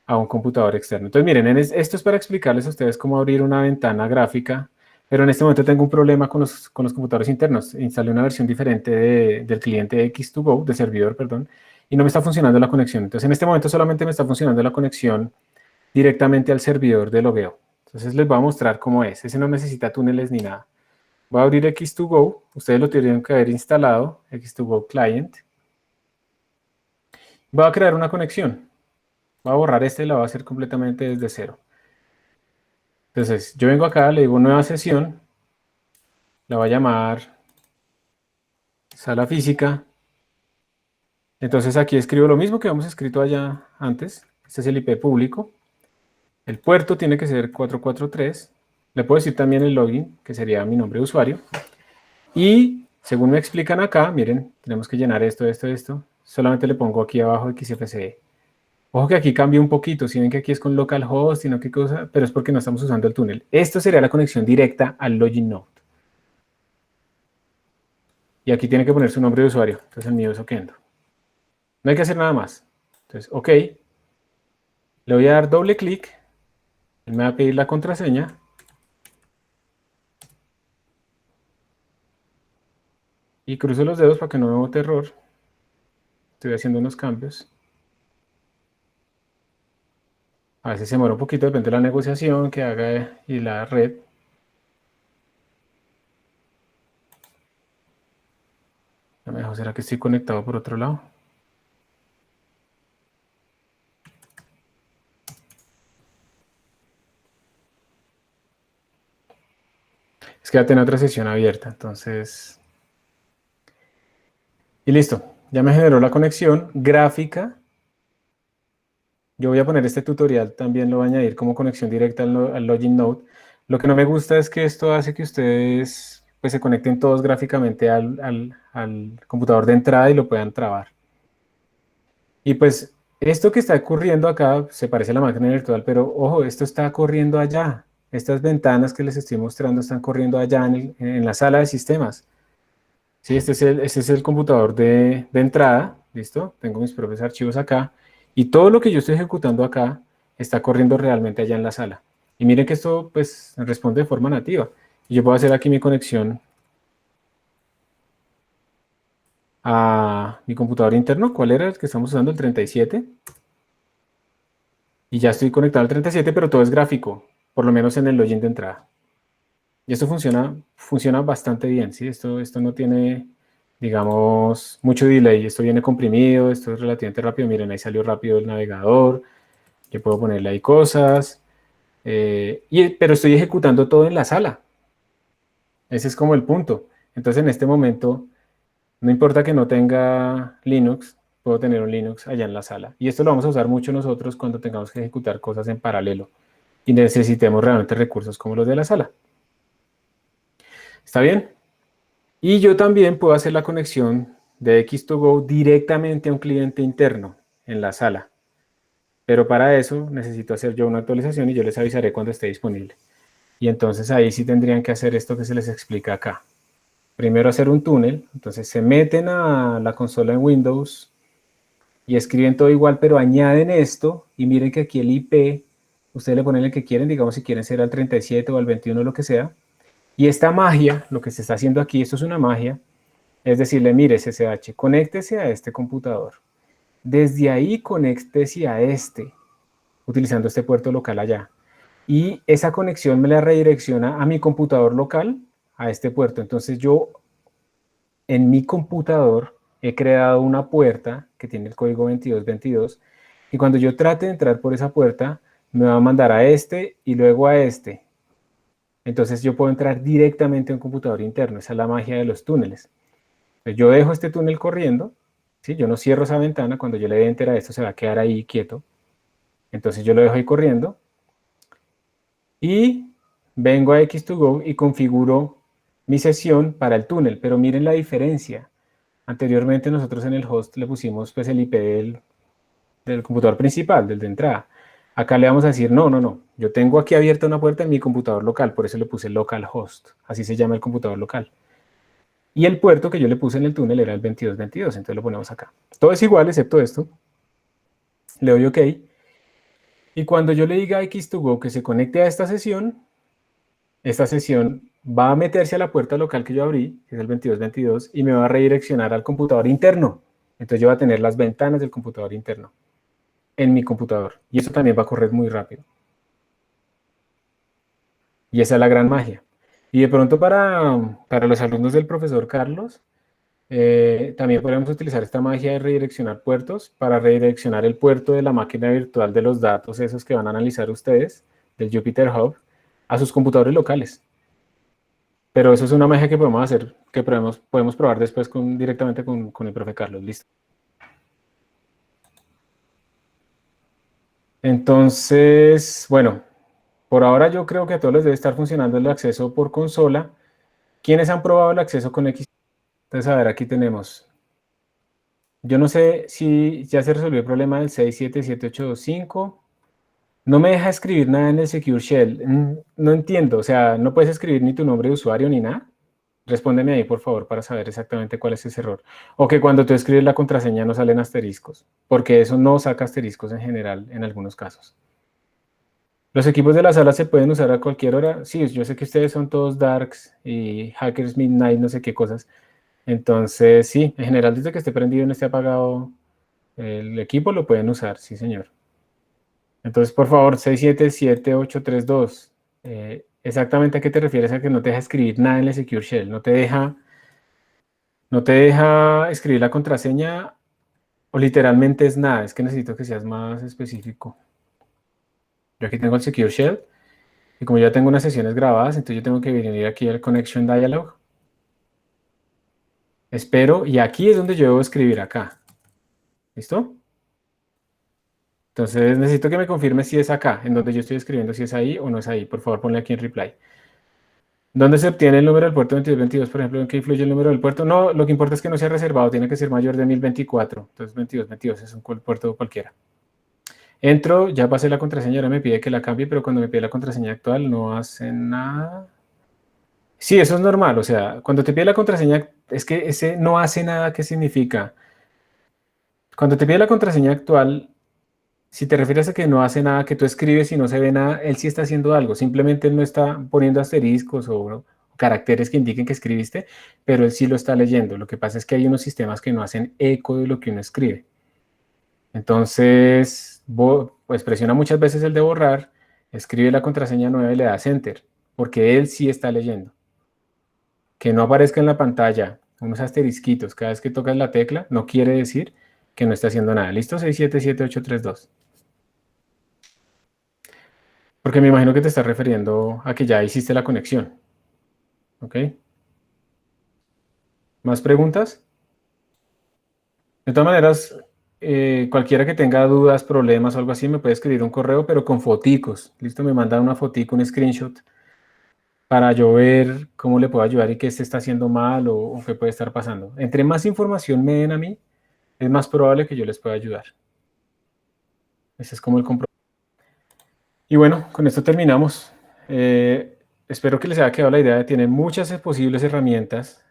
a un computador externo. Entonces, miren, esto es para explicarles a ustedes cómo abrir una ventana gráfica, pero en este momento tengo un problema con los computadores internos. Instalé una versión diferente del cliente X2Go, del servidor, perdón, y no me está funcionando la conexión. Entonces, en este momento solamente me está funcionando la conexión directamente al servidor de logueo. Entonces, les voy a mostrar cómo es. Ese no necesita túneles ni nada. Voy a abrir X2Go. Ustedes lo tienen que haber instalado, X2Go Client. Voy a crear una conexión. Voy a borrar y la voy a hacer completamente desde cero. Entonces, yo vengo acá, le digo nueva sesión. La voy a llamar sala física. Entonces aquí escribo lo mismo que habíamos escrito allá antes. Este es el IP público. El puerto tiene que ser 443. Le puedo decir también el login, que sería mi nombre de usuario. Y según me explican acá, miren, tenemos que llenar esto. Solamente le pongo aquí abajo XFCE. Ojo que aquí cambia un poquito. Si ven que aquí es con localhost y no qué cosa, pero es porque no estamos usando el túnel. Esto sería la conexión directa al login node. Y aquí tiene que poner su nombre de usuario. Entonces el mío es Oquendo. No hay que hacer nada más. Entonces, OK. Le voy a dar doble clic. Él me va a pedir la contraseña. Y cruzo los dedos para que no me bote error. Estoy haciendo unos cambios. A veces se demora un poquito, depende de la negociación que haga y la red. No me dejo, ¿será que estoy conectado por otro lado? Es que ya tengo otra sesión abierta, entonces... Y listo, ya me generó la conexión gráfica. Yo voy a poner este tutorial, también lo voy a añadir como conexión directa al login node. Lo que no me gusta es que esto hace que ustedes pues, se conecten todos gráficamente al computador de entrada y lo puedan trabar. Y pues esto que está ocurriendo acá se parece a la máquina virtual, pero ojo, esto está corriendo allá. Estas ventanas que les estoy mostrando están corriendo allá en la sala de sistemas. Sí, este es el computador de entrada, ¿listo? Tengo mis propios archivos acá. Y todo lo que yo estoy ejecutando acá está corriendo realmente allá en la sala. Y miren que esto pues responde de forma nativa. Y yo puedo hacer aquí mi conexión a mi computador interno. ¿Cuál era el que estamos usando? El 37. Y ya estoy conectado al 37, pero todo es gráfico, por lo menos en el login de entrada. Y esto funciona bastante bien, ¿sí? Esto no tiene, digamos, mucho delay. Esto viene comprimido, esto es relativamente rápido. Miren, ahí salió rápido el navegador. Yo puedo ponerle ahí cosas. Pero estoy ejecutando todo en la sala. Ese es como el punto. Entonces, en este momento, no importa que no tenga Linux, puedo tener un Linux allá en la sala. Y esto lo vamos a usar mucho nosotros cuando tengamos que ejecutar cosas en paralelo y necesitemos realmente recursos como los de la sala. ¿Está bien? Y yo también puedo hacer la conexión de X2Go directamente a un cliente interno en la sala. Pero para eso necesito hacer yo una actualización y yo les avisaré cuando esté disponible. Y entonces ahí sí tendrían que hacer esto que se les explica acá. Primero hacer un túnel, entonces se meten a la consola en Windows y escriben todo igual, pero añaden esto y miren que aquí el IP, ustedes le ponen el que quieren, digamos si quieren ser al 37 o al 21, lo que sea. Y esta magia, lo que se está haciendo aquí, esto es una magia, es decirle, mire SSH, conéctese a este computador. Desde ahí conéctese a este, utilizando este puerto local allá. Y esa conexión me la redirecciona a mi computador local, a este puerto. Entonces yo, en mi computador, he creado una puerta que tiene el código 2222, y cuando yo trate de entrar por esa puerta, me va a mandar a este y luego a este. Entonces yo puedo entrar directamente a un computador interno. Esa es la magia de los túneles. Entonces, yo dejo este túnel corriendo, ¿sí? Yo no cierro esa ventana. Cuando yo le dé enter a esto, se va a quedar ahí quieto. Entonces yo lo dejo ahí corriendo. Y vengo a X2Go y configuro mi sesión para el túnel. Pero miren la diferencia. Anteriormente nosotros en el host le pusimos pues, el IP del computador principal, del de entrada. Acá le vamos a decir, no, yo tengo aquí abierta una puerta en mi computador local, por eso le puse localhost, así se llama el computador local. Y el puerto que yo le puse en el túnel era el 2222, entonces lo ponemos acá. Todo es igual excepto esto. Le doy OK. Y cuando yo le diga a X2Go que se conecte a esta sesión va a meterse a la puerta local que yo abrí, que es el 2222, y me va a redireccionar al computador interno. Entonces yo voy a tener las ventanas del computador interno en mi computador. Y eso también va a correr muy rápido. Y esa es la gran magia. Y de pronto para los alumnos del profesor Carlos, también podemos utilizar esta magia de redireccionar puertos para redireccionar el puerto de la máquina virtual de los datos, esos que van a analizar ustedes, del Jupyter Hub, a sus computadores locales. Pero eso es una magia que podemos hacer, que podemos probar después directamente con el profe Carlos. Listo. Entonces, bueno, por ahora yo creo que a todos les debe estar funcionando el acceso por consola. ¿Quiénes han probado el acceso con X? Entonces, a ver, aquí tenemos. Yo no sé si ya se resolvió el problema del 67785. No me deja escribir nada en el Secure Shell. No entiendo, o sea, no puedes escribir ni tu nombre de usuario ni nada. Respóndeme ahí, por favor, para saber exactamente cuál es ese error. O que cuando tú escribes la contraseña no salen asteriscos, porque eso no saca asteriscos en general en algunos casos. Los equipos de la sala se pueden usar a cualquier hora. Sí, yo sé que ustedes son todos darks y hackers midnight, no sé qué cosas. Entonces, sí, en general, desde que esté prendido y no esté apagado el equipo, lo pueden usar, sí, señor. Entonces, por favor, 6777832. Exactamente a qué te refieres a que no te deja escribir nada en el Secure Shell. No te deja escribir la contraseña o literalmente es nada. Es que necesito que seas más específico. Yo aquí tengo el Secure Shell y como ya tengo unas sesiones grabadas, entonces yo tengo que venir aquí al Connection Dialog. Espero y aquí es donde yo debo escribir acá. ¿Listo? Entonces necesito que me confirme si es acá, en donde yo estoy escribiendo, si es ahí o no es ahí. Por favor, ponle aquí en reply. ¿Dónde se obtiene el número del puerto 2222? Por ejemplo, ¿en qué influye el número del puerto? No, lo que importa es que no sea reservado, tiene que ser mayor de 1024. Entonces 2222 es un puerto cualquiera. Entro, ya pasé la contraseña, ahora me pide que la cambie, pero cuando me pide la contraseña actual no hace nada. Sí, eso es normal, o sea, cuando te pide la contraseña, es que ese no hace nada, ¿qué significa? Cuando te pide la contraseña actual, si te refieres a que no hace nada, que tú escribes y no se ve nada, él sí está haciendo algo, simplemente él no está poniendo asteriscos o caracteres que indiquen que escribiste, pero él sí lo está leyendo. Lo que pasa es que hay unos sistemas que no hacen eco de lo que uno escribe. Entonces, pues presiona muchas veces el de borrar, escribe la contraseña nueva y le das Enter, porque él sí está leyendo. Que no aparezca en la pantalla unos asterisquitos cada vez que tocas la tecla, no quiere decir que no esté haciendo nada. ¿Listo? 677832. Porque me imagino que te estás refiriendo a que ya hiciste la conexión. ¿Ok? ¿Más preguntas? De todas maneras, cualquiera que tenga dudas, problemas o algo así, me puede escribir un correo, pero con foticos. ¿Listo? Me manda una fotico, un screenshot, para yo ver cómo le puedo ayudar y qué se está haciendo mal o qué puede estar pasando. Entre más información me den a mí, es más probable que yo les pueda ayudar. Ese es como el compromiso. Y bueno, con esto terminamos. Espero que les haya quedado la idea. Tiene muchas posibles herramientas.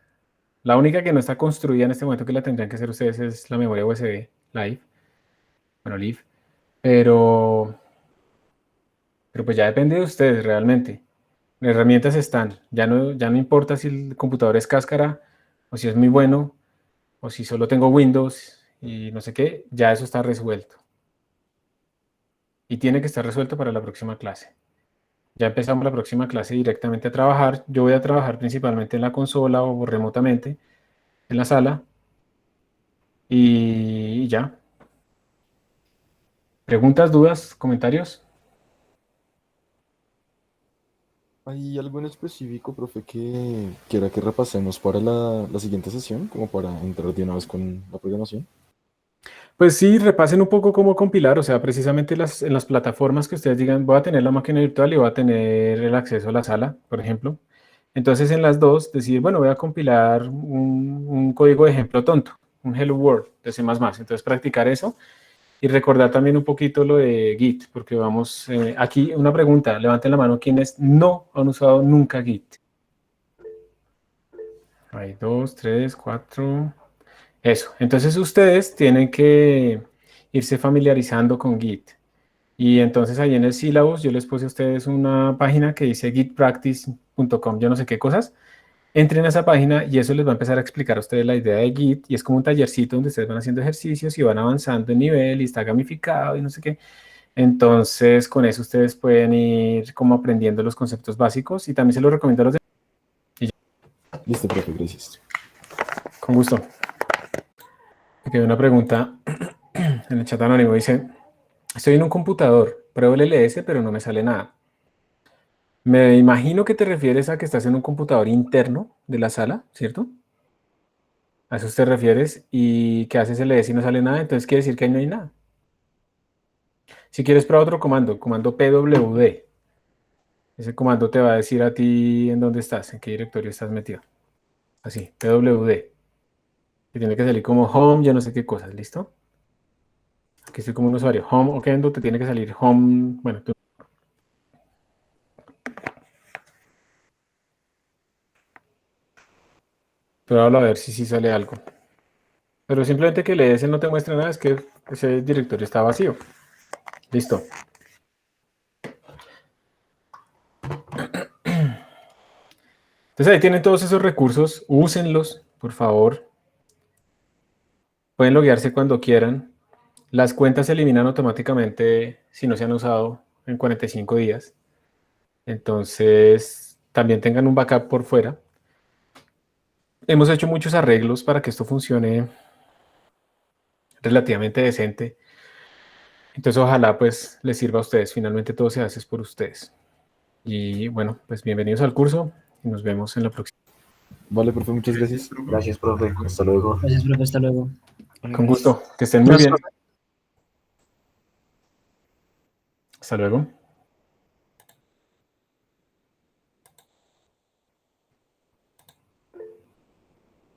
La única que no está construida en este momento, que la tendrían que hacer ustedes, es la memoria USB Live. Bueno, Live. Pero pues ya depende de ustedes realmente. Las herramientas están. Ya no importa si el computador es cáscara o si es muy bueno o si solo tengo Windows y no sé qué. Ya eso está resuelto. Y tiene que estar resuelto para la próxima clase. Ya empezamos la próxima clase directamente a trabajar. Yo voy a trabajar principalmente en la consola o remotamente en la sala. Y ya. ¿Preguntas, dudas, comentarios? ¿Hay algo en específico, profe, que quiera que repasemos para la siguiente sesión, como para entrar de una vez con la programación? Pues sí, repasen un poco cómo compilar, o sea, precisamente en las plataformas que ustedes digan, voy a tener la máquina virtual y voy a tener el acceso a la sala, por ejemplo. Entonces, en las dos, decir, bueno, voy a compilar un código de ejemplo tonto, un Hello World de C++. Entonces, practicar eso y recordar también un poquito lo de Git, porque vamos, aquí una pregunta, levanten la mano quienes no han usado nunca Git. Hay 2, 3, 4... Eso, entonces ustedes tienen que irse familiarizando con Git. Y entonces ahí en el syllabus yo les puse a ustedes una página que dice gitpractice.com, yo no sé qué cosas. Entren a esa página y eso les va a empezar a explicar a ustedes la idea de Git. Y es como un tallercito donde ustedes van haciendo ejercicios y van avanzando en nivel y está gamificado y no sé qué. Entonces con eso ustedes pueden ir como aprendiendo los conceptos básicos y también se los recomiendo a los demás. Listo, profe, gracias. Con gusto. Me quedó una pregunta en el chat anónimo. Dice, estoy en un computador, pruebo el LS, pero no me sale nada. Me imagino que te refieres a que estás en un computador interno de la sala, ¿cierto? A eso te refieres y que haces LS y no sale nada, entonces quiere decir que ahí no hay nada. Si quieres probar otro comando, comando pwd. Ese comando te va a decir a ti en dónde estás, en qué directorio estás metido. Así, pwd. Que tiene que salir como home, yo no sé qué cosas, ¿listo? Aquí estoy como un usuario. Home o Kendo, te tiene que salir home. Bueno, tú. Pero a ver si sale algo. Pero simplemente que lees no te muestra nada, es que ese directorio está vacío. Listo. Entonces ahí tienen todos esos recursos. Úsenlos, por favor. Pueden loguearse cuando quieran. Las cuentas se eliminan automáticamente si no se han usado en 45 días. Entonces, también tengan un backup por fuera. Hemos hecho muchos arreglos para que esto funcione relativamente decente. Entonces, ojalá pues les sirva a ustedes. Finalmente todo se hace por ustedes. Y bueno, pues bienvenidos al curso y nos vemos en la próxima. Vale, profe, muchas gracias. Gracias, profe. Hasta luego. Gracias, profe, hasta luego. Con gusto. Que estén muy bien. Hasta luego.